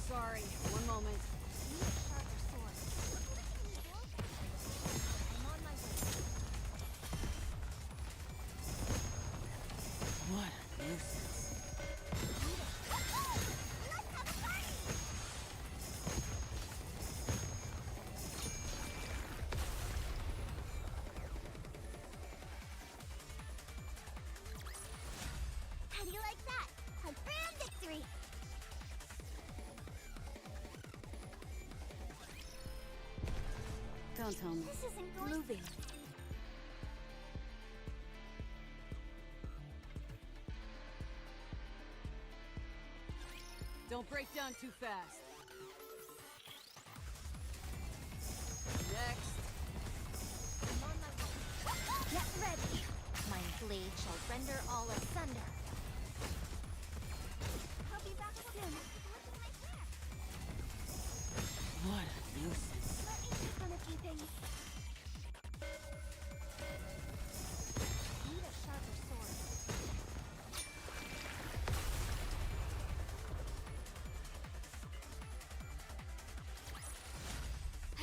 Sorry, one moment. Need a sharper sword. I'm on my way. What a nuisance. Let's have a party! How do you like that? Confirmed victory! Don't tell me. This isn't going— Moving. Don't break down too fast. Next. I'm on my way. Get ready! My blade shall render all asunder. I'll be back soon. Look at my hair. What a nuisance. Let me check on a few things. Need a sharper sword.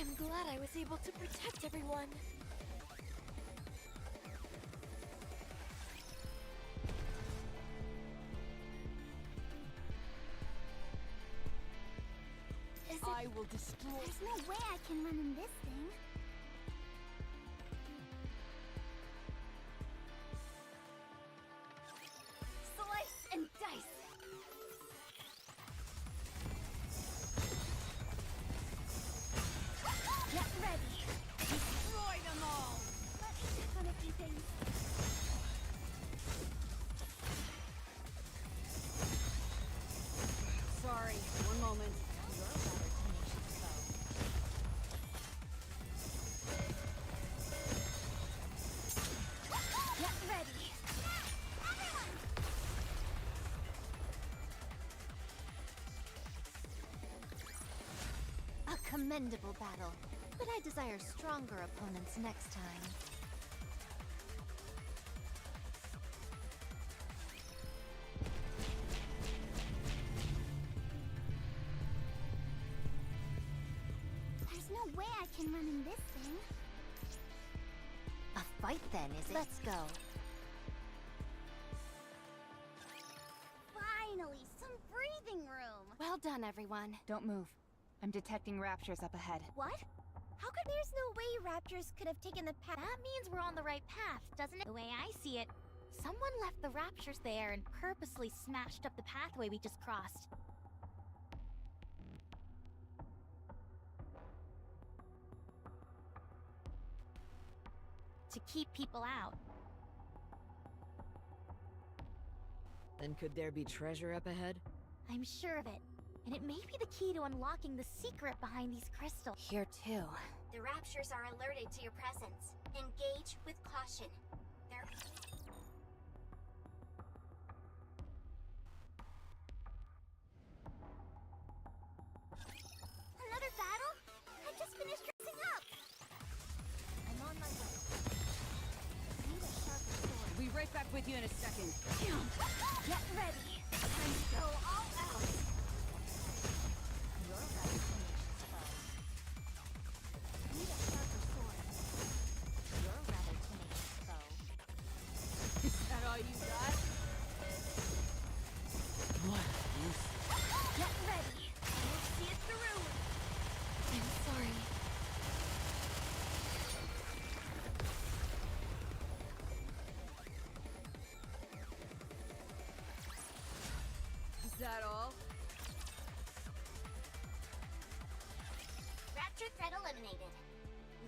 I'm glad I was able to protect everyone. I will destroy. There's no way I can run in this thing. Slice and dice! Get ready! Destroy them all! Let me check on a few things. Sorry, one moment. You're a rather tenacious foe. Get ready! Now, everyone! A commendable battle, but I desire stronger opponents next time. There's no way I can run in this thing. A fight then, is it? Let's go. Finally, some breathing room. Well done, everyone. Don't move. I'm detecting raptures up ahead. What? How could— There's no way raptors could have taken the path. That means we're on the right path, doesn't it? The way I see it, someone left the raptures there and purposely smashed up the pathway we just crossed. To keep people out. Then could there be treasure up ahead? I'm sure of it. And it may be the key to unlocking the secret behind these crystals. Here too. The Raptures are alerted to your presence. Engage with caution. They're... Another battle? I just finished dressing up! I'm on my way. I need a sharper sword. Be right back with you in a second. Get ready! Time to go all out! You're about to finish this foe. I need a sharper sword. You're rather tenacious foe. Is that all you got? What? Get ready! We'll see it through! I'm sorry. Is that all? Rapture threat eliminated.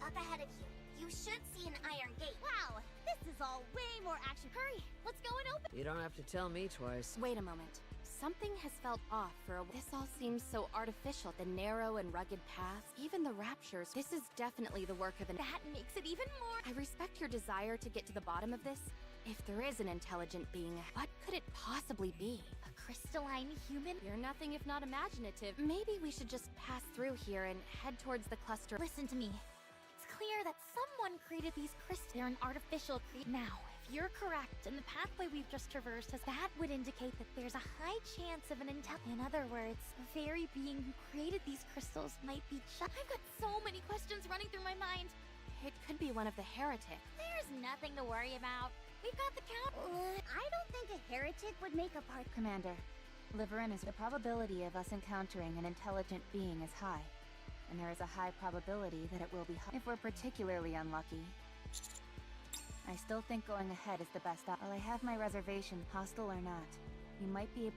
Up ahead of you, you should see an iron gate. Wow! This is all way more action. Hurry! Let's go and open. You don't have to tell me twice. Wait a moment. Something has felt off for a... This all seems so artificial. The narrow and rugged paths, even the raptures. This is definitely the work of an... That makes it even more. I respect your desire to get to the bottom of this. If there is an intelligent being, what could it possibly be? A crystalline human? You're nothing if not imaginative. Maybe we should just pass through here and head towards the cluster. Listen to me. It's clear that someone created these crystals. They're an artificial Now, if you're correct, and the pathway we've just traversed has that would indicate that there's a high chance of an In other words, the very being who created these crystals might be I've got so many questions running through my mind. It could be one of the heretics. There's nothing to worry about. We've got the count. I don't think a heretic would make a part. Commander, Liverin is the probability of us encountering an intelligent being is high. And there is a high probability that it will be if we're particularly unlucky. I still think going ahead is the best option. While I have my reservation, hostile or not, you might be...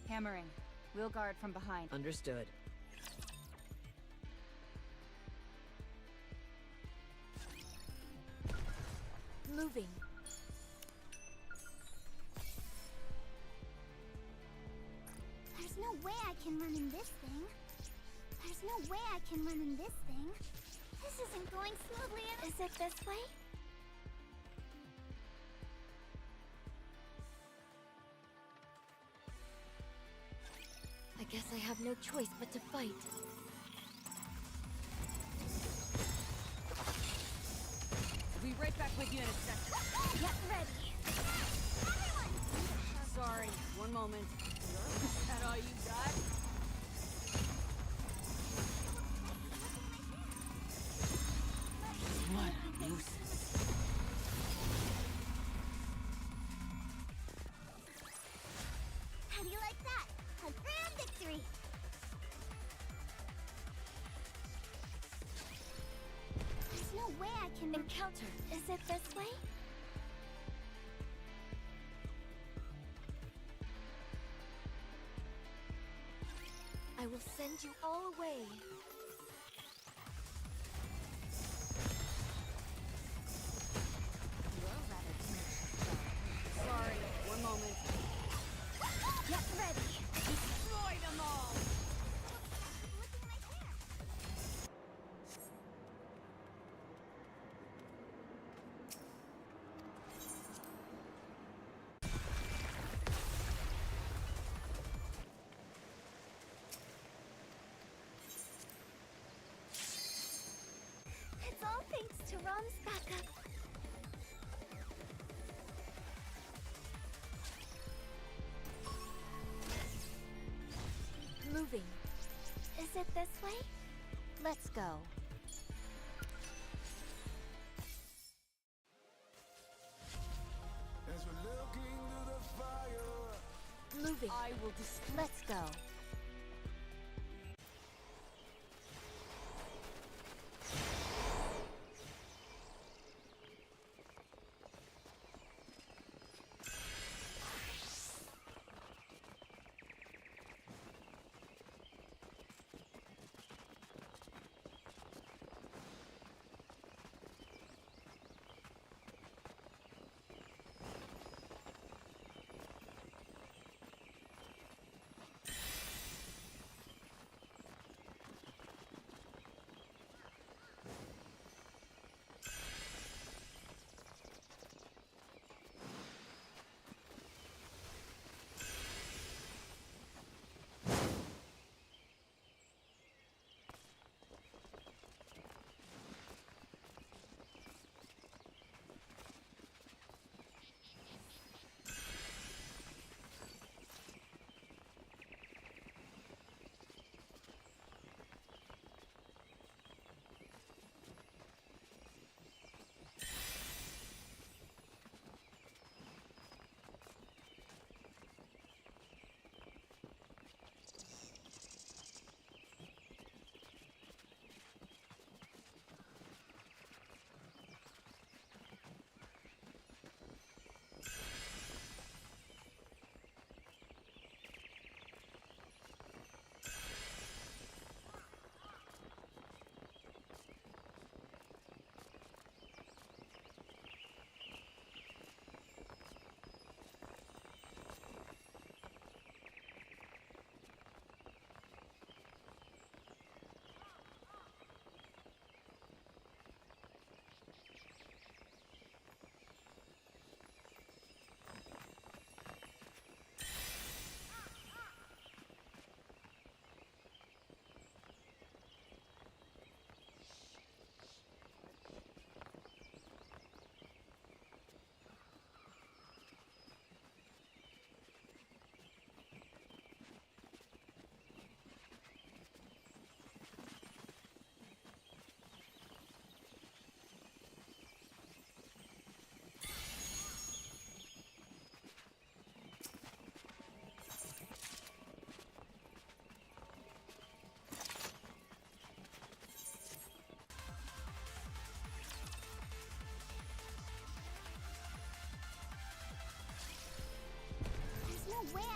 Hammering. We'll guard from behind. Understood. Moving. There's no way I can run in this thing. There's no way I can run in this thing. This isn't going smoothly. Is it this way? I guess I have no choice but to fight. Be right back with you in a second. Get ready! Sorry, one moment. Is that all you got? What a nuisance. How do you like that? A grand victory! There's no way I can... Encounter. Is it this way? I will send you all away. You're rather tenacious. Sorry, one moment. Get ready! Destroy them all! Look at my hair! It's all thanks to Rom's backup. Moving. Is it this way? Let's go. As we're looking through the fire. Moving. I will destroy... Let's go.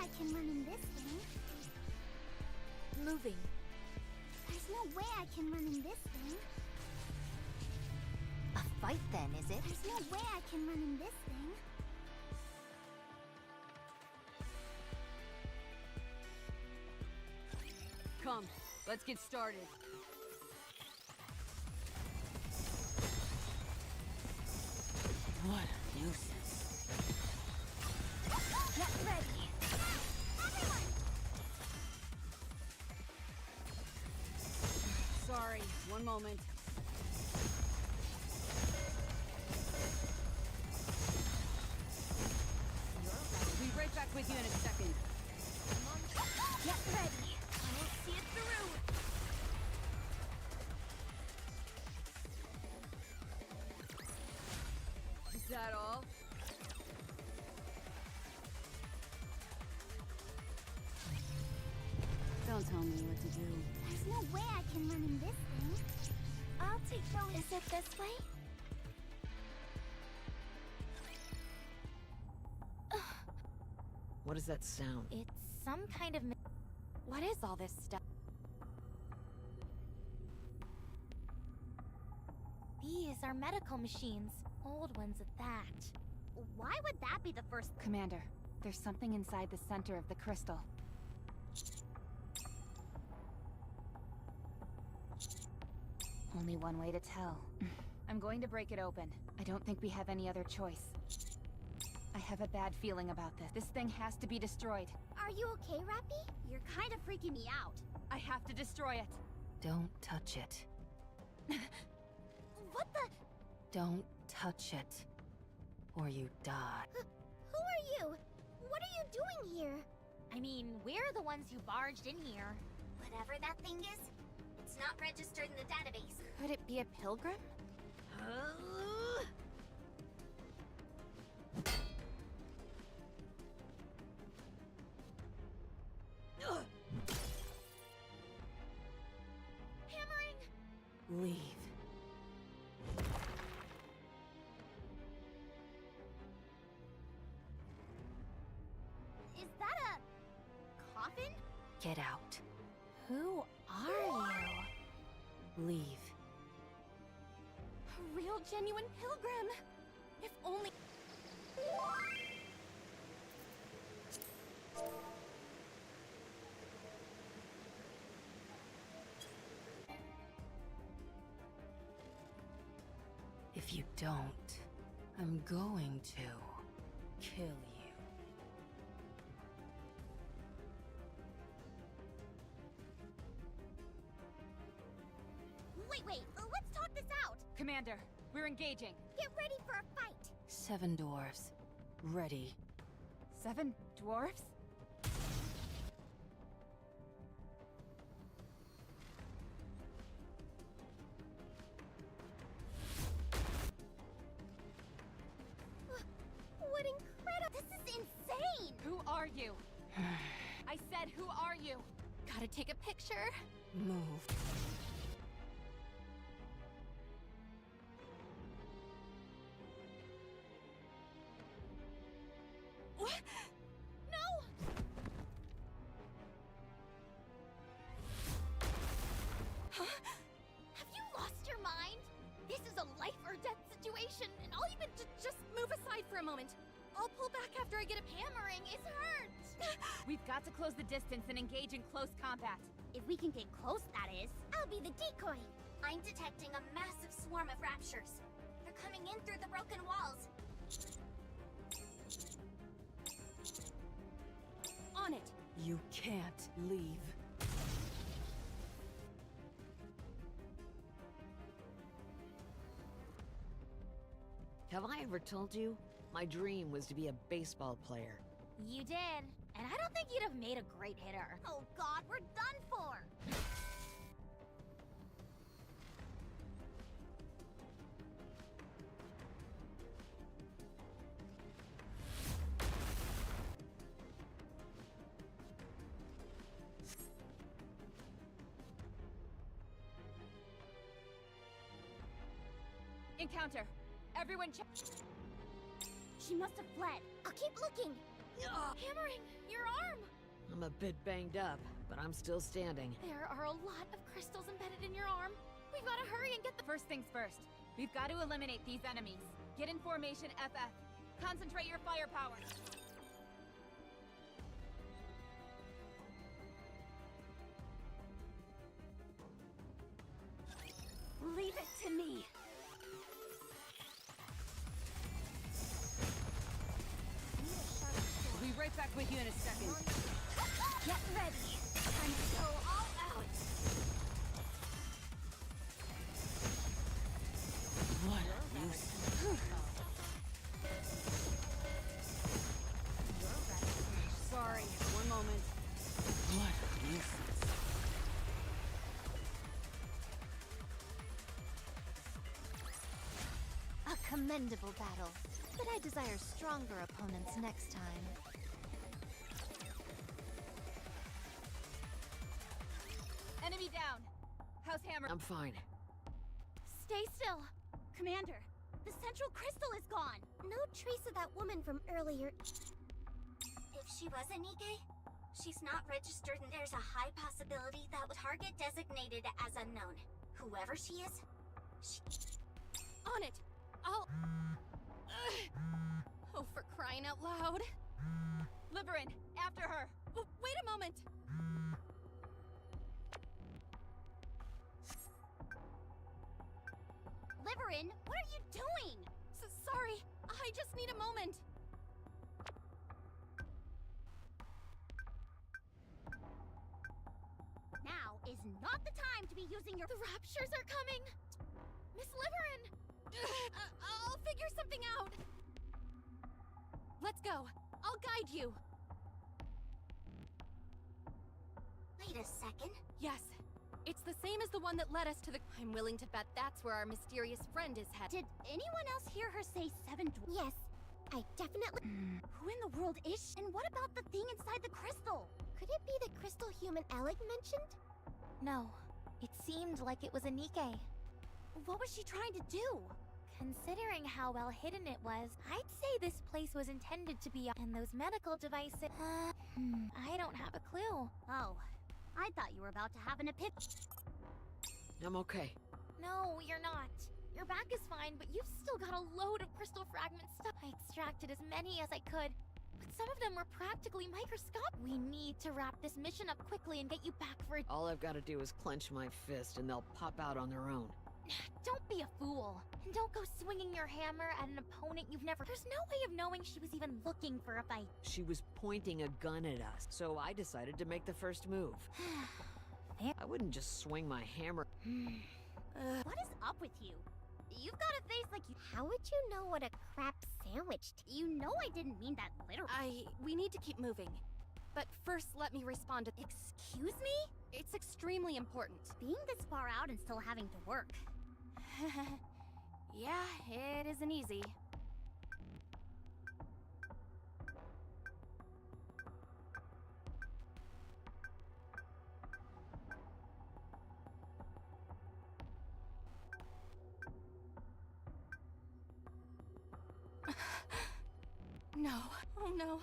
I can run in this thing. Moving. There's no way I can run in this thing. A fight then, is it? There's no way I can run in this thing. Come, let's get started. What a nuisance. Get ready. Everyone! Sorry, one moment. Be right back with you in a second. Get ready. I'll see it through. Is that all? Don't tell me what to do. There's no way I can run in this thing. I'll take those. Is it this way? What is that sound? It's some kind of... What is all this stuff? These are medical machines. Old ones at that. Why would that be the first? Commander, there's something inside the center of the crystal. Only one way to tell. I'm going to break it open. I don't think we have any other choice. I have a bad feeling about this. This thing has to be destroyed. Are you okay, Rappy? You're kind of freaking me out. I have to destroy it. Don't touch it. What the? Don't touch it. Or you die. Who are you? What are you doing here? I mean, we're the ones who barged in here. Whatever that thing is, it's not registered in the database. Could it be a pilgrim? Hammering! Leave. Is that a coffin? Get out. Who are you? Leave. A real genuine pilgrim. If only... If you don't, I'm going to kill you. Wait, let's talk this out. Commander, we're engaging. Get ready for a fight. 7 dwarves. Ready. 7 dwarves? What incredible! This is insane! Who are you? I said, who are you? Gotta take a picture. Move. What? No! Huh? Have you lost your mind? This is a life or death situation, and I'll even just move aside for a moment. I'll pull back after I get a hammering. It's hurt. We've got to close the distance and engage in close combat. If we can get close, that is. I'll be the decoy. I'm detecting a massive swarm of raptures. They're coming in through the broken walls. On it! You can't leave. Have I ever told you? My dream was to be a baseball player. You did. And I don't think you'd have made a great hitter. Oh god, we're done for! Encounter! Everyone check. She must have fled. I'll keep looking. Hammering, your arm! I'm a bit banged up, but I'm still standing. There are a lot of crystals embedded in your arm. We've got to hurry and get the— First things first. We've got to eliminate these enemies. Get in formation, FF. Concentrate your firepower. Leave it to me. We'll be right back with you in a second. Get ready. Time to go all out. What a nuisance. Sorry, one moment. What a nuisance. A commendable battle, but I desire stronger opponents next time. Enemy down. How's Hammer? I'm fine. Stay still. Commander, the central crystal is gone. No trace of that woman from earlier. If she was a Nikke, she's not registered and there's a high possibility that target designated as unknown. Whoever she is, On it. I'll... Oh, for crying out loud. Liberin, after her. Wait a moment. Liberin, what are you doing? Sorry, I just need a moment. Now is not the time to be using your— The raptures are coming. Miss Liberin. I'll figure something out. Let's go. I'll guide you. wait a second. Yes. It's the same as the one that led us to the— I'm willing to bet that's where our mysterious friend is headed. Did anyone else hear her say 7 Yes, I definitely— Who in the world is she? And what about the thing inside the crystal? Could it be the crystal human Alec mentioned? No. It seemed like it was a Nikke. What was she trying to do? Considering how well hidden it was, I'd say this place was intended to be— and those medical devices— I don't have a clue. Oh, I thought you were about to have an epiphany. I'm okay. No, you're not. Your back is fine, but you've still got a load of crystal fragment stuff. I extracted as many as I could, but some of them were practically microscopic. We need to wrap this mission up quickly and get you back for— All I've got to do is clench my fist and they'll pop out on their own. Don't be a fool. And don't go swinging your hammer at an opponent you've never— There's no way of knowing she was even looking for a fight. She was pointing a gun at us, so I decided to make the first move. I wouldn't just swing my hammer. What is up with you? You've got a face like you— How would you know what a crap sandwich— You know I didn't mean that literally. We need to keep moving. But first, let me respond to— Excuse me? It's extremely important. Being this far out and still having to work. Yeah, it isn't easy. No. Oh no.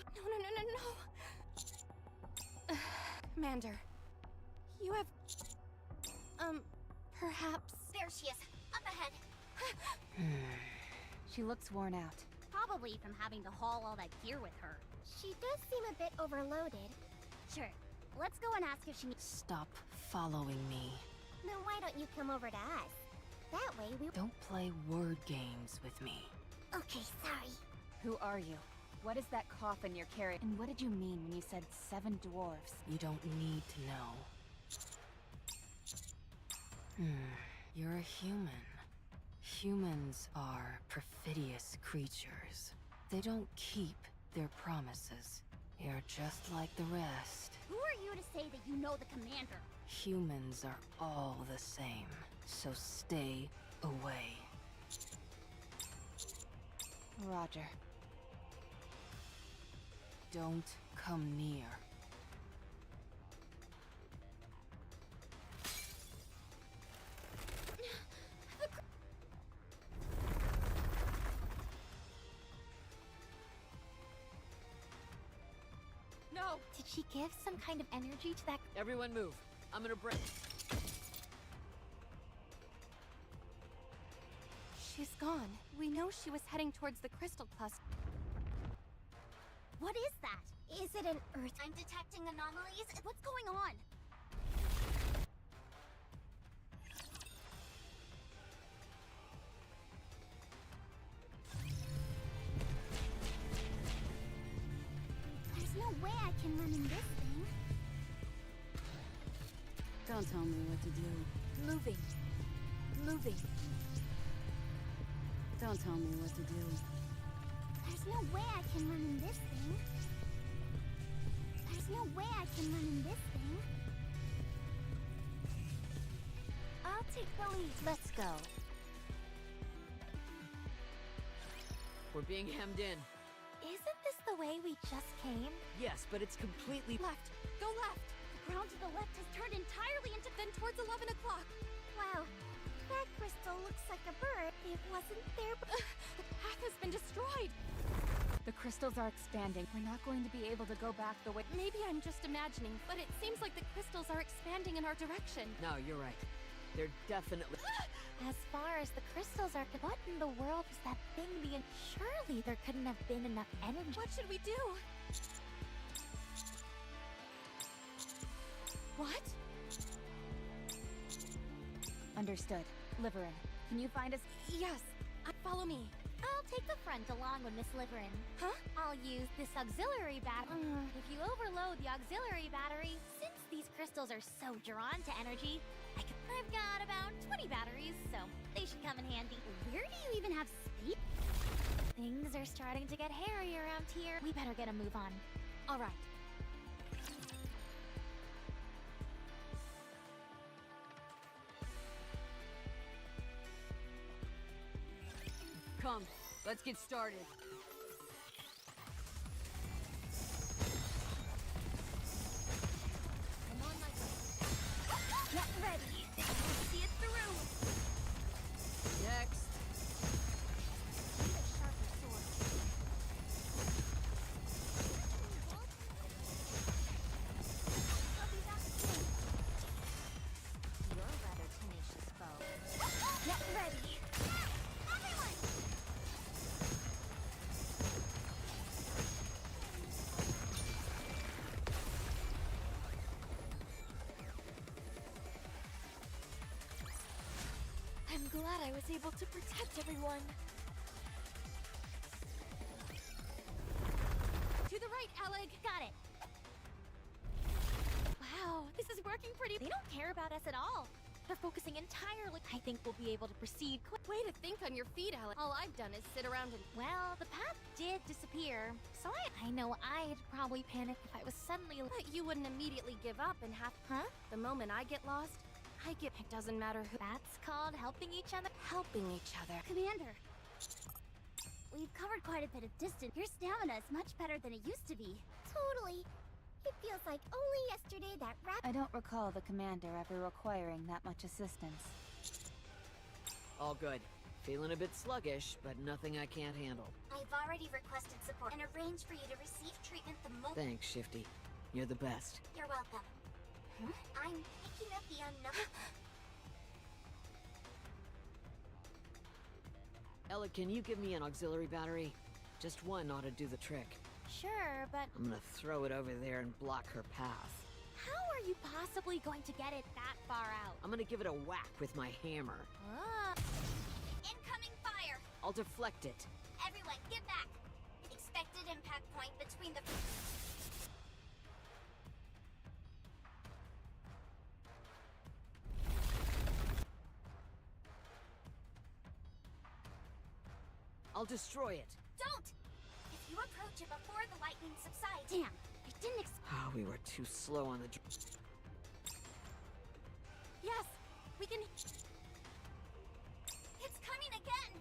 No. Commander, you have... perhaps... There she is, up ahead. She looks worn out. Probably from having to haul all that gear with her. She does seem a bit overloaded. Sure, let's go and ask if she needs— Stop following me. Then why don't you come over to us? That way we— Don't play word games with me. Okay, sorry. Who are you? What is that coffin you're carrying? And what did you mean when you said 7 dwarves? You don't need to know. You're a human. Humans are perfidious creatures. They don't keep their promises. You're just like the rest. Who are you to say that you know the commander? Humans are all the same, so stay away. Roger. Don't come near. Did she give some kind of energy to that? Everyone move. I'm gonna break. She's gone. We know she was heading towards the crystal cluster. What is that? Is it an Earth? I'm detecting anomalies. What's going on? There's no way I can run in this thing. Don't tell me what to do. Moving. Moving. Don't tell me what to do. There's no way I can run in this thing. There's no way I can run in this thing. I'll take the lead. Let's go. We're being hemmed in. Isn't this the way we just came? Yes, but it's completely... Left. Go left. The ground to the left has turned entirely into... Then towards 11 o'clock. Wow. That crystal looks like a bird. It wasn't there, but... The path has been destroyed. The crystals are expanding. We're not going to be able to go back the way... Maybe I'm just imagining, but it seems like the crystals are expanding in our direction. No, you're right. They're definitely... As far as the crystals are, what in the world is that thing being? Surely there couldn't have been enough energy. What should we do? What? Understood. Liverin, can you find us? Yes. Follow me. I'll take the front along with Miss Liverin. Huh? I'll use this auxiliary battery. If you overload the auxiliary battery, since these crystals are so drawn to energy, I've got about 20 batteries, so they should come in handy. Where do you even have space? Things are starting to get hairy around here. We better get a move on. All right. Come, let's get started. I'm on my way. Get ready. See it through. Next. Need a sharper sword. I'll be back soon. You're a rather tenacious foe. Get ready. Everyone! I'm glad I was able to protect everyone. To the right, Alec. Got it. Wow, this is working pretty. They don't care about us at all. They're focusing entirely. I think we'll be able to proceed quick. Way to think on your feet, Alec. All I've done is sit around and... Well, the path did disappear, so I know I'd probably panic if I was suddenly. But you wouldn't immediately give up and have... Huh? The moment I get lost, I get... It doesn't matter who... That's called helping each other. Helping each other. Commander, we've covered quite a bit of distance. Your stamina is much better than it used to be. Totally. It feels like only yesterday that I don't recall the commander ever requiring that much assistance. All good. Feeling a bit sluggish, but nothing I can't handle. I've already requested support and arranged for you to receive treatment the moment. Thanks, Shifty. You're the best. You're welcome. I'm picking up the unknown. Ella, can you give me an auxiliary battery? Just one ought to do the trick. Sure, but I'm gonna throw it over there and block her path. how are you possibly going to get it that far out? I'm gonna give it a whack with my hammer. Ah. Incoming fire! I'll deflect it. Everyone, get back! Expected impact point between the... I'll destroy it. Don't! If you approach it before the lightning subsides... Damn, I didn't expect. Oh, we were too slow on the... Yes, we can... It's coming again!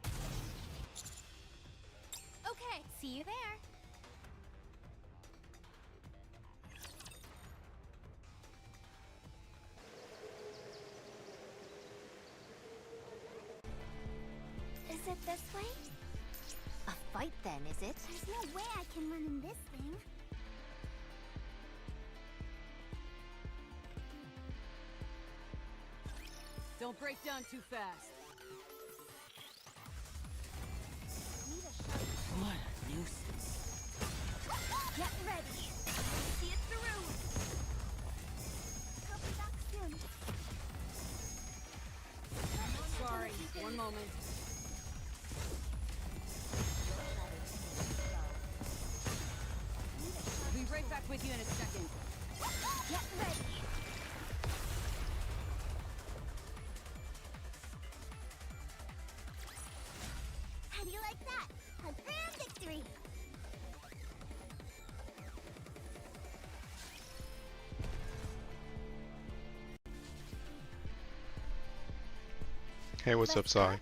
Okay. See you there. Is it this way? A fight then, is it? There's no way I can run in this thing. Don't break down too fast. What a nuisance. Get ready. See it through. I'll be back soon. Sorry, one moment. I'll be right back with you in a second. Get ready. How do you like that? A grand victory. Hey, what's up, Sai?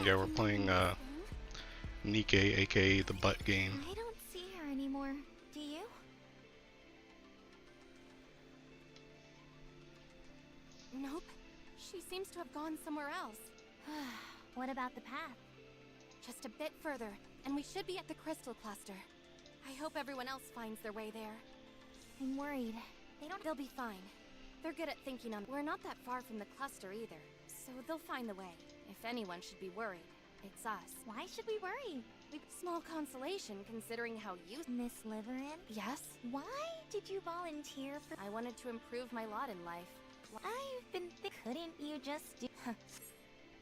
Yeah, we're playing Nikke, aka the butt game. I don't see her anymore. Do you? Nope. She seems to have gone somewhere else. What about the path? Just a bit further, and we should be at the crystal cluster. I hope everyone else finds their way there. I'm worried. They'll be fine. They're good at thinking on. We're not that far from the cluster either, so they'll find the way. If anyone should be worried, it's us. Why should we worry? Small consolation considering how you. Miss Liverin? Yes? Why did you volunteer for? I wanted to improve my lot in life. I've been couldn't you just do?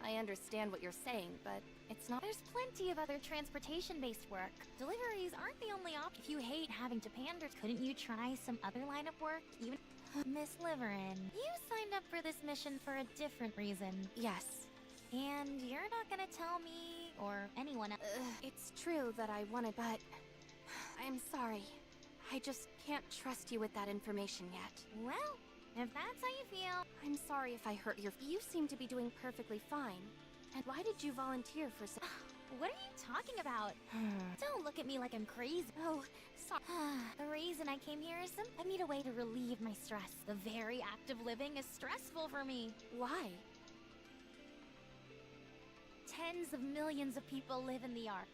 I understand what you're saying, but it's not. There's plenty of other transportation-based work. Deliveries aren't the only option. If you hate having to pander, couldn't you try some other line of work? Even Miss Liverin, you signed up for this mission for a different reason. Yes. And you're not gonna tell me or anyone else. It's true that I wanted, but I'm sorry. I just can't trust you with that information yet. Well, if that's how you feel. I'm sorry if I hurt your. You seem to be doing perfectly fine. And why did you volunteer for so? What are you talking about? Don't look at me like I'm crazy. Oh, sorry. The reason I came here is I need a way to relieve my stress. The very act of living is stressful for me. Why? Tens of millions of people live in the Ark.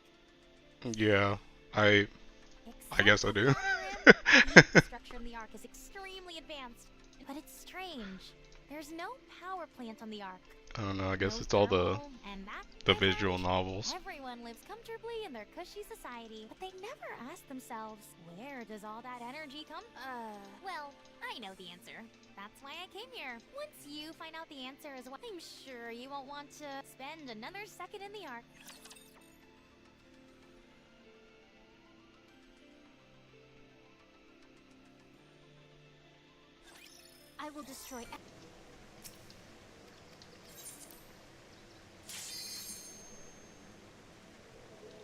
Yeah, I guess I do. The infrastructure in the Ark is extremely advanced, but it's strange. There's no power plant on the Ark. I don't know, I guess No it's all the thermal, and visual novels. Everyone lives comfortably in their cushy society, but they never ask themselves, where does all that energy come? Well, I know the answer. That's why I came here. Once you find out the answer as well, I'm sure you won't want to spend another second in the Ark. I will destroy.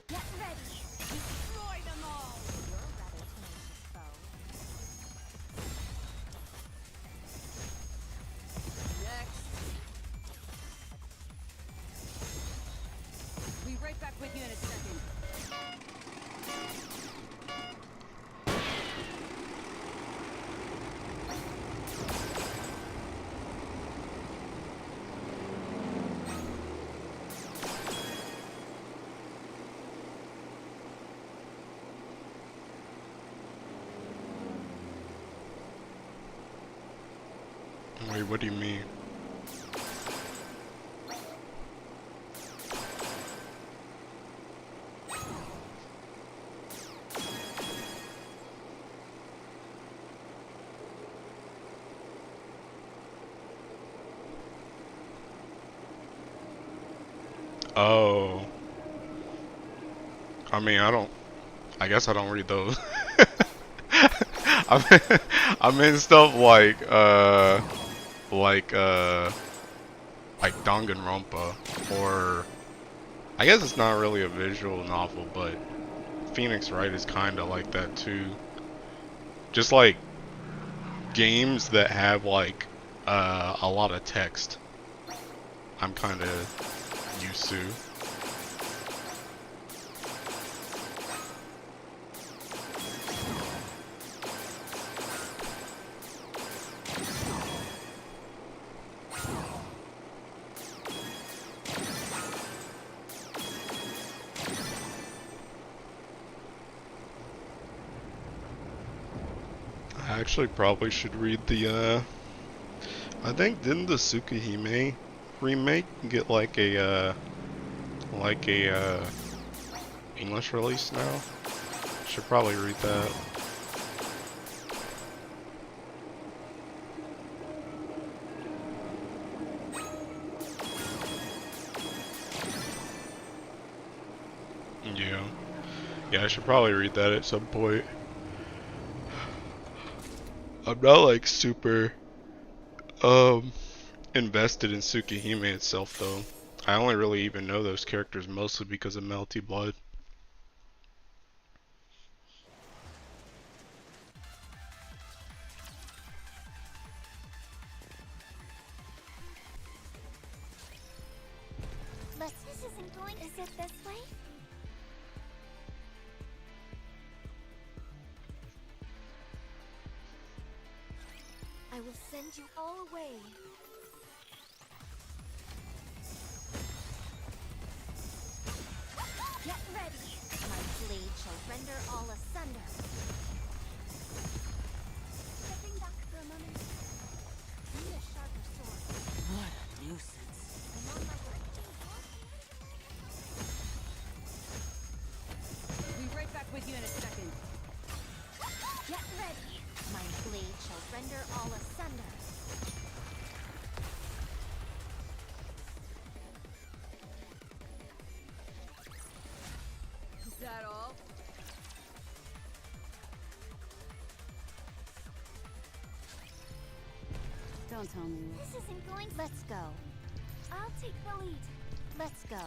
Get ready. Destroy them all! You're a rather tenacious foe. Next. Be right back with you in a second. Wait, what do you mean? Oh. I mean, I guess I don't read those. I mean stuff like Danganronpa, or I guess it's not really a visual novel, but Phoenix Wright is kind of like that too. Just like games that have like a lot of text, I'm kind of used to. I actually probably should read the I think didn't the Tsukihime remake get like a English release now? Should probably read that. Yeah. Yeah, I should probably read that at some point. I'm not like super invested in Tsukihime itself though. I only really even know those characters mostly because of Melty Blood. This isn't going. Is it this way? I will send you all away. Get ready. My blade shall render all asunder. Stepping back for a moment. Need a sharper sword. What a nuisance. I'm on my way. Be right back with you in a second. Get ready. My blade shall render all asunder. Is that all? Don't tell me. This isn't going. Let's go. I'll take the lead. Let's go.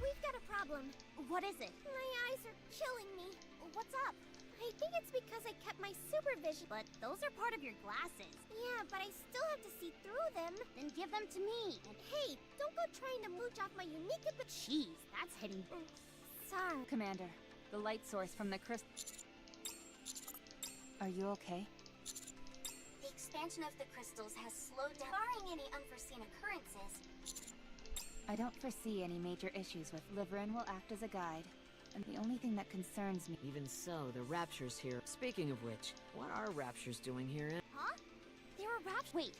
We've got a problem. What is it? My eyes are killing me. What's up? I think it's because I kept my supervision. But those are part of your glasses. Yeah, but I still have to see through them. Then give them to me. And hey, don't go trying to mooch off my unique but cheese. That's hitting. Sorry. Commander, the light source from the crystal. Are you okay? The expansion of the crystals has slowed down, barring any unforeseen occurrences. I don't foresee any major issues with Liverin will act as a guide. And the only thing that concerns me. Even so, the Rapture's here. Speaking of which, what are Raptures doing here? Huh? There are raps. Wait,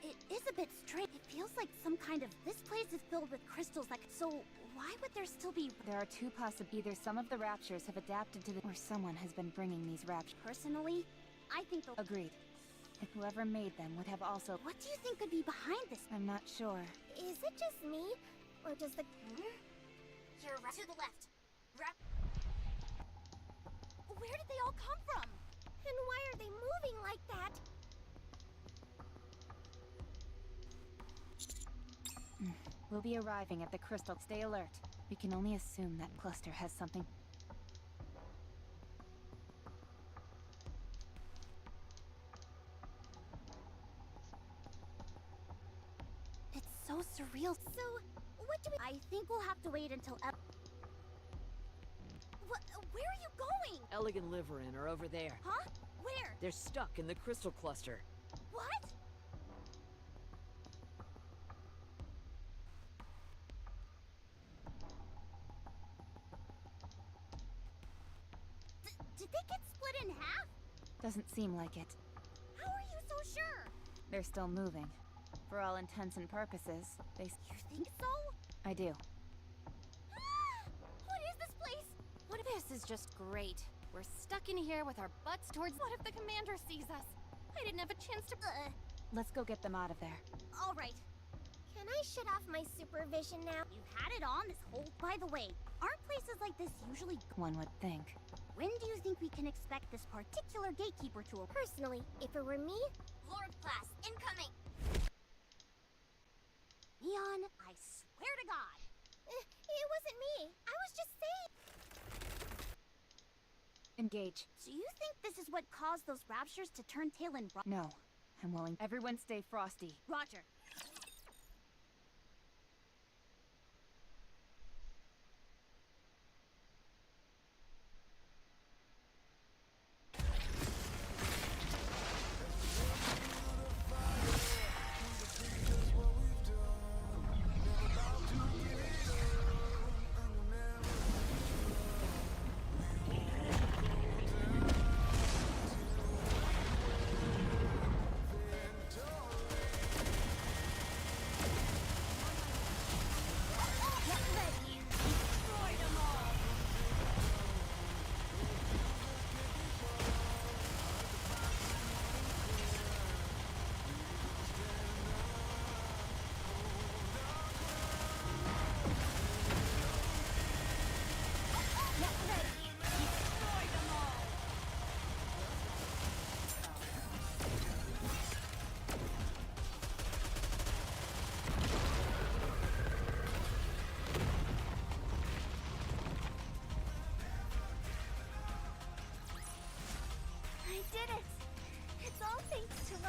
it is a bit strange. It feels like some kind of. This place is filled with crystals. Like, so why would there still be? There are two possible. Either some of the Raptures have adapted to the, or someone has been bringing these Raptures. Personally, I think the. Agreed. And whoever made them would have also. What do you think could be behind this? I'm not sure. Is it just me, or does the? You're right. To the left. Where did they all come from? And why are they moving like that? We'll be arriving at the crystal. Stay alert. We can only assume that cluster has something. It's so surreal. So, what do we? I think we'll have to wait until. Where are you going? Eleg and Liverin are over there. Huh? Where? They're stuck in the crystal cluster. What? Did they get split in half? Doesn't seem like it. How are you so sure? They're still moving. For all intents and purposes, they. You think so? I do. What is this place? What if this is just great? We're stuck in here with our butts towards. What if the commander sees us? I didn't have a chance to. Let's go get them out of there. All right. Can I shut off my supervision now? You've had it on this whole. By the way, aren't places like this usually? One would think. When do you think we can expect this particular gatekeeper to? Personally, if it were me, Lord Class incoming. Neon, I swear to God. It wasn't me. I was just saying. Engage. Do you think this is what caused those raptures to turn tail and run? No. I'm willing. Everyone stay frosty. Roger.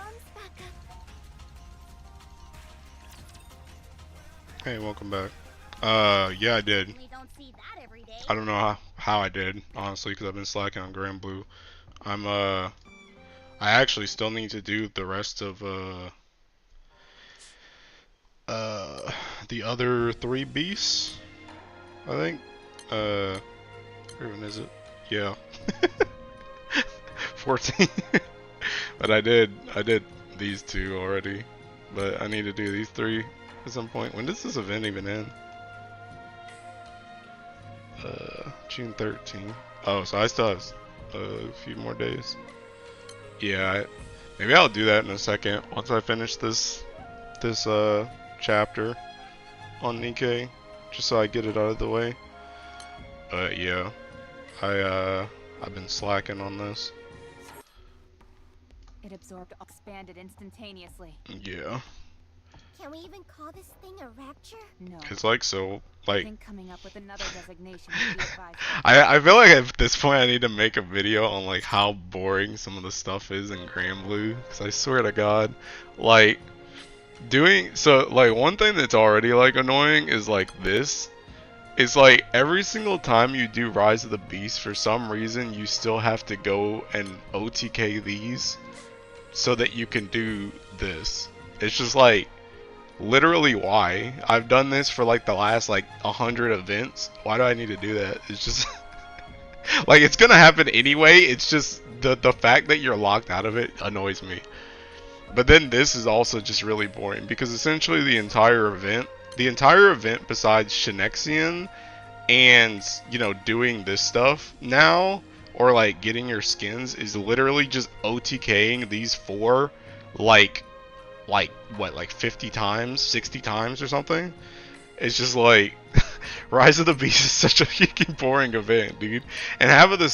arms back up. Hey, welcome back. Yeah, I did. We don't see that every day. I don't know how I did, honestly, because I've been slacking on Grand Blue. I actually still need to do the rest of, the other 3 beasts, I think. Where even is it? Yeah. 14. But I did these 2 already. But I need to do these 3 at some point. When does this event even end? June 13th. Oh, so I still have a few more days. Yeah, maybe I'll do that in a second once I finish this chapter on Nikke, just so I get it out of the way. But yeah, I've been slacking on this. It absorbed, expanded instantaneously. Yeah. Can we even call this thing a rapture? No. It's like so, I like, think coming up with another designation would be advisable. I feel like at this point I need to make a video on like how boring some of the stuff is in Grand Blue, because I swear to God, like, like one thing that's already like annoying is like this. It's like every single time you do Rise of the Beast, for some reason you still have to go and OTK these so that you can do this. It's just like, literally why? I've done this for like the last like 100 events. Why do I need to do that? It's just like, it's gonna happen anyway. It's just the fact that you're locked out of it annoys me. But then this is also just really boring, because essentially the entire event besides Shinexian and, you know, doing this stuff now, or like getting your skins, is literally just OTKing these 4 like what, like 50 times, 60 times or something. It's just like Rise of the Beast is such a freaking boring event, dude. And half of the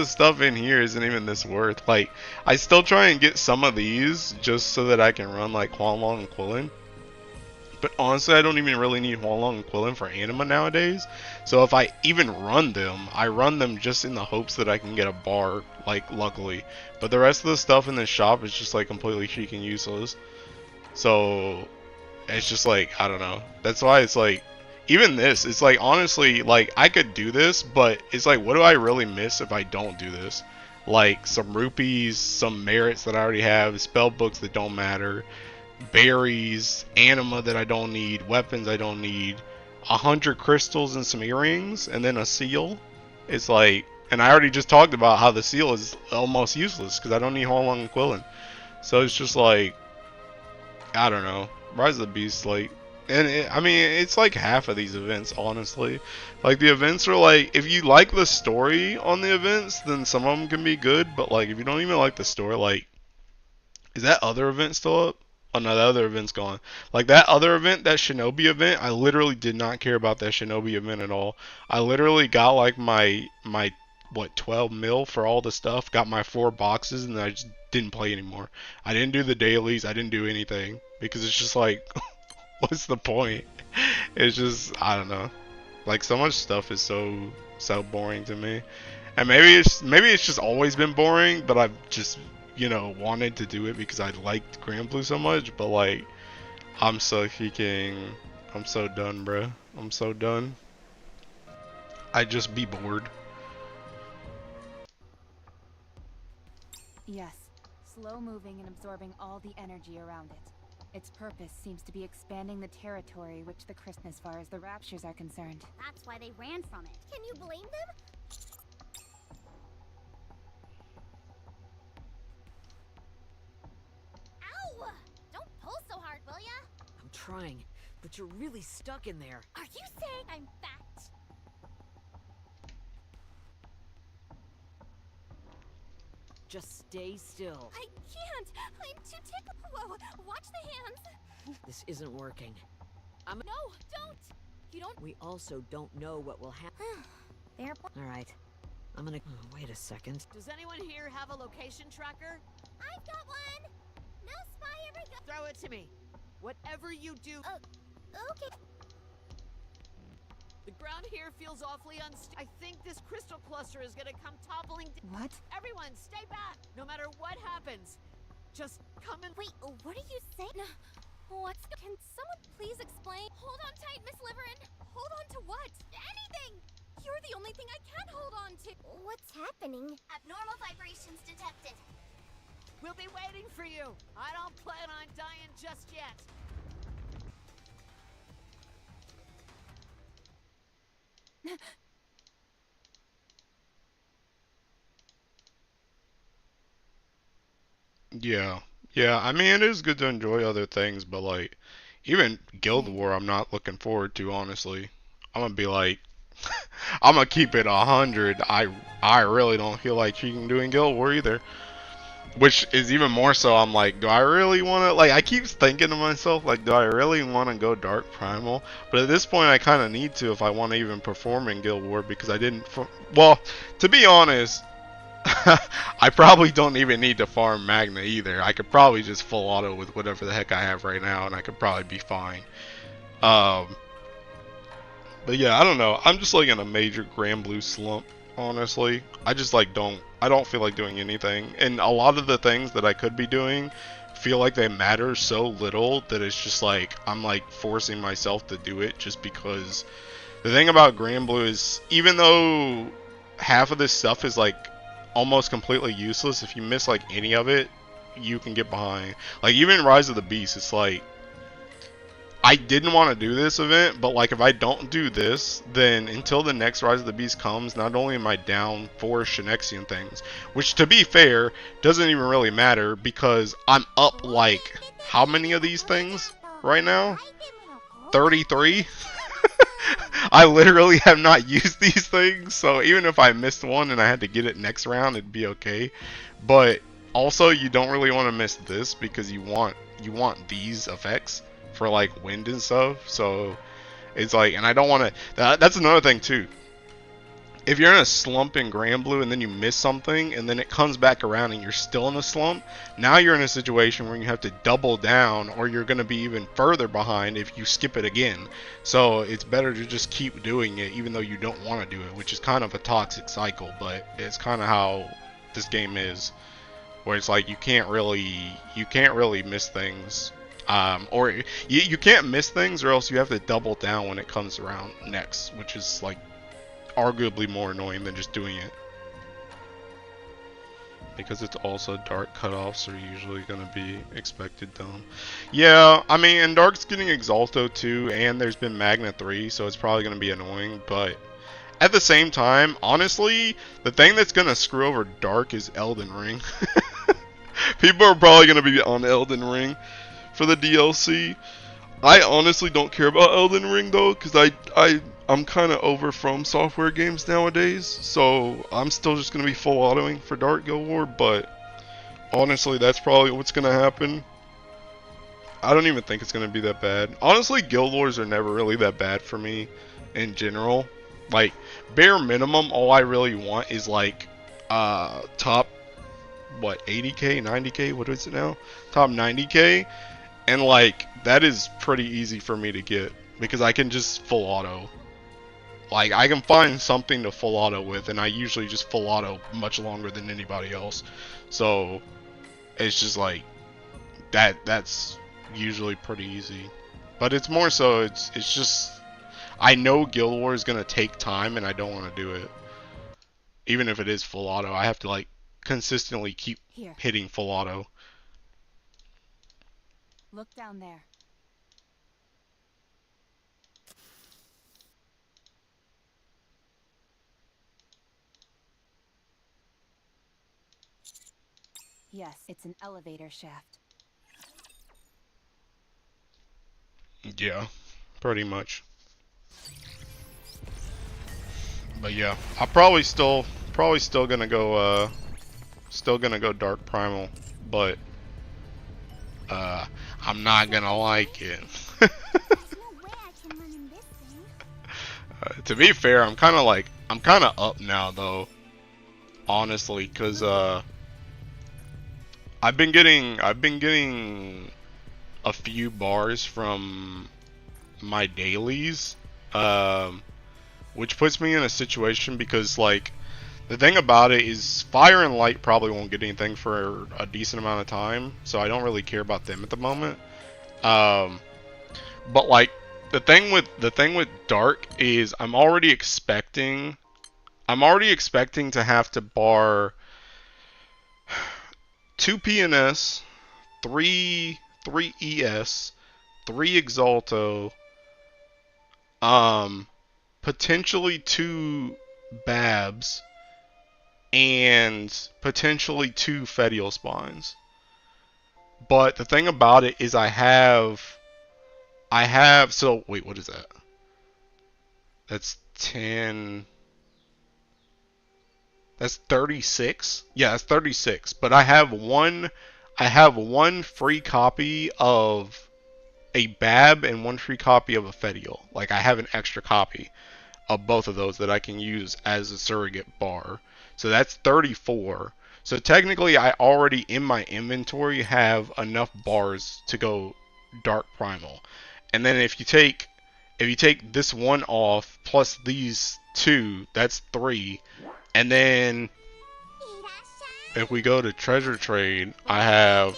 stuff in here isn't even this worth. Like, I still try and get some of these just so that I can run like Huanglong and Quillen. But honestly, I don't even really need Huanglong and Quillen for anima nowadays. So if I even run them, I run them just in the hopes that I can get a bar, like, luckily. But the rest of the stuff in this shop is just like completely freaking useless. So it's just like, I don't know. That's why it's like, even this, it's like, honestly, like, I could do this, but it's like, what do I really miss if I don't do this? Like, some rupees, some merits that I already have, spell books that don't matter, berries, anima that I don't need, weapons I don't need, 100 crystals and some earrings, and then a seal. It's like, and I already just talked about how the seal is almost useless because I don't need Huanglong and Quillen. So it's just like, I don't know. Rise of the Beast, like, and I mean, it's like half of these events, honestly. Like, the events are like, if you like the story on the events, then some of them can be good, but like, if you don't even like the story, like, is that other event still up? Oh no, that other event's gone. Like, that other event, that Shinobi event, I literally did not care about that Shinobi event at all. I literally got like my what, 12 mil for all the stuff, got my 4 boxes, and then I just didn't play anymore. I didn't do the dailies, I didn't do anything, because it's just like, what's the point? It's just, I don't know. Like, so much stuff is so boring to me. And maybe it's just always been boring, but I've just, you know, wanted to do it because I liked Grand Blue so much. But like, I'm so done, bruh. I'm so done. I just be bored. Yes, slow moving and absorbing all the energy around it. Its purpose seems to be expanding the territory which the Christmas, as far as the raptures are concerned. That's why they ran from it. Can you blame them? Ow! Don't pull so hard, will ya? I'm trying, but you're really stuck in there. Are you saying I'm fat? Just stay still. I can't. I'm too tickled. Whoa, watch the hands. This isn't working. No, don't. You don't. We also don't know what will happen. Fair Alright. I'm gonna... Oh, wait a second. Does anyone here have a location tracker? I've got one! No spy ever go- Throw it to me. Whatever you do... okay. The ground here feels awfully unstable. I think this crystal cluster is gonna come toppling. What? Everyone, stay back! No matter what happens, Just come and— Wait, what are you saying? What's... Can someone please explain? Hold on tight, Miss Liverin. Hold on to what? Anything! You're the only thing I can hold on to. What's happening? Abnormal vibrations detected. We'll be waiting for you. I don't plan on dying just yet. Yeah. Yeah, I mean, it is good to enjoy other things, but like, even Guild War, I'm not looking forward to, honestly. I'm gonna be like, I'm gonna keep it 100. I really don't feel like cheating doing Guild War either. Which is even more so, I'm like, do I really want to, like, I keep thinking to myself, like, do I really want to go Dark Primal? But at this point, I kind of need to if I want to even perform in Guild War, because I didn't, well, to be honest, I probably don't even need to farm Magna either. I could probably just full auto with whatever the heck I have right now, and I could probably be fine. But yeah, I don't know. I'm just like in a major Grand Blue slump, honestly. I just like I don't feel like doing anything. And a lot of the things that I could be doing feel like they matter so little that it's just like I'm like forcing myself to do it just because. The thing about Grand Blue is even though half of this stuff is like almost completely useless, if you miss like any of it, you can get behind. Like even Rise of the Beast, it's like I didn't want to do this event, but like if I don't do this, then until the next Rise of the Beast comes, not only am I down 4 Shinexian things, which to be fair, doesn't even really matter because I'm up like how many of these things right now? 33? I literally have not used these things, so even if I missed one and I had to get it next round, it'd be okay. But also, you don't really want to miss this because you want these effects for like wind and stuff. So it's like, and I don't want to. That's another thing too. If you're in a slump in Grand Blue and then you miss something and then it comes back around and you're still in a slump, now you're in a situation where you have to double down or you're going to be even further behind if you skip it again. So it's better to just keep doing it even though you don't want to do it, which is kind of a toxic cycle, but it's kind of how this game is, where it's like you can't really miss things. Or you can't miss things or else you have to double down when it comes around next, which is like arguably more annoying than just doing it. Because it's also dark cutoffs are usually going to be expected done. Yeah, I mean, and Dark's getting Exalto too, and there's been Magna 3, so it's probably going to be annoying, but at the same time, honestly, the thing that's going to screw over Dark is Elden Ring. People are probably going to be on Elden Ring for the DLC. I honestly don't care about Elden Ring though, because I'm kind of over From Software games nowadays, so I'm still just going to be full autoing for Dark Guild War, but honestly that's probably what's going to happen. I don't even think it's going to be that bad. Honestly, Guild Wars are never really that bad for me in general. Like, bare minimum, all I really want is like, top, what, 80k, 90k, what is it now? Top 90k, and like, that is pretty easy for me to get, because I can just full auto. Like, I can find something to full auto with, and I usually just full auto much longer than anybody else. So, it's just like, that's usually pretty easy. But it's more so, it's just, I know Guild War is going to take time, and I don't want to do it. Even if it is full auto, I have to like, consistently keep hitting full auto. Look down there. Yes, it's an elevator shaft. Yeah, pretty much. But yeah, I'm probably still gonna go Dark Primal, but I'm not gonna like it. To be fair, I'm kind of up now though, honestly, cause I've been getting a few bars from my dailies, which puts me in a situation because like The thing about it is fire and light probably won't get anything for a decent amount of time, so I don't really care about them at the moment. But like the thing with dark is I'm already expecting to have to bar 2 PNS, 3 ES, 3 Exalto, potentially 2 Babs, and potentially 2 Fedial Spines. But the thing about it is so wait, what is that? That's 10. That's 36. Yeah, that's 36. But I have one free copy of a Bab and one free copy of a Fedial. Like I have an extra copy of both of those that I can use as a surrogate bar. So that's 34. So technically I already in my inventory have enough bars to go Dark Primal. And then if you take this one off plus these two, that's 3. And then if we go to treasure trade, I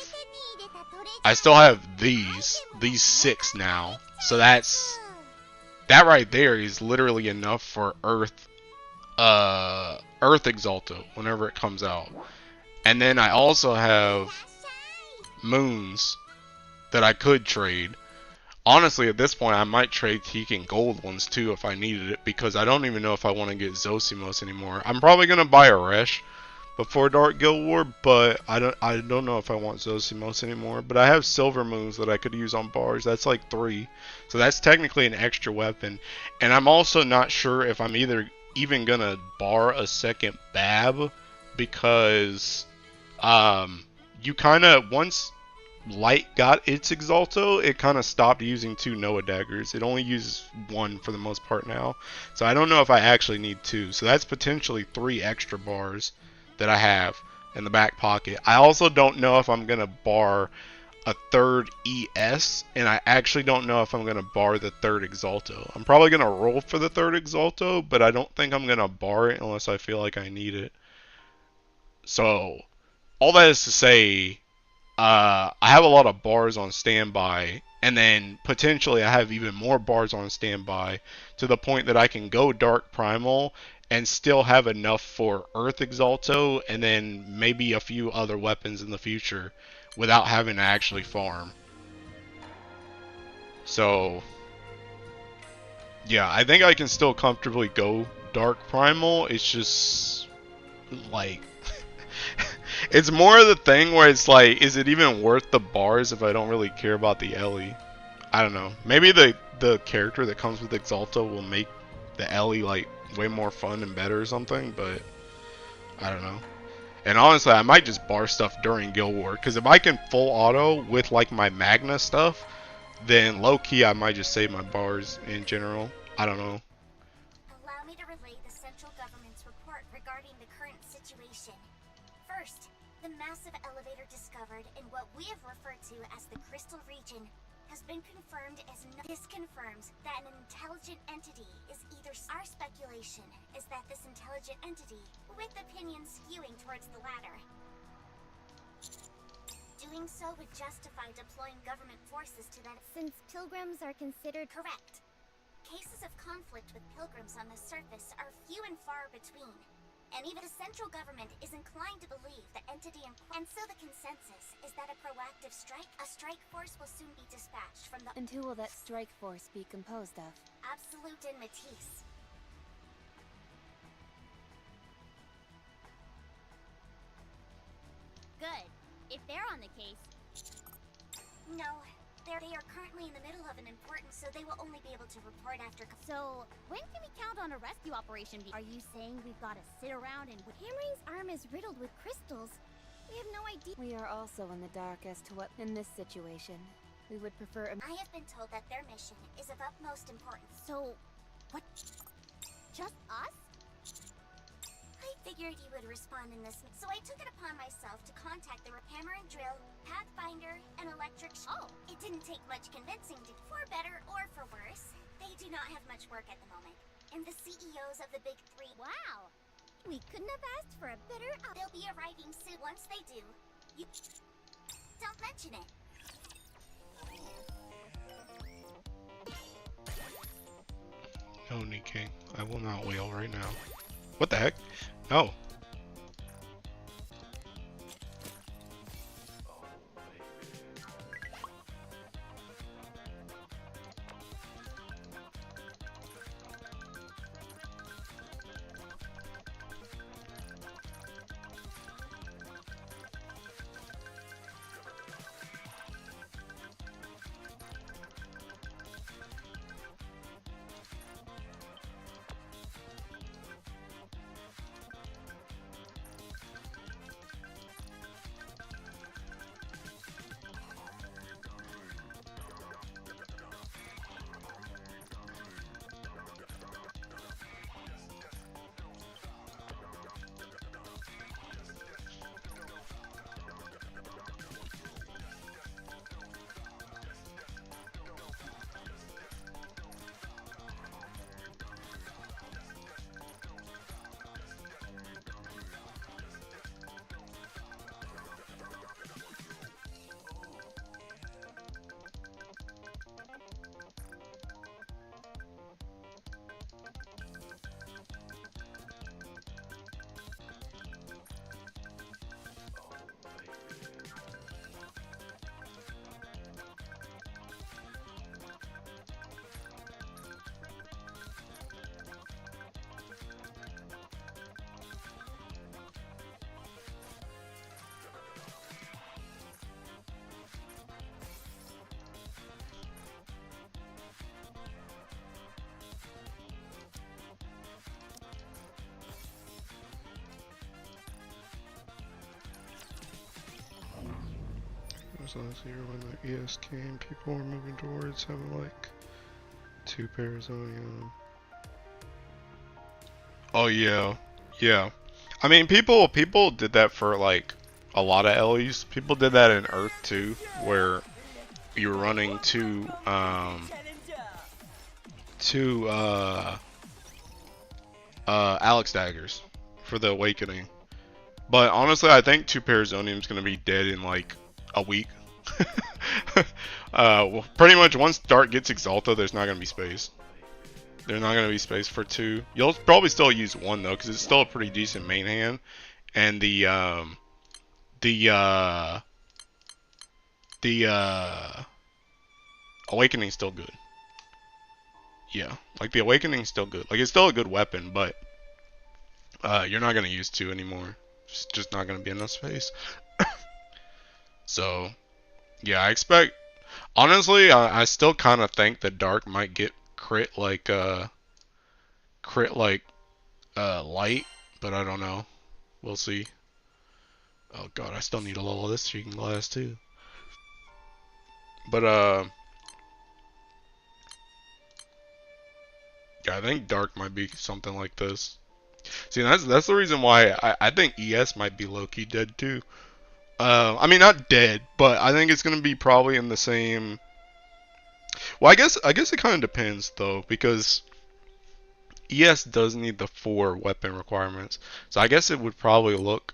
still have these 6 now. So that right there is literally enough for Earth Exalto whenever it comes out. And then I also have moons that I could trade. Honestly, at this point, I might trade Teak gold ones too if I needed it, because I don't even know if I want to get Zosimos anymore. I'm probably gonna buy a Resh before Dark Guild War, but I don't know if I want Zosimos anymore. But I have silver moons that I could use on bars. That's like 3, so that's technically an extra weapon. And I'm also not sure if I'm even gonna bar a second Bab, because you kind of once Light got its Exalto, it kind of stopped using 2 Noah daggers. It only uses 1 for the most part now. So I don't know if I actually need 2. So that's potentially 3 extra bars that I have in the back pocket. I also don't know if I'm going to bar a 3rd ES, and I actually don't know if I'm going to bar the 3rd Exalto. I'm probably going to roll for the 3rd Exalto, but I don't think I'm going to bar it unless I feel like I need it. So, all that is to say, I have a lot of bars on standby, and then potentially I have even more bars on standby to the point that I can go Dark Primal and still have enough for Earth Exalto and then maybe a few other weapons in the future without having to actually farm. So, yeah, I think I can still comfortably go Dark Primal. It's just like it's more of the thing where it's like, is it even worth the bars if I don't really care about the Ellie? I don't know. Maybe the character that comes with Exalto will make the Ellie like way more fun and better or something, but I don't know. And honestly, I might just bar stuff during Guild War, because if I can full auto with like my Magna stuff, then low key I might just save my bars in general. I don't know. Allow me to relay the central government's report regarding the current situation. First, the massive elevator discovered in what we have referred to as the Crystal Region has been confirmed as this confirms that an intelligent entity is either our speculation is that this intelligent entity, with opinions skewing towards the latter. Doing so would justify deploying government forces to that, Since pilgrims are considered correct. Cases of conflict with pilgrims on the surface are few and far between, and even the central government is inclined to believe the entity and so the consensus is that a proactive strike force will soon be dispatched from the And who will that strike force be composed of? Absolute and Matisse. Good. If they're on the case. No, they are currently in the middle of an important, so they will only be able to report after. So, when can we count on a rescue operation? Are you saying we've got to sit around and... Hammering's arm is riddled with crystals. We have no idea. We are also in the dark as to what, in this situation, we would prefer I have been told that their mission is of utmost importance. So, what? Just us? I figured you would respond in this, so I took it upon myself to contact the Hammer and Drill, Pathfinder, and Electric. Oh, it didn't take much convincing to, for better or for worse, they do not have much work at the moment. And the CEOs of the big 3. wow. We couldn't have asked for a better. They'll be arriving soon. Once they do, you don't mention it. No, Nikke. I will not wail right now. What the heck? No. Last year when the ES came, people were moving towards having like 2 pairs on. Oh yeah, yeah. I mean, people did that for like a lot of Ellie's. People did that in Earth too, where you were running two Alex daggers for the Awakening. But honestly, I think 2 Parazonium's gonna be dead in like a week. Well, pretty much once Dark gets Exalta, there's not gonna be space. There's not gonna be space for 2. You'll probably still use 1 though, because it's still a pretty decent main hand, and the Awakening's still good. Yeah, like the Awakening's still good. Like it's still a good weapon, but you're not gonna use 2 anymore. It's just not gonna be enough space. So, yeah, I expect. Honestly, I still kind of think that Dark might get crit like Light, but I don't know. We'll see. Oh god, I still need a level of this Sheik Glass too. But yeah, I think Dark might be something like this. See, that's the reason why I think ES might be low-key dead too. I mean, not dead, but I think it's gonna be probably in the same. Well, I guess it kind of depends though, because ES does need the 4 weapon requirements, so I guess it would probably look.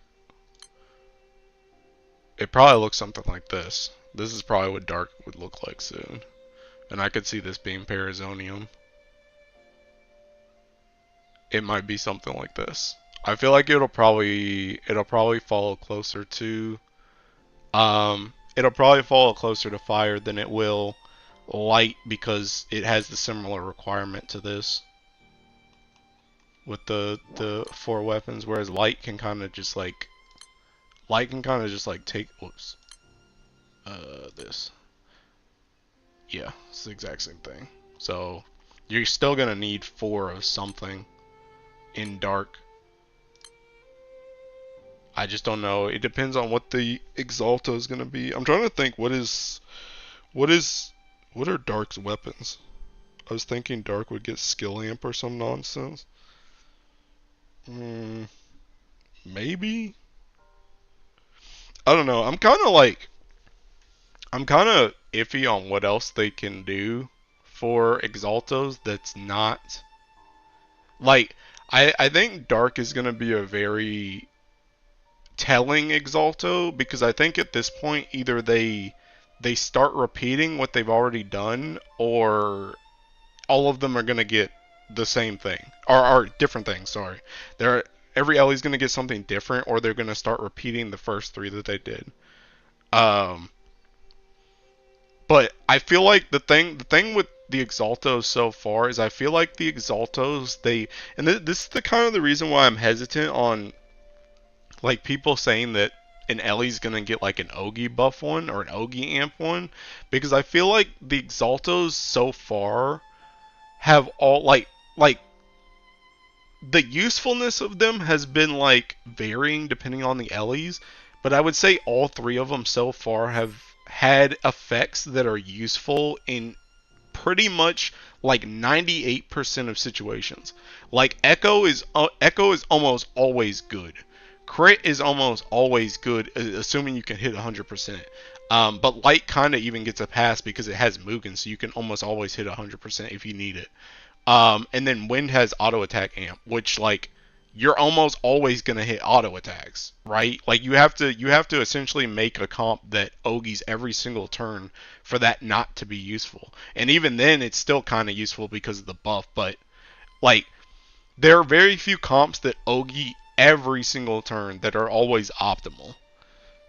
It probably looks something like this. This is probably what Dark would look like soon, and I could see this being Parazonium. It might be something like this. I feel like it'll probably follow closer to. It'll probably follow closer to Fire than it will Light, because it has the similar requirement to this with the 4 weapons, whereas Light can kind of just like take whoops this. Yeah, it's the exact same thing. So you're still gonna need 4 of something in Dark. I just don't know. It depends on what the Exalta is gonna be. I'm trying to think what are Dark's weapons? I was thinking Dark would get Skill Amp or some nonsense. Maybe? I don't know. I'm kind of iffy on what else they can do for Exaltos that's not. Like, I think Dark is gonna be a very telling Exalto, because I think at this point either they start repeating what they've already done, or all of them are gonna get the same thing, or different things. Sorry, they're every Ellie's gonna get something different, or they're gonna start repeating the first three that they did. Um, but I feel like the thing with the Exaltos so far is I feel like the Exaltos and this is the kind of the reason why I'm hesitant on like people saying that an Ellie's gonna get like an Ogi buff one or an Ogi amp one, because I feel like the Exaltos so far have all like the usefulness of them has been like varying depending on the Ellie's, but I would say all three of them so far have had effects that are useful in pretty much like 98% of situations. Like Echo is almost always good. Crit is almost always good, assuming you can hit 100%. But Light kind of even gets a pass because it has Mugen, so you can almost always hit 100% if you need it. And then Wind has auto attack amp, which like you're almost always gonna hit auto attacks, right? Like you have to essentially make a comp that Ogies every single turn for that not to be useful. And even then, it's still kind of useful because of the buff. But like there are very few comps that Ogi every single turn that are always optimal.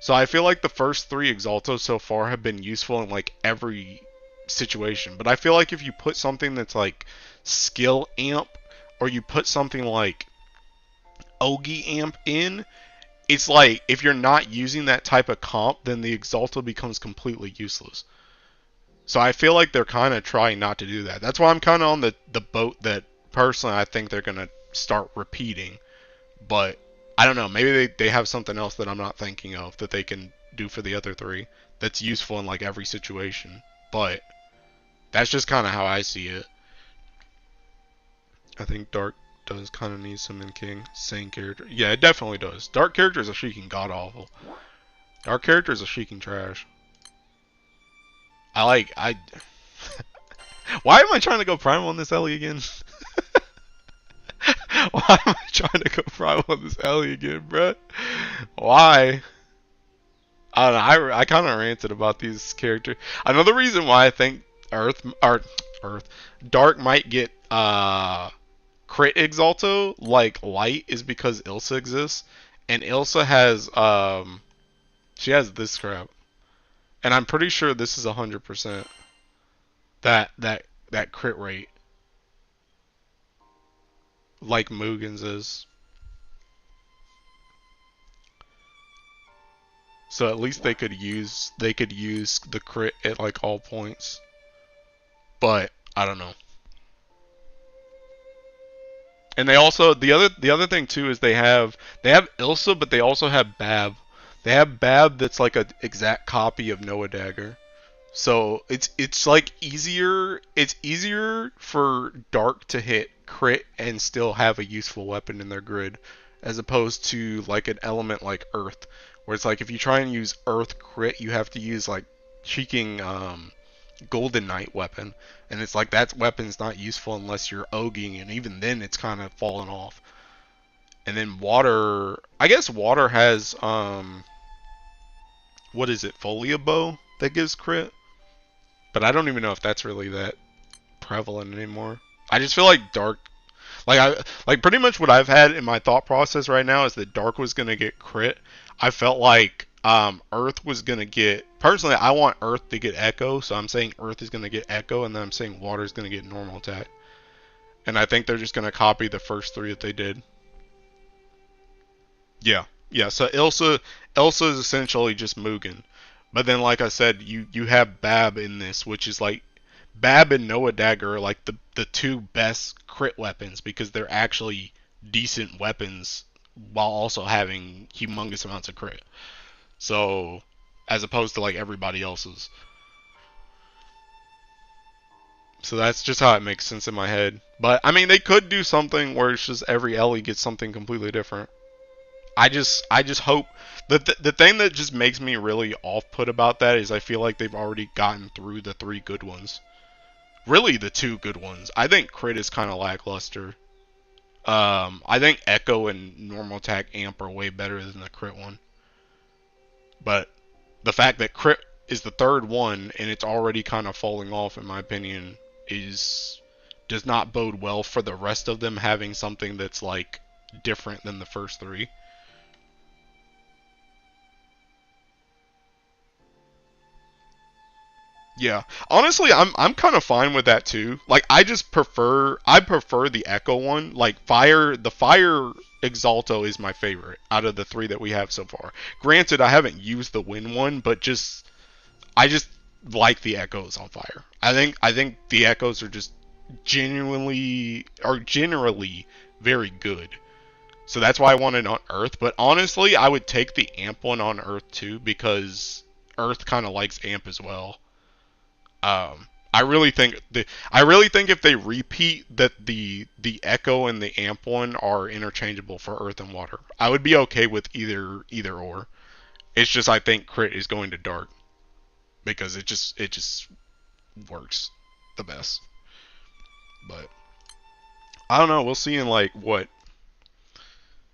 So I feel like the first three Exaltos so far have been useful in like every situation. But I feel like if you put something that's like skill amp, or you put something like Ogi amp in, it's like if you're not using that type of comp, then the Exalto becomes completely useless. So I feel like they're kind of trying not to do that. That's why I'm kind of on the boat that personally I think they're going to start repeating. But I don't know. Maybe they have something else that I'm not thinking of that they can do for the other three that's useful in like every situation. But that's just kind of how I see it. I think Dark does kind of need some in King. Same character. Yeah, it definitely does. Dark characters are shrieking god awful. Dark characters are shrieking trash. I Why am I trying to go primal on this Ellie again? Why am I trying to go primal on this Ellie again, bruh? Why? I don't know. I kind of ranted about these characters. Another reason why I think Dark might get crit Exalto like Light is because Ilsa exists, and Ilsa has she has this crap, and I'm pretty sure this is 100% that crit rate like Mugen's is. So at least they could use the crit at like all points. But I don't know. And they also the other thing too is they have Ilsa, but they also have Bab. They have Bab that's like an exact copy of Noah Dagger. So it's like it's easier for Dark to hit crit and still have a useful weapon in their grid, as opposed to like an element like Earth, where it's like if you try and use Earth crit, you have to use like cheeking Golden Knight weapon, and it's like that weapon's not useful unless you're Oging, and even then it's kind of fallen off. And then Water, I guess Water has what is it, Folia Bow that gives crit, but I don't even know if that's really that prevalent anymore. I just feel like Dark, like pretty much what I've had in my thought process right now is that Dark was gonna get crit. I felt like Earth was gonna get, personally I want Earth to get Echo, so I'm saying Earth is gonna get Echo, and then I'm saying Water is gonna get normal attack. And I think they're just gonna copy the first three that they did. Yeah, yeah. So Elsa is essentially just Mugen, but then like I said, you have Bab in this, which is like Bab and Noah Dagger are like the two best crit weapons because they're actually decent weapons while also having humongous amounts of crit. So as opposed to like everybody else's. So that's just how it makes sense in my head. But I mean, they could do something where it's just every Ellie gets something completely different. I just hope that the thing that just makes me really off put about that is I feel like they've already gotten through the three good ones. Really, the two good ones. I think crit is kind of lackluster. I think Echo and normal attack amp are way better than the crit one. But the fact that crit is the third one and it's already kind of falling off, in my opinion, does not bode well for the rest of them having something that's like different than the first three. Yeah. Honestly, I'm kind of fine with that too. Like I prefer the Echo one. Like the Fire Exalto is my favorite out of the three that we have so far. Granted, I haven't used the Wind one, but I just like the Echoes on Fire. I think the Echoes are just generally very good. So that's why I want it on Earth. But honestly, I would take the Amp one on Earth too because Earth kind of likes Amp as well. I really think if they repeat that the Echo and the Amp one are interchangeable for Earth and Water, I would be okay with either or. It's just I think crit is going to Dark because it just works the best. But I don't know. We'll see in like what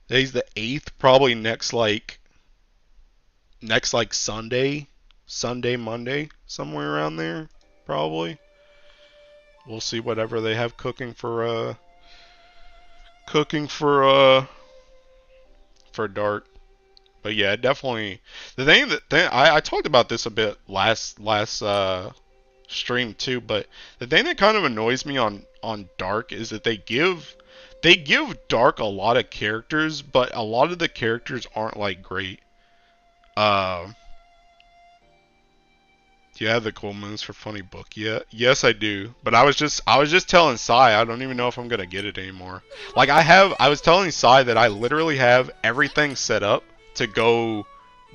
today's the 8th, probably next like Sunday, Monday, somewhere around there, probably. We'll see whatever they have cooking for Dark. But yeah, definitely I talked about this a bit last stream too, but the thing that kind of annoys me on Dark is that they give Dark a lot of characters, but a lot of the characters aren't like great. Uh, Do you have the cool moons for funny book yet? Yes, I do. But I was just telling Sai I don't even know if I'm gonna get it anymore. Like I was telling Sai that I literally have everything set up to go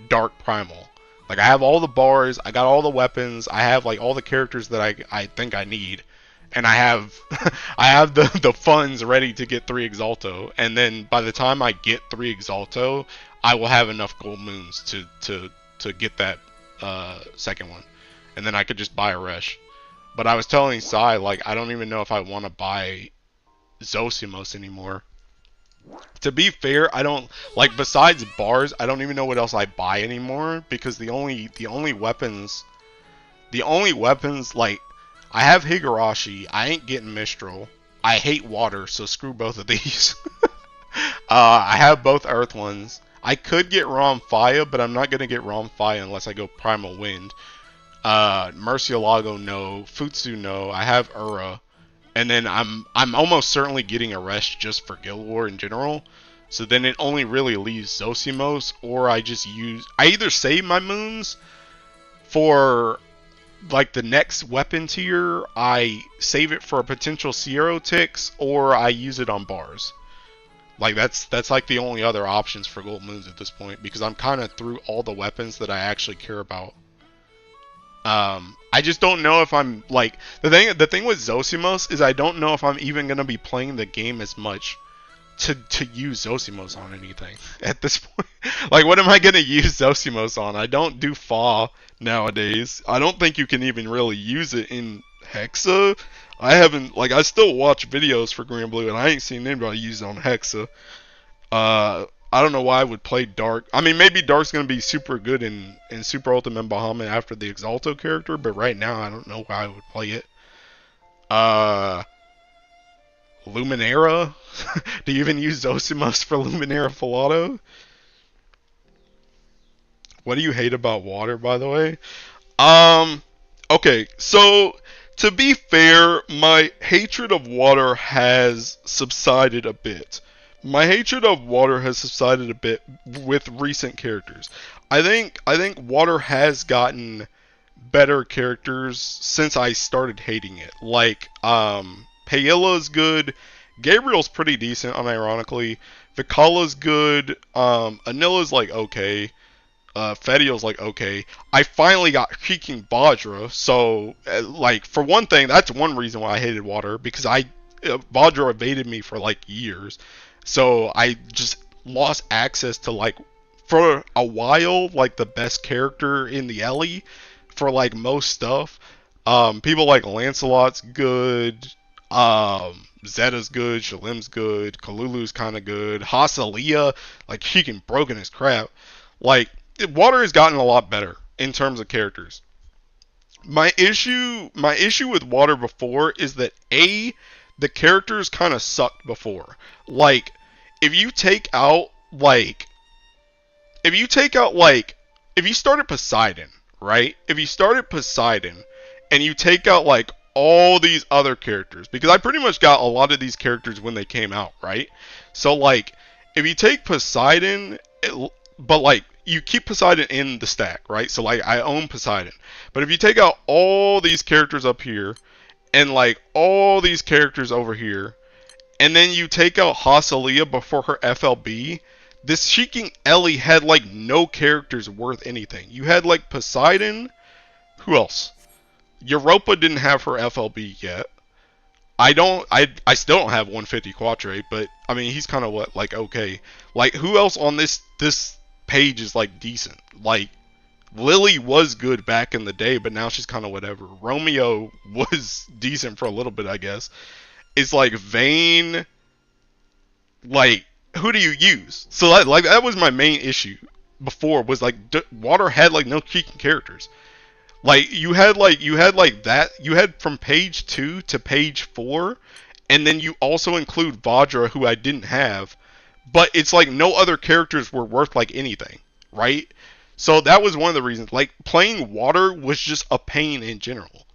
Dark Primal. Like I have all the bars, I got all the weapons, I have like all the characters that I think I need. And I have I have the funds ready to get 3 Exalto, and then by the time I get 3 Exalto, I will have enough gold moons to get that second one, and then I could just buy a Resh. But I was telling Sai, like, I don't even know if I want to buy Zosimos anymore. To be fair, I don't like besides bars. I don't even know what else I buy anymore because the only weapons like I have Higurashi. I ain't getting Mistral. I hate water, so screw both of these. I have both Earth ones. I could get Ramphia, but I'm not gonna get Ramphia unless I go Primal Wind. Murcielago no, Futsu no. I have Ura, and then I'm almost certainly getting a rest just for Guild War in general. So then it only really leaves Zosimos, or I either save my moons for like the next weapon tier, I save it for a potential Sierra Tix, or I use it on bars. Like that's like the only other options for gold moons at this point because I'm kind of through all the weapons that I actually care about. I just don't know if I'm like the thing with Zosimos is I don't know if I'm even gonna be playing the game as much to use Zosimos on anything at this point. Like what am I gonna use Zosimos on? I don't do Fa nowadays. I don't think you can even really use it in Hexa. I still watch videos for Grand Blue and I ain't seen anybody use it on Hexa. I don't know why I would play Dark. I mean, maybe Dark's going to be super good in Super Ultimate Bahamut after the Exalto character, but right now I don't know why I would play it. Uh, Luminera? Do you even use Zosimos for Luminera Filato? What do you hate about water, by the way? Um, okay, so to be fair, my hatred of water has subsided a bit. My hatred of water has subsided a bit with recent characters. I think water has gotten better characters since I started hating it. Like Payella's good, Gabriel's pretty decent unironically, Vicala's good, Anila's like okay. Fetio's like okay. I finally got Creaking Vajra, so like for one thing, that's one reason why I hated water because Vajra evaded me for like years, so I just lost access to like for a while like the best character in the Ellie for like most stuff. People like Lancelot's good. Zeta's good, Shalim's good, Kalulu's kind of good, Hasalia, like she can broken as crap. Like Water has gotten a lot better in terms of characters. My issue with Water before is that the characters kind of sucked before. Like if you take out like if you started Poseidon, right? If you started Poseidon and you take out like all these other characters, because I pretty much got a lot of these characters when they came out, right? So like if you take Poseidon, but like you keep Poseidon in the stack, right? So like I own Poseidon. But if you take out all these characters up here and like all these characters over here, and then you take out Hasalia before her FLB, this Sheeking Ellie had like no characters worth anything. You had like Poseidon. Who else? Europa didn't have her FLB yet. I still don't have 150 Quattro, but I mean he's kind of what, like, okay. Like who else on this page is like decent? Like Lily was good back in the day, but now she's kind of whatever. Romeo was decent for a little bit, I guess. It's like Vayne. Like who do you use? So that was my main issue before, was like Water had like no cheeking characters. Like you had that, you had from page 2 to page 4, and then you also include Vajra, who I didn't have, but it's like no other characters were worth like anything, right? So that was one of the reasons. Like playing Water was just a pain in general.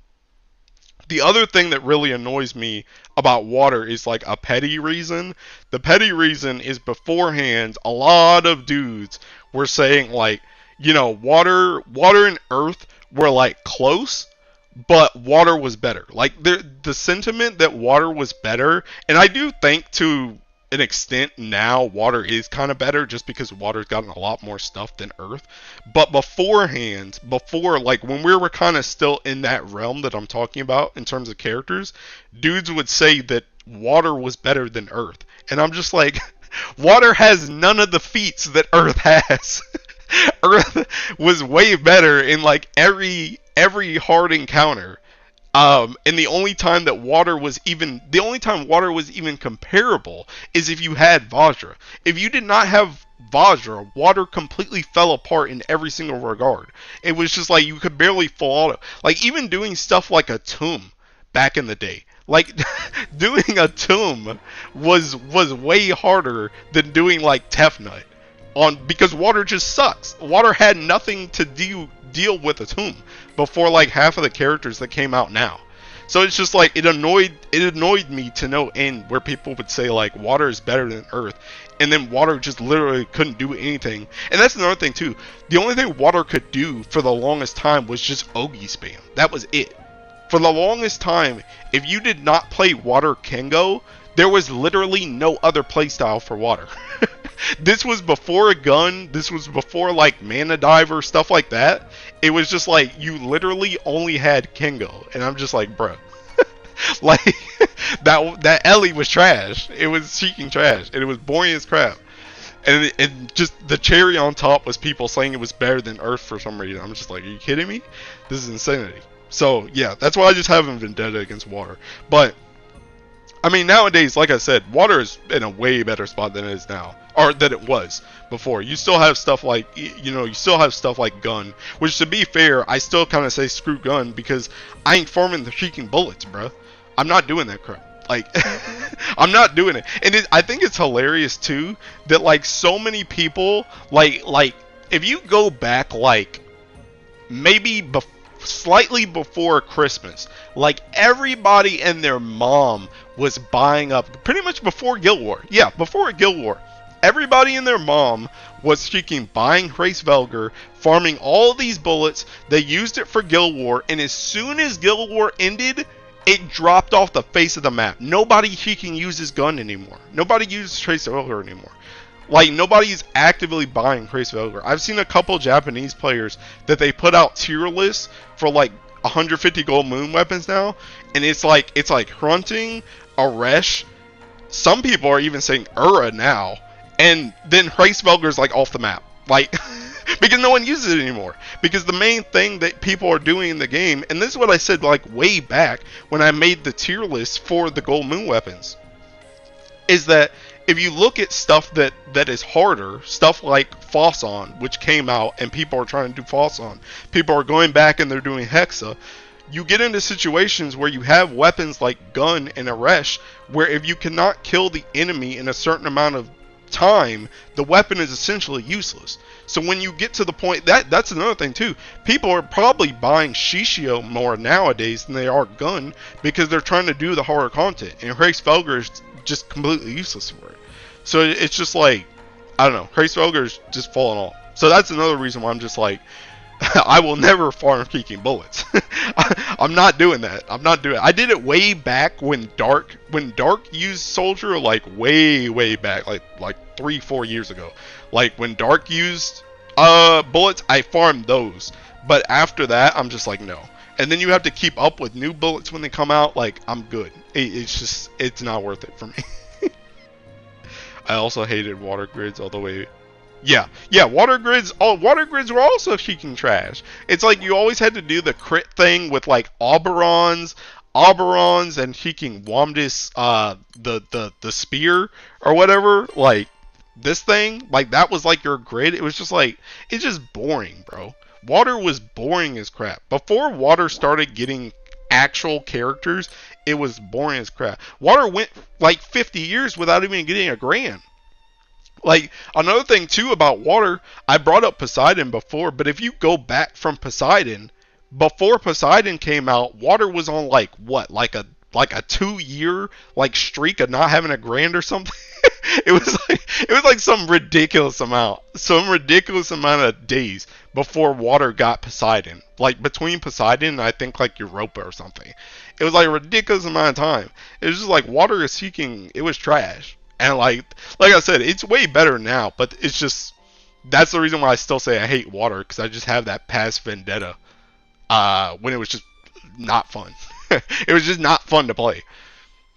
The other thing that really annoys me about Water is like a petty reason. The petty reason is beforehand, a lot of dudes were saying like, you know, Water and Earth were like close, but Water was better. Like the sentiment that Water was better, and I do think to an extent now Water is kind of better just because Water's gotten a lot more stuff than Earth. But beforehand, before like when we were kind of still in that realm that I'm talking about in terms of characters, dudes would say that Water was better than Earth. And I'm just like, Water has none of the feats that Earth has. Earth was way better in like every hard encounter. And the only time Water was even comparable is if you had Vajra. If you did not have Vajra, Water completely fell apart in every single regard. It was just like you could barely fall out. Like even doing stuff like a tomb back in the day. Like doing a tomb was way harder than doing like Tefnut. Because Water just sucks. Water had nothing to deal with a tomb before like half of the characters that came out now. So it's just like it annoyed me to no end where people would say like Water is better than Earth, and then Water just literally couldn't do anything. And that's another thing too. The only thing Water could do for the longest time was just Ogi spam. That was it. For the longest time, if you did not play Water Kengo, there was literally no other playstyle for Water. This was before a gun. This was before like Mana Diver, stuff like that. It was just like you literally only had Kengo, and I'm just like, bruh. Like that Ellie was trash. It was cheeking trash, and it was boring as crap. And just the cherry on top was people saying it was better than Earth for some reason. I'm just like, are you kidding me? This is insanity. So yeah, that's why I just have a vendetta against Water. But I mean, nowadays, like I said, Water is in a way better spot than it is now, or than it was before. You still have stuff like, you still have stuff like Gun, which to be fair, I still kind of say screw Gun because I ain't farming the freaking bullets, bro. I'm not doing that crap. Like, I'm not doing it. And I think it's hilarious too that like so many people, like if you go back like maybe slightly before Christmas, like everybody and their mom was buying up pretty much before Guild War. Yeah, before Guild War. Everybody and their mom was freaking buying Hraesvelgr, farming all these bullets. They used it for Guild War, and as soon as Guild War ended, it dropped off the face of the map. Nobody freaking uses Gun anymore. Nobody uses Hraesvelgr anymore. Like, nobody's actively buying Hraesvelgr. I've seen a couple Japanese players that they put out tier lists for like 150 gold moon weapons now, and it's like Hrunting, Aresh. Some people are even saying Ura now, and then Hraesvelgr's like off the map, like because no one uses it anymore. Because the main thing that people are doing in the game, and this is what I said like way back when I made the tier list for the gold moon weapons, is that if you look at stuff that is harder, stuff like Fosson, which came out and people are trying to do Fosson, people are going back and they're doing Hexa, you get into situations where you have weapons like Gun and Aresh, where if you cannot kill the enemy in a certain amount of time, the weapon is essentially useless. So when you get to the point, that's another thing too. People are probably buying Shishio more nowadays than they are Gun because they're trying to do the harder content, and Hrace Felger is just completely useless for it. So it's just like, I don't know, Hrace Felger is just falling off. So that's another reason why I'm just like, I will never farm kicking bullets. I'm not doing that. I'm not doing it. I did it way back when Dark used Soldier, like way back, like 3-4 years ago. Like when Dark used bullets, I farmed those. But after that, I'm just like, no. And then you have to keep up with new bullets when they come out. Like, I'm good. It's not worth it for me. I also hated water grids all the way. Yeah, water grids were also freaking trash. It's like you always had to do the crit thing with like Oberons and freaking Wamdis, the spear or whatever. Like this thing, like that was like your grid. It was just like, it's just boring, bro. Water was boring as crap. Before water started getting actual characters, it was boring as crap. Water went like 50 years without even getting a grand. Like, another thing too about water, I brought up Poseidon before, but if you go back from Poseidon, before Poseidon came out, water was on like what, like a 2-year like streak of not having a grand or something. it was like some ridiculous amount of days before water got Poseidon. Like between Poseidon and I think like Europa or something. It was like a ridiculous amount of time. It was just like water is seeking, it was trash. And like I said, it's way better now, but it's just, that's the reason why I still say I hate water, because I just have that past vendetta when it was just not fun. It was just not fun to play.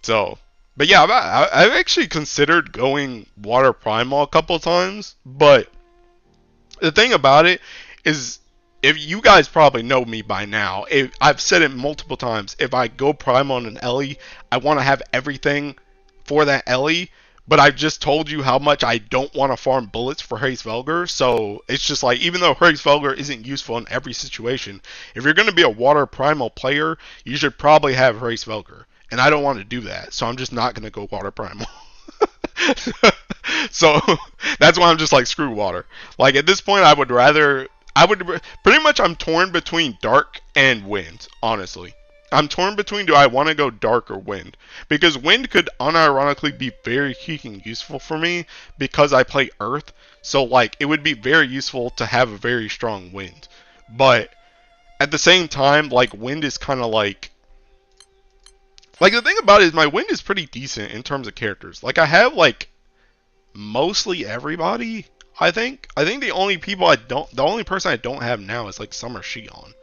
So, but yeah, I've actually considered going water primal a couple times, but the thing about it is, if you guys probably know me by now, I've said it multiple times, if I go primal on an Ellie, I want to have everything for that Ellie. But I've just told you how much I don't want to farm bullets for Hrace Felger, so it's just like, even though Hrace Felger isn't useful in every situation, if you're going to be a water primal player, you should probably have Hrace Felger. And I don't want to do that, so I'm just not going to go water primal. So that's why I'm just like, screw water. Like at this point, pretty much I'm torn between dark and wind, honestly. I'm torn between, do I want to go dark or wind? Because wind could unironically be very freaking useful for me because I play earth. So like it would be very useful to have a very strong wind. But at the same time, like wind is kind of like the thing about it is my wind is pretty decent in terms of characters. Like I have like mostly everybody, I think. I think the only person I don't have now is like Summer Shion,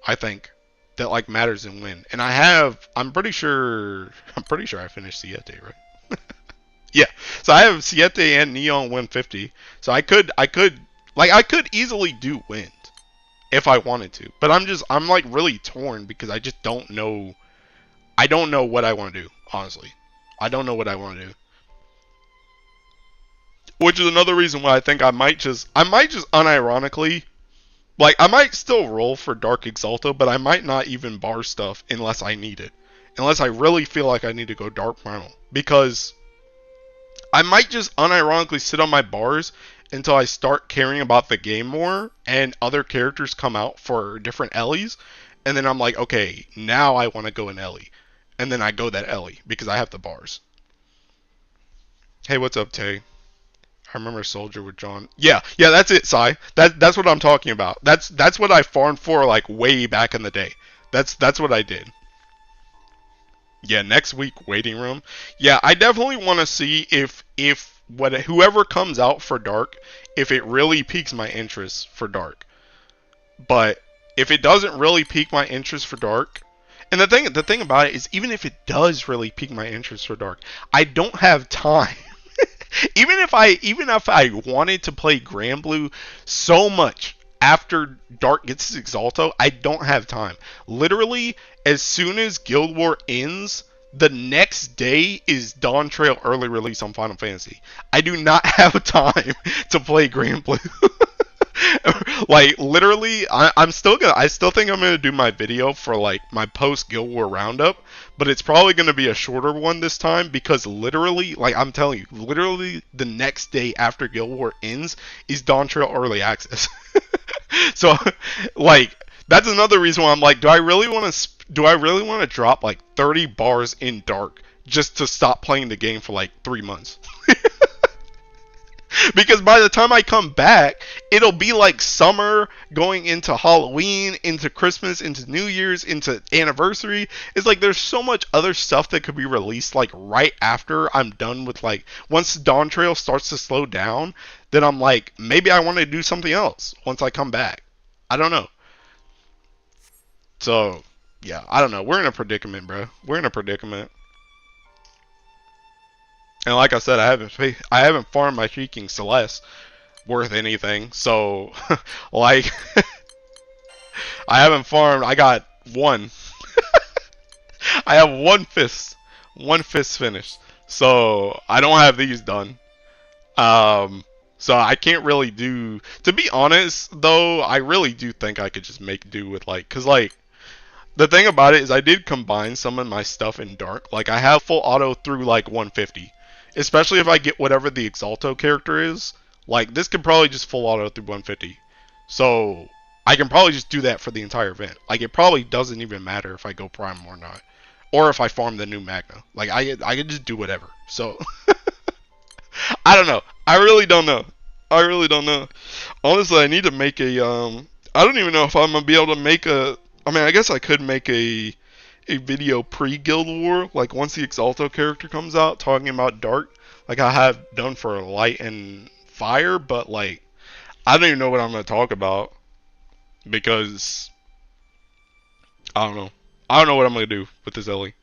I think. That like matters in win. And I'm pretty sure I finished Siete, right? Yeah. So I have Siete and Neon 150. So I could easily do wind if I wanted to. But I'm like really torn because I just don't know what I want to do, honestly. I don't know what I want to do. Which is another reason why I think I might just unironically, like, I might still roll for Dark Exalto, but I might not even bar stuff unless I need it. Unless I really feel like I need to go Dark Primal. Because I might just unironically sit on my bars until I start caring about the game more and other characters come out for different Ellies. And then I'm like, okay, now I want to go an Ellie. And then I go that Ellie because I have the bars. Hey, what's up, Tay? I remember Soldier with John. Yeah, that's it, Sai. That's what I'm talking about. That's what I farmed for like way back in the day. That's what I did. Yeah, next week waiting room. Yeah, I definitely want to see if whoever comes out for Dark, if it really piques my interest for Dark. But if it doesn't really pique my interest for Dark, and the thing about it is, even if it does really pique my interest for Dark, I don't have time. Even if I wanted to play Grand Blue so much after Dark gets his Exalto, I don't have time. Literally, as soon as Guild War ends, the next day is Dawn Trail early release on Final Fantasy. I do not have time to play Grand Blue. Like literally, I still think I'm gonna do my video for like my post Guild War roundup, but it's probably gonna be a shorter one this time because literally, like I'm telling you, literally the next day after Guild War ends is Dawn Trail early access. So, like that's another reason why I'm like, do I really want to drop like 30 bars in Dark just to stop playing the game for like 3 months? Because by the time I come back, it'll be like summer going into Halloween, into Christmas, into New Year's, into anniversary. It's like there's so much other stuff that could be released like right after I'm done with like once Dawn Trail starts to slow down, then I'm like maybe I want to do something else once I come back. I don't know. So, yeah, I don't know. We're in a predicament, bro. We're in a predicament. And like I said, I haven't farmed my Shrieking Celeste worth anything. So, like, I haven't farmed. I got one. I have one fist finished. So I don't have these done. Um, so I can't really do. To be honest, though, I really do think I could just make do with like, cause like the thing about it is I did combine some of my stuff in Dark. Like I have full auto through like 150. Especially if I get whatever the Exalto character is. Like this could probably just full auto through 150. So I can probably just do that for the entire event. Like it probably doesn't even matter if I go Prime or not. Or if I farm the new Magna. Like I could just do whatever. So I don't know. I really don't know. I really don't know. Honestly, I need to make a I don't even know if I'm gonna be able to make a. I mean, I guess I could make a video pre-Guild War, like once the Exalto character comes out, talking about Dark, like I have done for Light and Fire, but like I don't even know what I'm gonna talk about because I don't know. I don't know what I'm gonna do with this Ellie.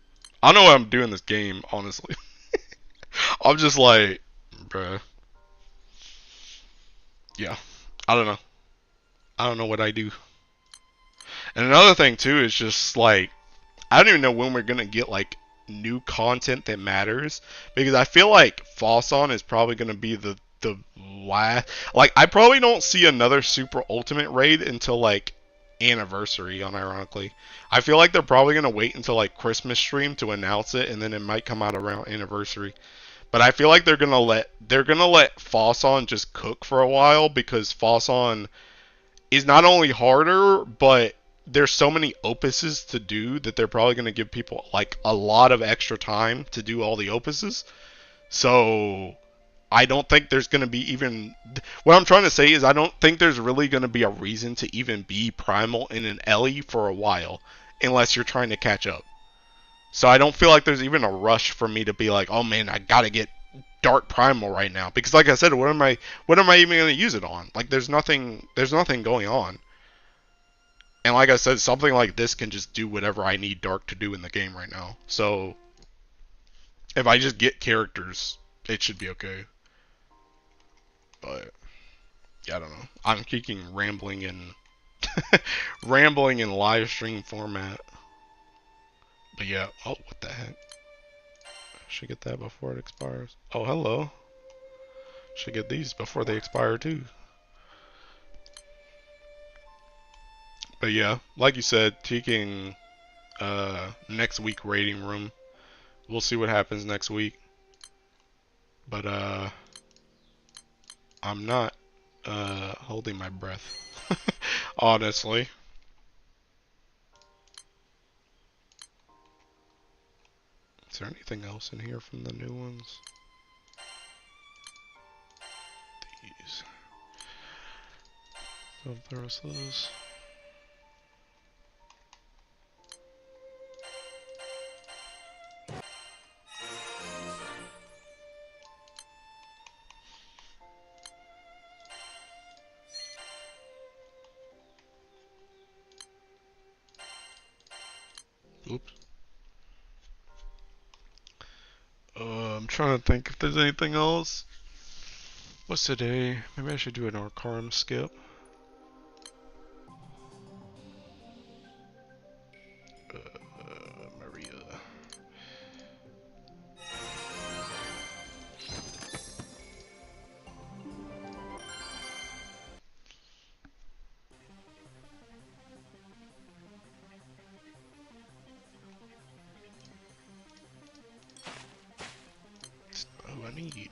I don't know what I'm doing this game, honestly. I'm just like, bruh, yeah. I don't know. I don't know what I do. And another thing too is just like I don't even know when we're gonna get like new content that matters because I feel like Fosson is probably gonna be the last. Like I probably don't see another Super Ultimate raid until like Anniversary. Unironically, I feel like they're probably gonna wait until like Christmas stream to announce it, and then it might come out around Anniversary. But I feel like they're gonna let Fosson just cook for a while because Fosson is not only harder, but there's so many opuses to do that they're probably going to give people like a lot of extra time to do all the opuses. So I don't think there's going to be even. What I'm trying to say is I don't think there's really going to be a reason to even be Primal in an Ellie for a while unless you're trying to catch up. So I don't feel like there's even a rush for me to be like, oh man, I gotta get Dark Primal right now because, like I said, what am I even gonna use it on? Like, there's nothing going on. And like I said, something like this can just do whatever I need Dark to do in the game right now. So if I just get characters, it should be okay. But yeah, I don't know. I'm keeping rambling in rambling in live stream format. But yeah, oh what the heck? Should get that before it expires. Oh hello. Should get these before they expire too. But yeah, like you said, taking next week rating room. We'll see what happens next week. But I'm not holding my breath. Honestly. Is there anything else in here from the new ones? These. So there's those. Oops. I'm trying to think if there's anything else. What's today? Maybe I should do an Arcarum skip. Maria. indeed.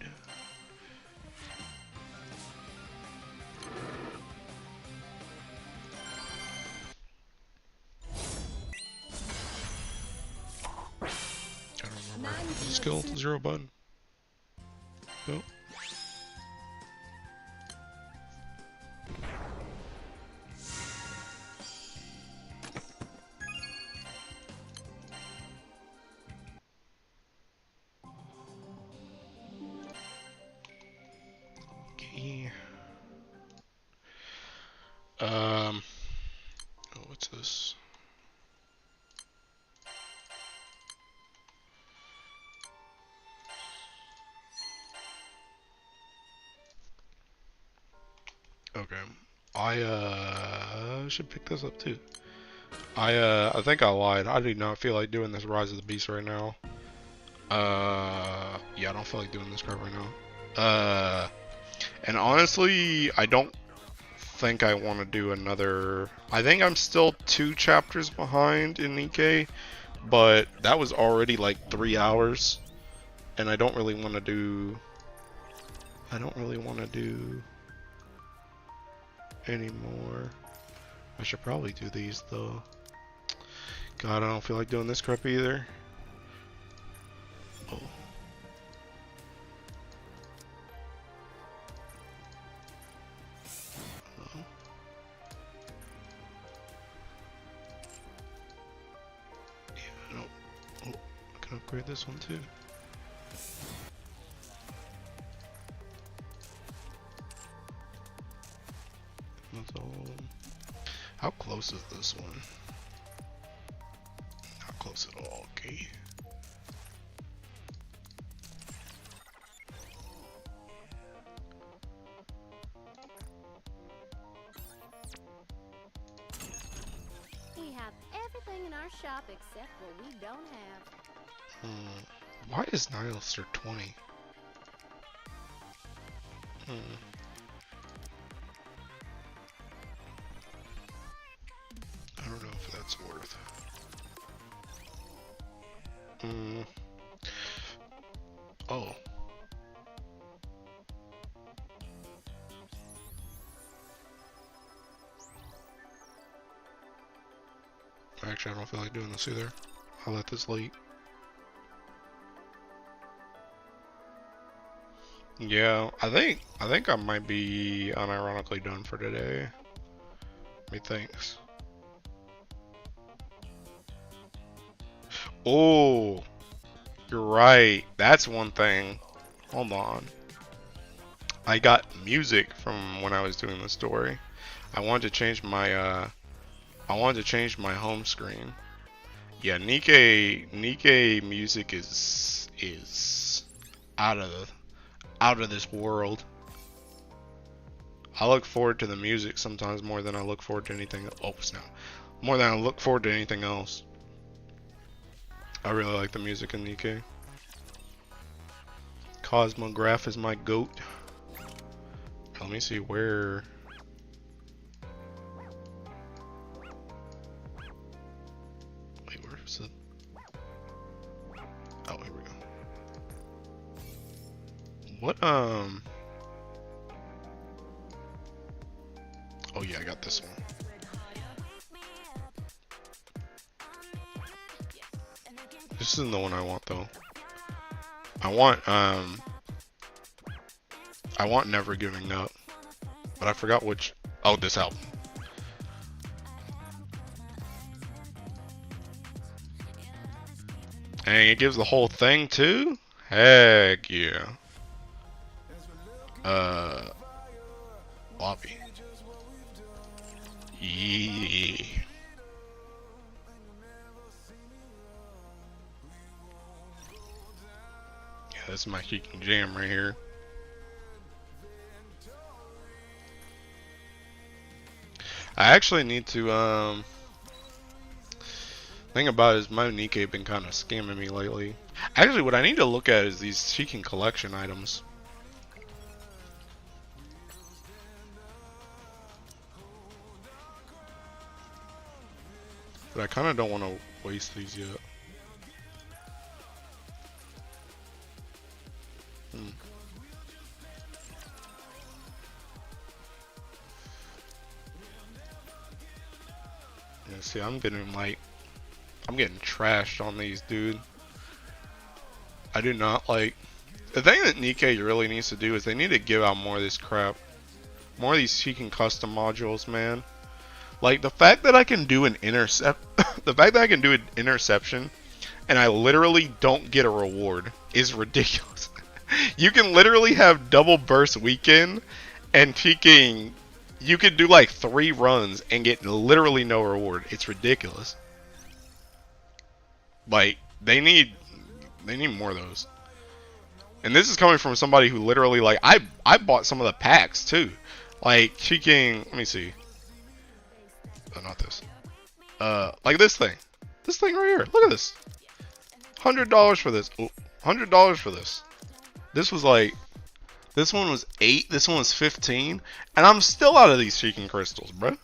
I don't remember. Is it skill 0 button? Nope. Okay. Oh, what's this? Okay. I should pick this up too. I think I lied. I do not feel like doing this Rise of the Beast right now. Yeah, I don't feel like doing this card right now. And honestly, I don't think I want to do another. I think I'm still 2 chapters behind in Nikke, but that was already like 3 hours, and I don't really want to do. I don't really want to do anymore. I should probably do these though. God, I don't feel like doing this crap either. Oh. Yeah, no. Oh, I can upgrade this one too. That's all of them. How close is this one? Not close at all, okay. We have everything in our shop except what we don't have. Why is Nihilster 20? I don't know if that's worth. Oh. Actually, I don't feel like doing this either. I'll let this leak. Yeah, I think I might be unironically done for today. Methinks. Oh, you're right. That's one thing. Hold on. I got music from when I was doing the story. I wanted to change my home screen. Yeah, Nikke music is out of this world. I look forward to the music sometimes more than I look forward to anything. Oh snap! More than I look forward to anything else. I really like the music in Nikke. Cosmograph is my goat. Let me see where. Wait, where is it? Oh, here we go. What Oh yeah, I got this one. This isn't the one I want though. I want Never Giving Up. But I forgot which. Oh, this album. And it gives the whole thing too? Heck yeah. Lobby. Yeah. Yeah, this is my kicking jam right here. I actually need to, thing about it is my Nikke been kind of scamming me lately. Actually, what I need to look at is these Seeking collection items. But I kind of don't want to waste these yet. See, I'm getting like, I'm getting trashed on these, dude. I do not like. The thing that Nikke really needs to do is they need to give out more of this crap. More of these seeking custom modules, man. Like the fact that I can do an intercept, the fact that I can do an interception, and I literally don't get a reward is ridiculous. You can literally have double burst weekend, and freaking, you could do like 3 runs and get literally no reward. It's ridiculous. Like they need more of those. And this is coming from somebody who literally, like, I bought some of the packs too. Like freaking, let me see. Oh, not this. Like this thing. This thing right here. Look at this. $100 for this. Oh, $100 for this. This was like, this one was 8. This one was 15. And I'm still out of these freaking crystals, bro.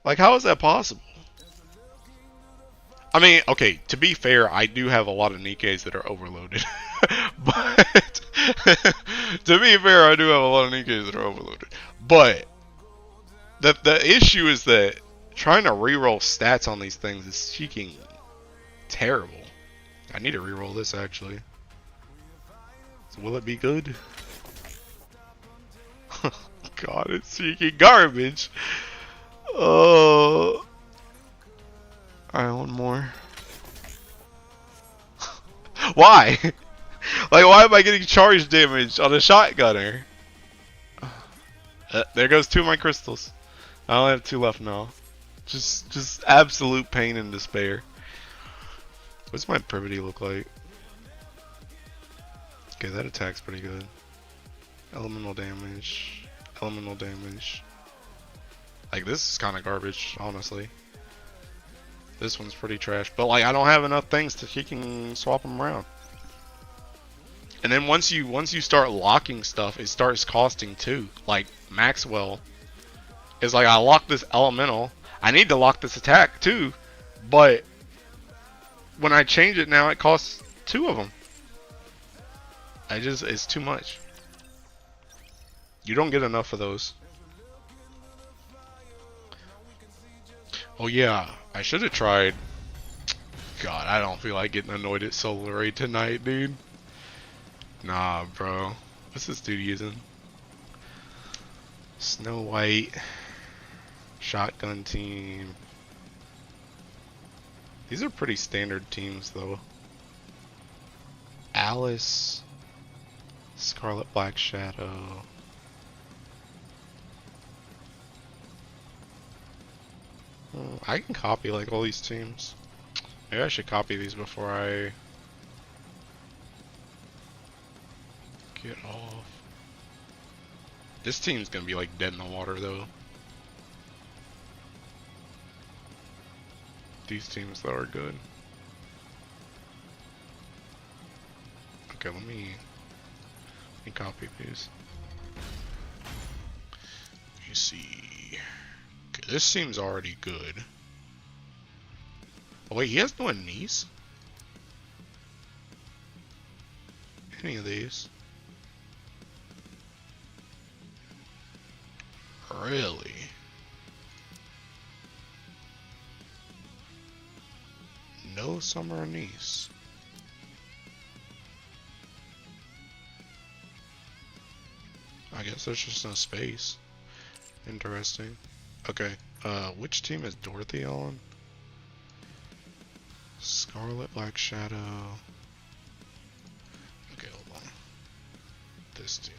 Like, how is that possible? I mean, okay, to be fair, I do have a lot of Nikkes that are overloaded. But, to be fair, I do have a lot of Nikkes that are overloaded. But, the issue is that trying to reroll stats on these things is freaking terrible. I need to reroll this, actually. So will it be good? God, it's freaking garbage. Oh. Alright, one more. Why? Like, why am I getting charge damage on a shotgunner? There goes 2 of my crystals. I only have 2 left now. Just absolute pain and despair. What's my privity look like? Okay, that attack's pretty good. Elemental damage. Elemental damage. Like, this is kind of garbage, honestly. This one's pretty trash. But, like, I don't have enough things to freaking swap them around. And then once you start locking stuff, it starts costing too. Like, Maxwell is like, I lock this elemental. I need to lock this attack too. But when I change it now, it costs 2 of them. It's too much. You don't get enough of those. Oh yeah, I should have tried. God, I don't feel like getting annoyed at Solar Ray tonight, dude. Nah, bro. What's this dude using? Snow White. Shotgun team. These are pretty standard teams, though. Alice. Scarlet Black Shadow. I can copy like all these teams. Maybe I should copy these before I get off. This team's gonna be like dead in the water though. These teams though are good. Okay, let me copy these. You see. Okay, this seems already good. Oh wait, he has no knees? Any of these? Really? No summer anise. I guess there's just no space. Interesting. Okay, which team is Dorothy on? Scarlet Black Shadow. Okay, hold on. This team.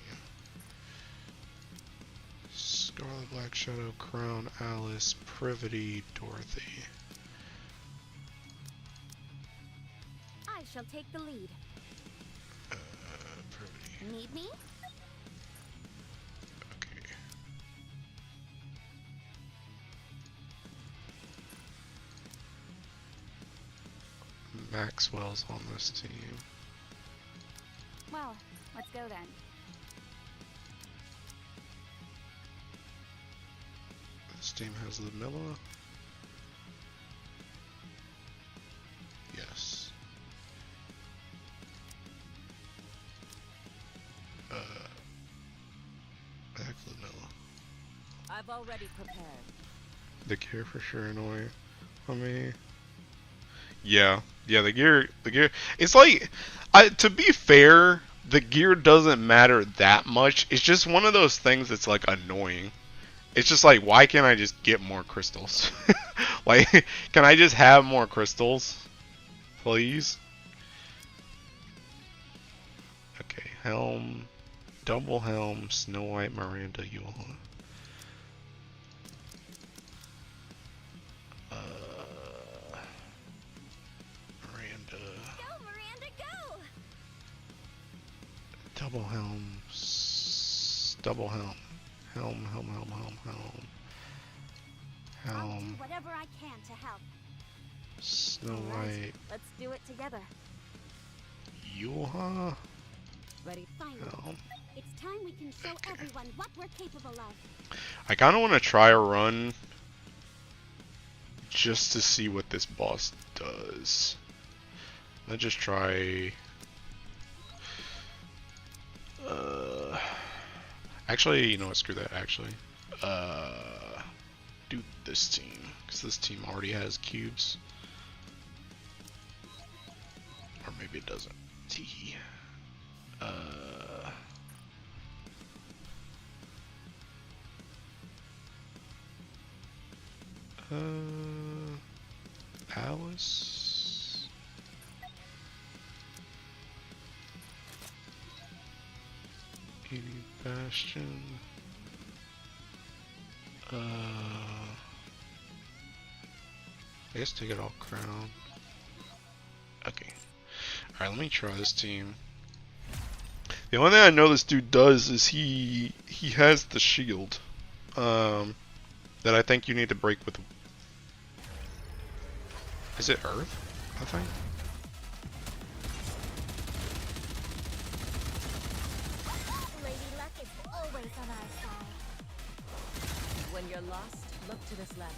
Scarlet Black Shadow, Crown, Alice, Privity, Dorothy. I shall take the lead. Privity. Need me? Okay. Maxwell's on this team. Well, let's go then. This team has Ludmilla. Yes. Back Ludmilla. I've already prepared. The gear for sure annoying. I mean, yeah, the gear. It's like, to be fair, the gear doesn't matter that much. It's just one of those things that's like annoying. It's just like, why can't I just get more crystals? Like, can I just have more crystals, please? Okay, helm, double helm, Snow White, Miranda, Yuha. Miranda. Go, Miranda, go! Double helm, double helm, helm. I'll do whatever I can to help. Snow All right, White, let's do it together. Yuha, Ready? Finally, helm. it's time we can show everyone what we're capable of. I kind of want to try a run just to see what this boss does. Let's just try. Actually, you know what? Screw that. Actually, do this team because this team already has cubes, or maybe it doesn't. Tee. Alice. Any Bastion. I guess take it all crown. Okay. Alright, let me try this team. The only thing I know this dude does is he has the shield. That I think you need to break with. Is it Earth? I think. Lady Luck is always on our side. When you're lost, look to this lantern.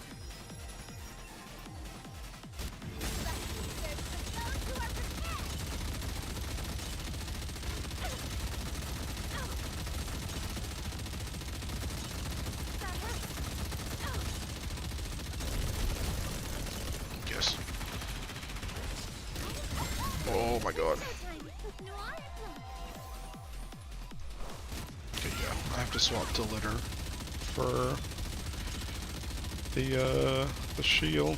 Yes. Oh my god. Okay, yeah. I have to swap to litter for the shield.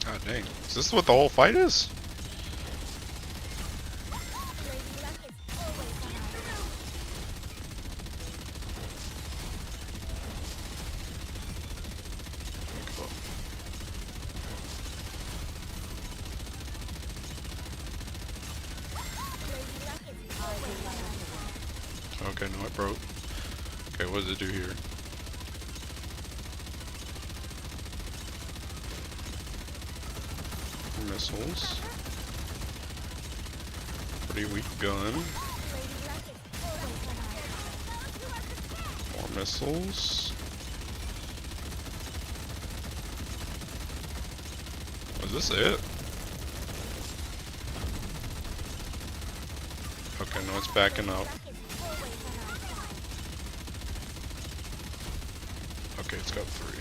God dang. Is this what the whole fight is? Okay, no, it broke. Okay, what does it do here? Missiles. Pretty weak gun. More missiles. Was this it? Okay, no, it's backing up. Okay, it's got 3.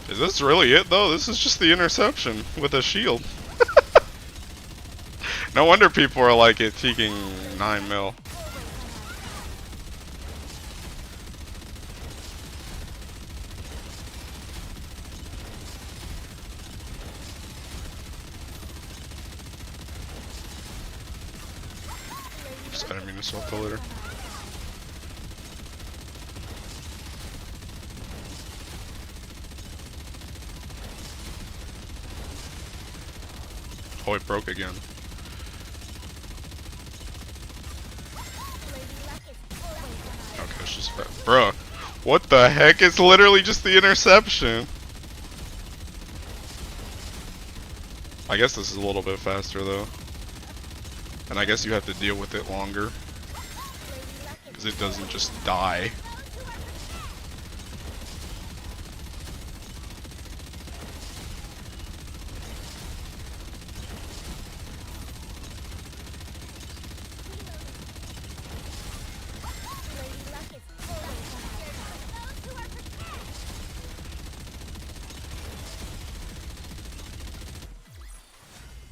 Is this really it though? This is just the interception with a shield. No wonder people are like it taking 9 mil. Oops, I didn't mean to swap the litter. Oh, it broke again. Okay, it's just fat. Bruh, what the heck? It's literally just the interception. I guess this is a little bit faster though. And I guess you have to deal with it longer. Because it doesn't just die.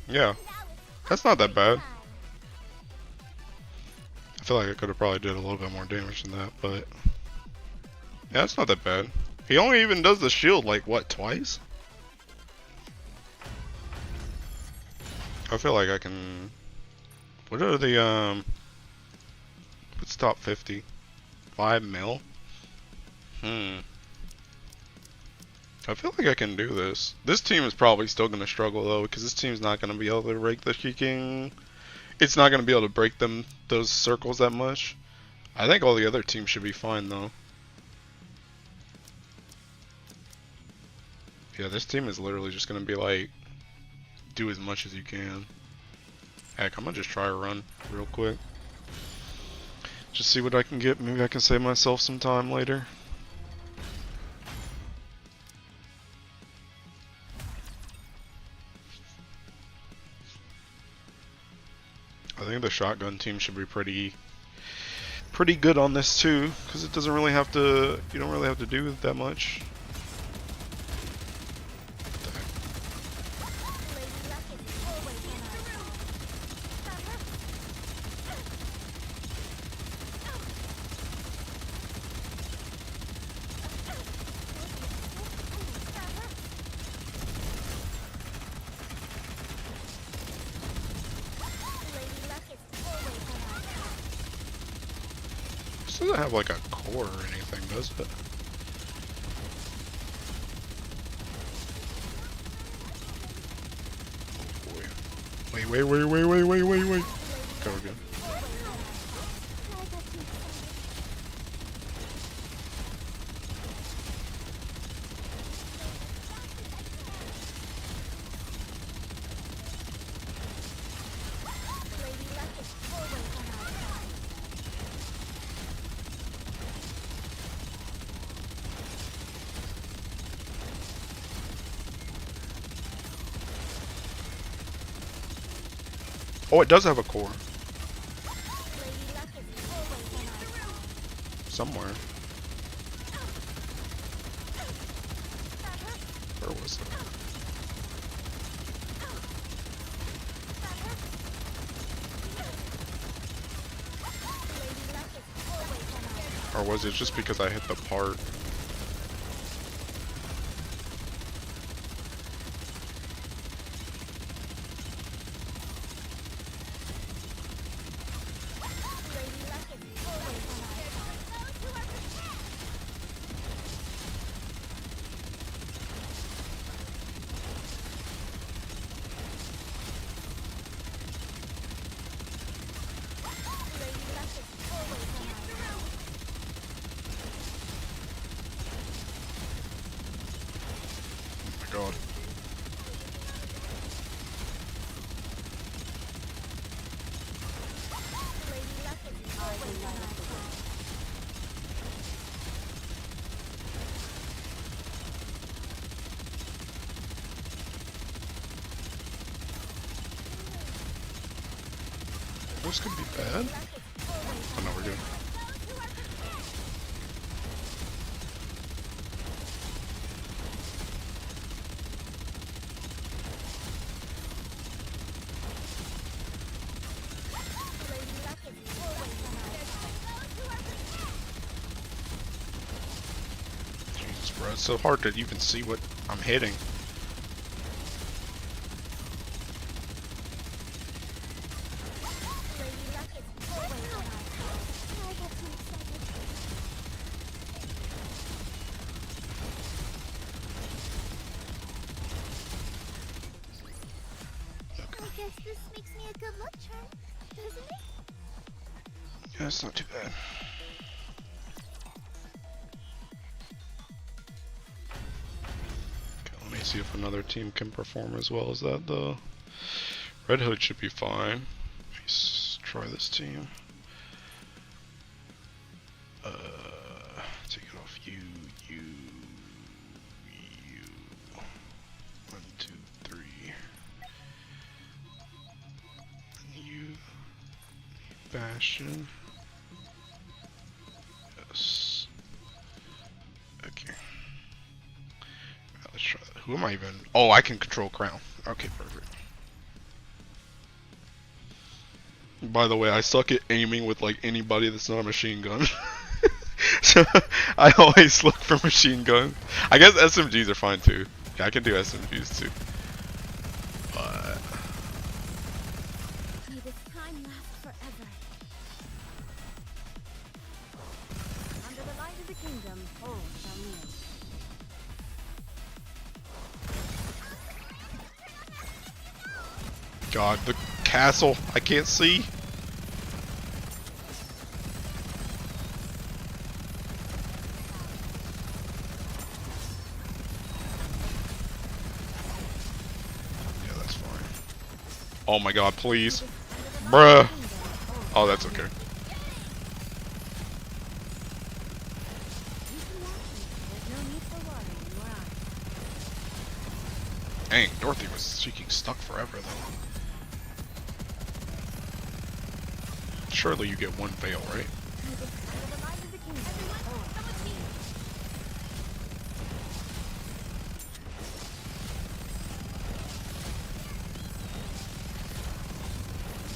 Yeah, that's not that bad. I feel like I could have probably did a little bit more damage than that, but yeah, it's not that bad. He only even does the shield like what, twice? I feel like I can. What are the what's top 50? 5 mil? I feel like I can do this. This team is probably still gonna struggle though, because this team's not gonna be able to break the kicking. It's not gonna be able to break those circles that much. I think all the other teams should be fine though. Yeah, this team is literally just gonna be like, do as much as you can. Heck, I'm gonna just try a run real quick. Just see what I can get. Maybe I can save myself some time later. I think the shotgun team should be pretty good on this too, because it doesn't really have to. You don't really have to do that much. This doesn't have like a core or anything, does it? Oh boy. Wait. Okay, we're good. Oh, it does have a core. Somewhere. Where was that? Or was it just because I hit the part? God. This could be bad. Oh no, we're good. Jesus, bro, it's so hard to even see what I'm hitting. I guess this makes me a good luck charm, doesn't it? Yeah, it's not too bad. Okay, let me see if another team can perform as well as that though. Red Hood should be fine. Let's try this team. Take it off you. 1, 2, 3. And you. Bastion. Yes. Okay. Right, let's try that. Who am I even? Oh, I can control Crown. Okay, perfect. By the way, I suck at aiming with like anybody that's not a machine gun. So I always look for machine guns. I guess SMGs are fine too. Yeah, I can do SMGs too. But May this time last forever. Under the light of the kingdom, all shall kneel. God, the castle, I can't see. Yeah, that's fine. Oh my God, please. Bruh. Oh, that's okay. Dang, Dorothy was shaking stuck forever though. Surely you get one fail, right?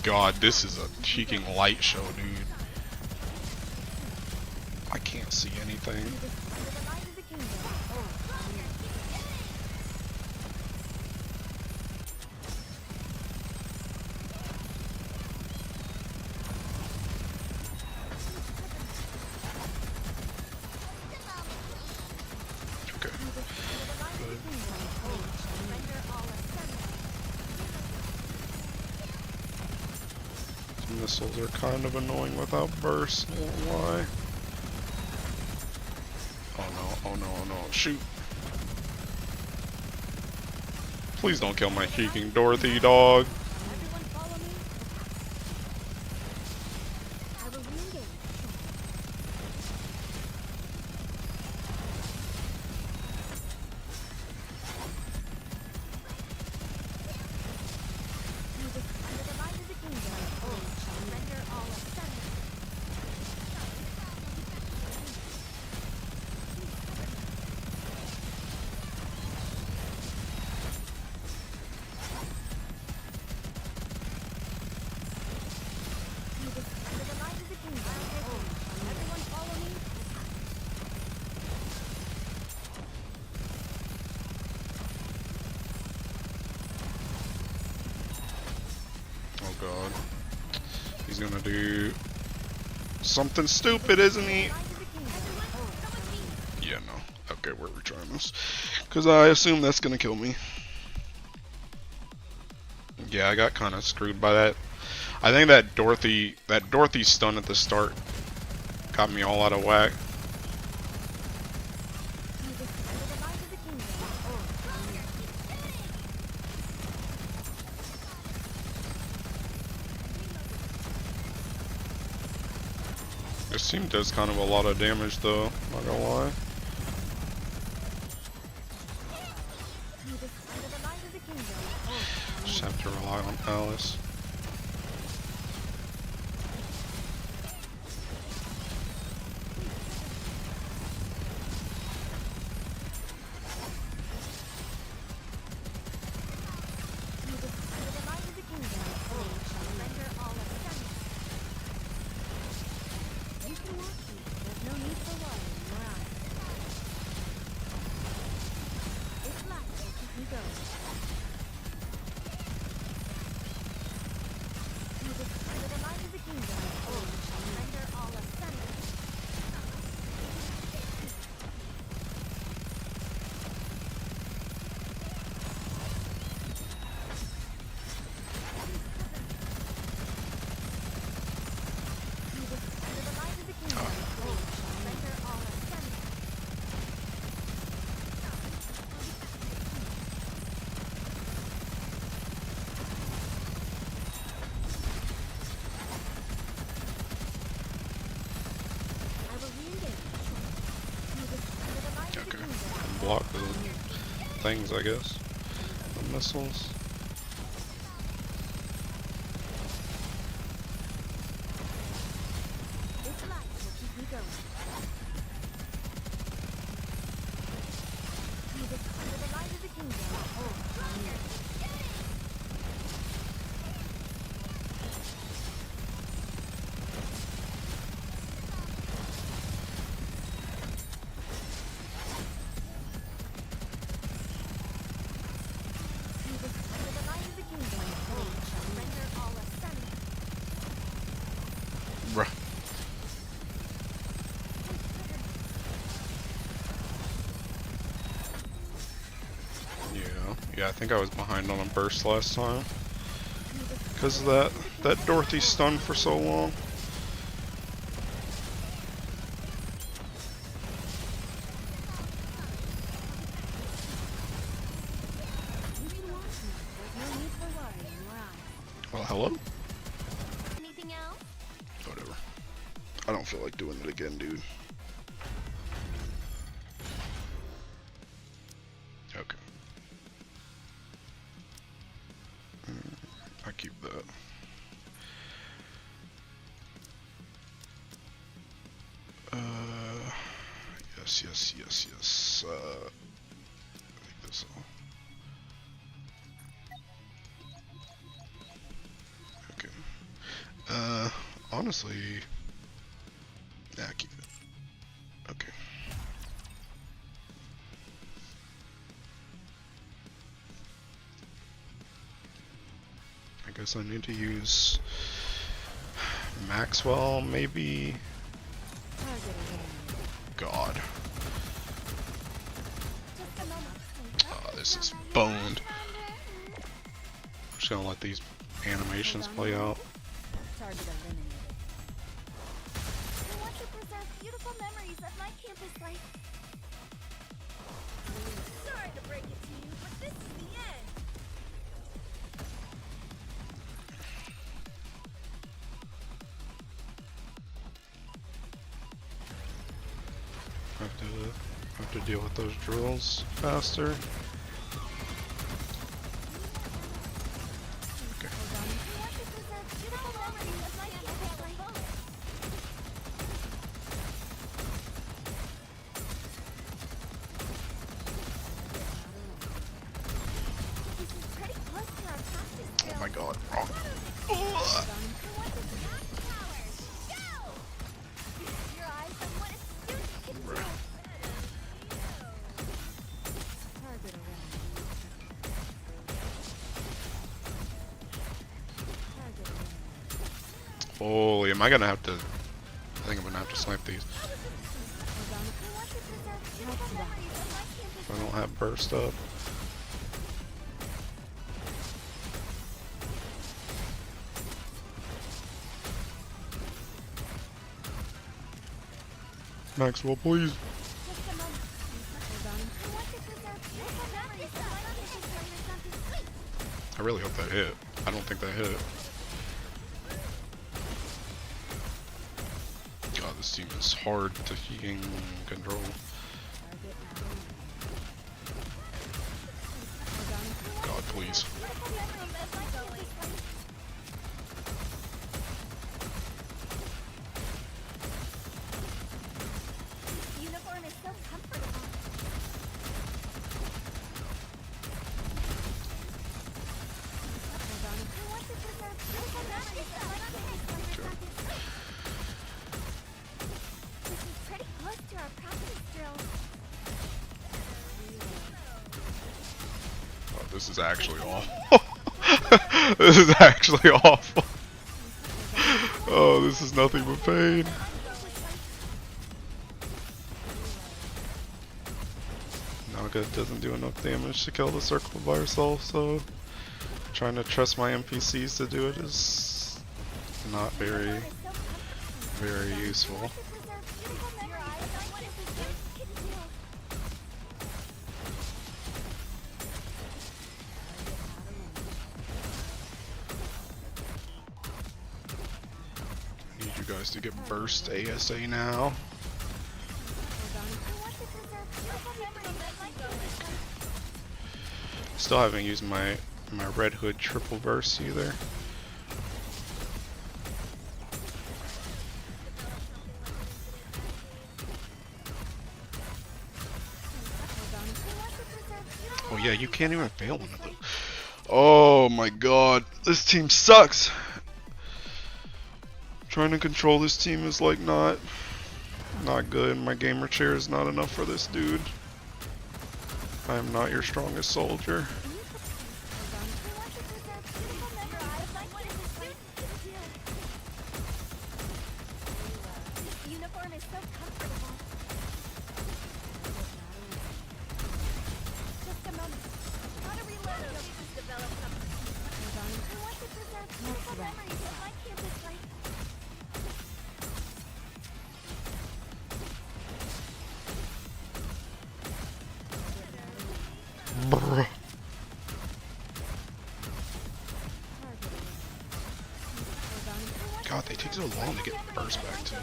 God, this is a cheeking light show, dude. I can't see anything. Okay. Good. Missiles are kind of annoying without bursts, won't lie. Oh no, oh no, oh no, shoot. Please don't kill my cheeking Dorothy, dog. Oh God. He's gonna do something stupid, isn't he? Yeah, no. Okay, we're retrying this. Because I assume that's gonna kill me. Yeah, I got kind of screwed by that. I think that Dorothy stun at the start got me all out of whack. This team does kind of a lot of damage though, not gonna lie. Just have to rely on Alice. Block the things, I guess. The missiles. Yeah, I think I was behind on a burst last time. Because of that Dorothy stunned for so long. Well, hello? Anything else? Whatever. I don't feel like doing it again, dude. Okay. I keep that. Yes. Take this off. Okay. Honestly, yeah, keep it. Okay. I guess I need to use Maxwell, maybe. God. Oh, this is boned. I'm just gonna let these animations play out. Target eliminated. I want to preserve beautiful memories of my campus life. Sorry to break it to you, but this is the end. Have to deal with those drills faster. Okay. Oh my god, wrong. Holy, am I gonna have to... I think I'm gonna have to snipe these. If I don't have burst up. Maxwell, please. I really hope that hit. I don't think that hit. God, this team is hard to fucking control. God, please. Uniform is so comfortable. I want to preserve beautiful memories of my campus life. This is pretty close to our practice drills. Oh, this is actually awful. This is actually awful. Oh, this is nothing but pain. Naga doesn't do enough damage to kill the circle by herself, so trying to trust my NPCs to do it is not very useful. Need you guys to get burst ASA now. Still haven't used my Red Hood triple burst either. Oh yeah, you can't even fail one of them. Oh my god, this team sucks. Trying to control this team is like not good. My gamer chair is not enough for this dude. I am not your strongest soldier. Uniform is so comfortable. Just a moment. Gotta reload. want to preserve beautiful memories of my campus life. Bruh. God, they take so long to get burst back too.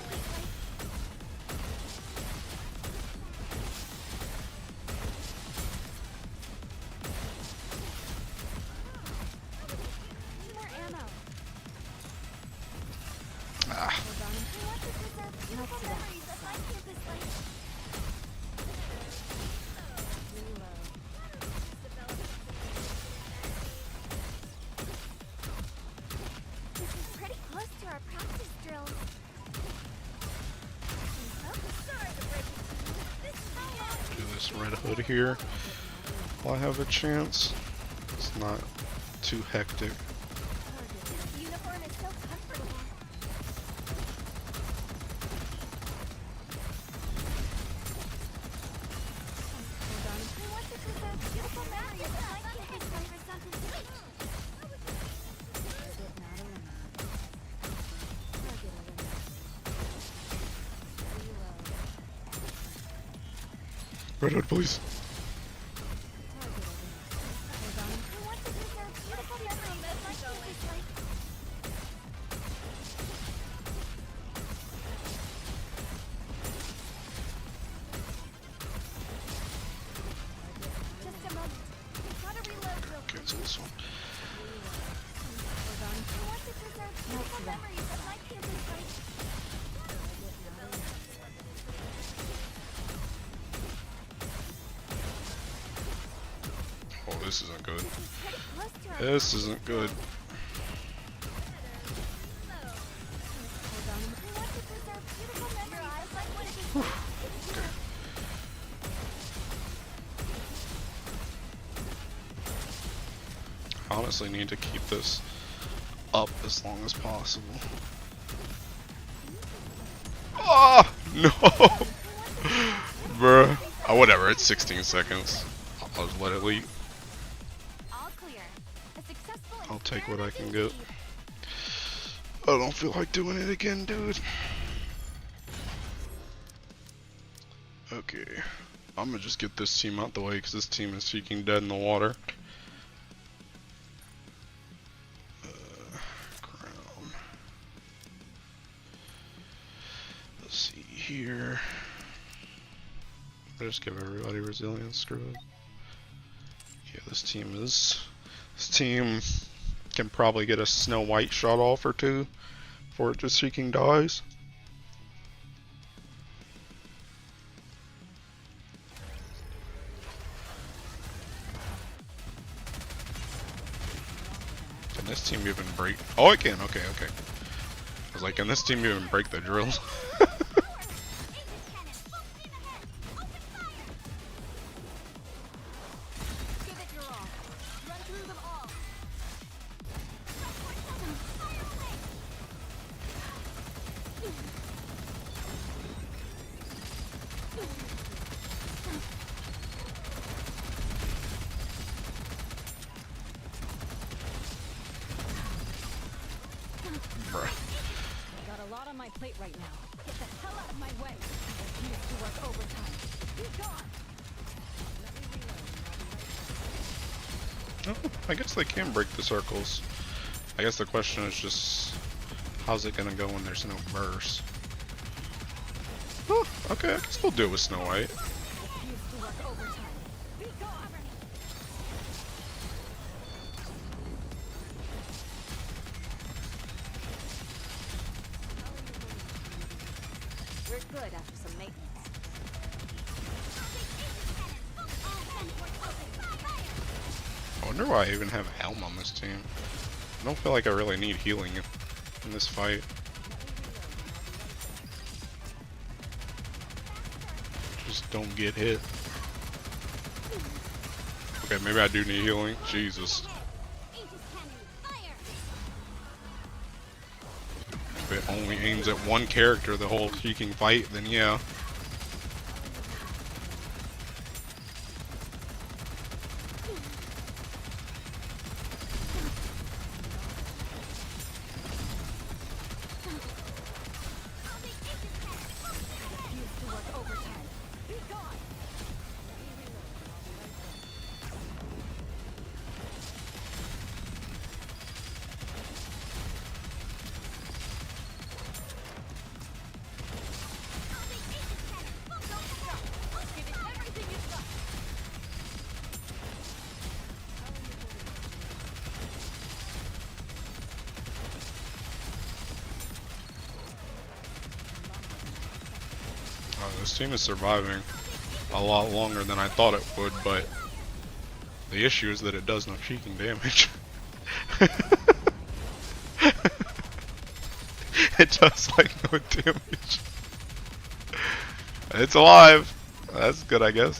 More ammo. Ah. I want to preserve beautiful memories of my campus life. This is pretty close to our practice drills. Oh, sorry to break it to you. This is how long. Do this Red Hood here while I have a chance. It's not too hectic. This uniform is so comfortable. I want to preserve beautiful memories of my campus life for something sweet. Red Hood, please. I want to preserve beautiful memories of my campus life. Just a moment. Gotta reload real quick. Cancel this one. I want to preserve beautiful memories of my campus life. Oh, this isn't good. Pretty close to our This isn't good. I want to preserve beautiful memories of my campus life. I honestly need to keep this up as long as possible. Ah, no, bruh. Oh, whatever. It's 16 seconds. I'll just let it leak. All clear. A successful I'll take what I can experiment get. indeed. I don't feel like doing it again, dude. Okay, I'm gonna just get this team out the way because this team is seeking dead in the water. Crown. Let's see here. I'll just give everybody resilience. Screw it. Yeah, this team can probably get a Snow White shot off or two before it just seeking dies. Can this team even break? Oh, it can. Okay, okay. I was like, can this team even break the drills? Give it your all. Run through them all. Bruh. Got a lot on my plate right now. Get the hell out of my way. I refuse to work overtime. Be gone. Oh, I guess they can break the circles. I guess the question is just, how's it gonna go when there's no burst? Oh, okay, I can still do it with Snow White. Refuse to work overtime. Be gone. We're good after some maintenance. I wonder why I even have Helm on this team. I don't feel like I really need healing in this fight. Just don't get hit. Okay, maybe I do need healing. Jesus. If it only aims at one character the whole freaking fight, then yeah. This team is surviving a lot longer than I thought it would, but the issue is that it does no cheeking damage. It does like no damage. It's alive. That's good, I guess.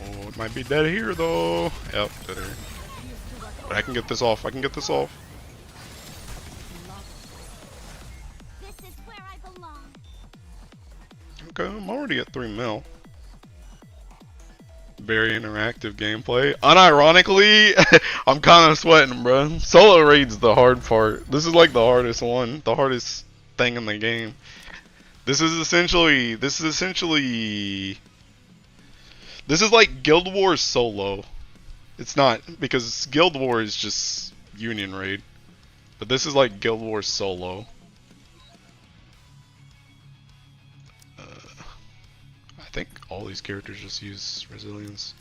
Oh, it might be dead here though. Yep, dead here. But I can get this off. I can get this off. This is where I belong. Okay, I'm already at 3 mil. Very interactive gameplay. Unironically, I'm kind of sweating, bro. Solo raid's the hard part. This is like the hardest one, the hardest thing in the game. This is like Guild Wars solo. It's not, because Guild Wars is just Union raid, but this is like Guild Wars solo. I think all these characters just use resilience.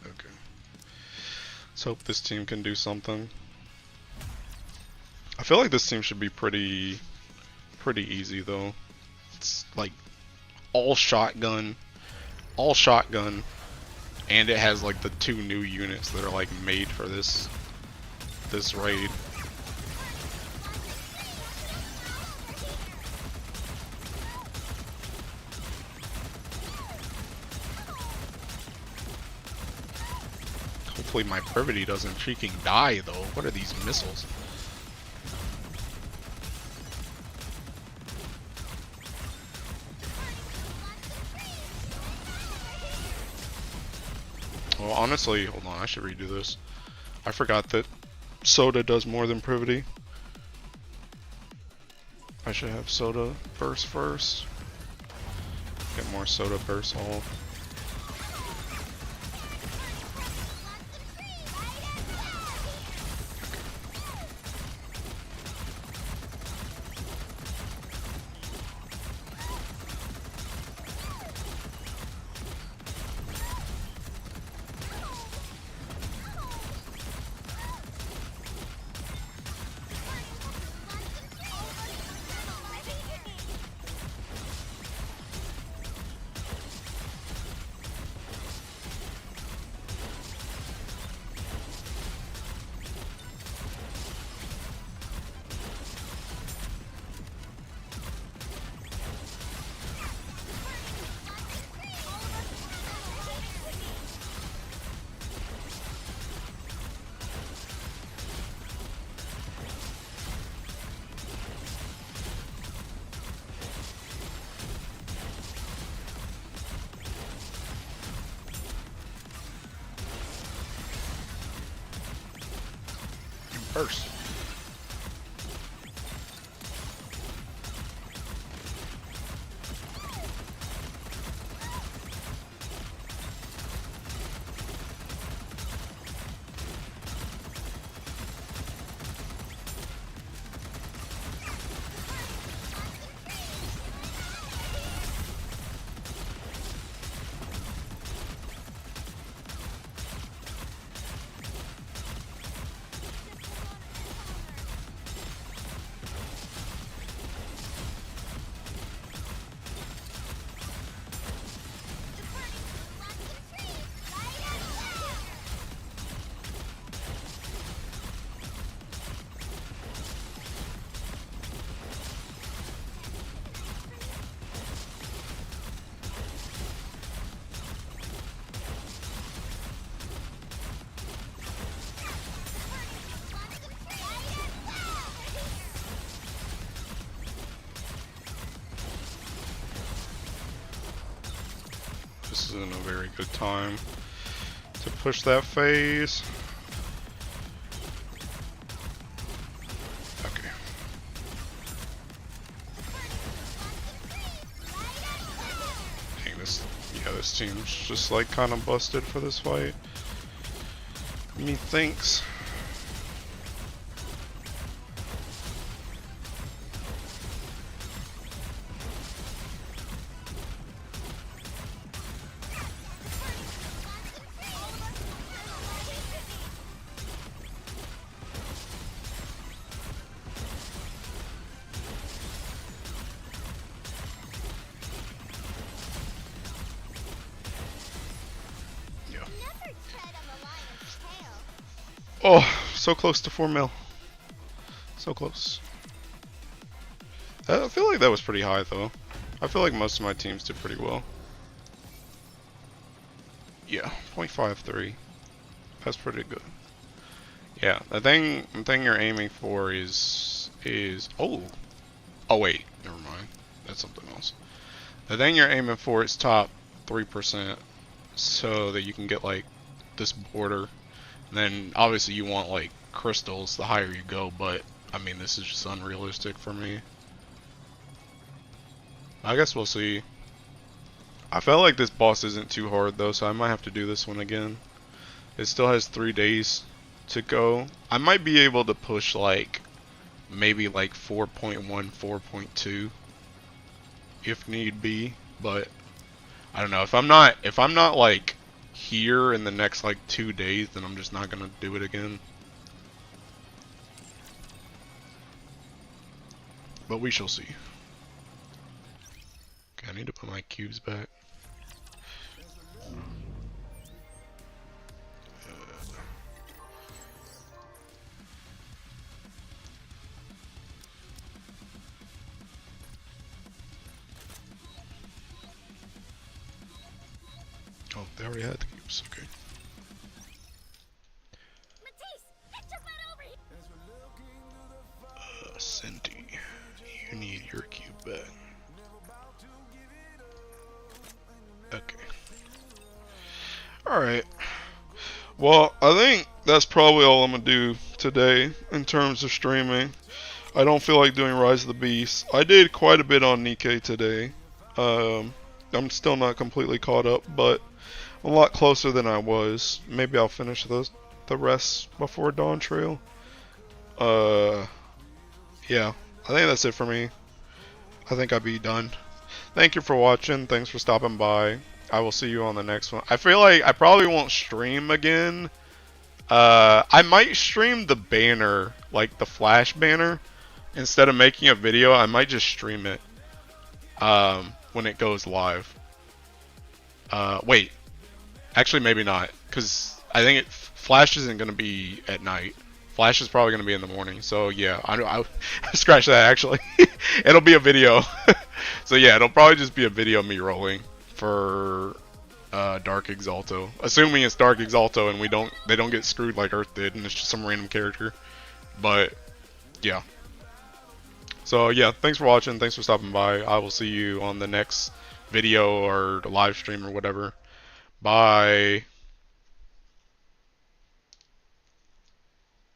Okay. Let's hope this team can do something. I feel like this team should be pretty easy though. It's like all shotgun, and it has like the 2 new units that are like made for this raid. Hopefully my Privity doesn't freaking die though. What are these missiles? Well, honestly, hold on, I should redo this. I forgot that Soda does more than Privity. I should have Soda burst first. Get more Soda burst off. First. This isn't a very good time to push that phase. Okay. Dang, this team's just like kind of busted for this fight. Methinks. Oh, so close to 4 mil. So close. I feel like that was pretty high though. I feel like most of my teams did pretty well. Yeah, 0.53. That's pretty good. Yeah, the thing you're aiming for is oh wait, never mind. That's something else. The thing you're aiming for is top 3%, so that you can get like this border. And then obviously you want like crystals the higher you go, but I mean this is just unrealistic for me. I guess we'll see. I felt like this boss isn't too hard though, so I might have to do this one again. It still has 3 days to go. I might be able to push like maybe like 4.1, 4.2 if need be, but I don't know. If I'm not like here in the next like 2 days, then I'm just not gonna do it again. But we shall see. Okay, I need to put my cubes back. Oh, they already had the cubes. Okay. Cindy, you need your cube back. Okay. Alright. Well, I think that's probably all I'm going to do today in terms of streaming. I don't feel like doing Rise of the Beast. I did quite a bit on Nikke today. I'm still not completely caught up, but a lot closer than I was. Maybe I'll finish the rest before Dawn Trail. Yeah, I think that's it for me. I think I'll be done. Thank you for watching. Thanks for stopping by. I will see you on the next one. I feel like I probably won't stream again. I might stream the banner, like the flash banner. Instead of making a video, I might just stream it when it goes live. Wait. Actually, maybe not. Because I think Flash isn't going to be at night. Flash is probably going to be in the morning. So, yeah. I scratch that, actually. It'll be a video. So, yeah. It'll probably just be a video of me rolling for Dark Exalto. Assuming it's Dark Exalto and they don't get screwed like Earth did. And it's just some random character. But, yeah. So, yeah. Thanks for watching. Thanks for stopping by. I will see you on the next video or live stream or whatever. Bye.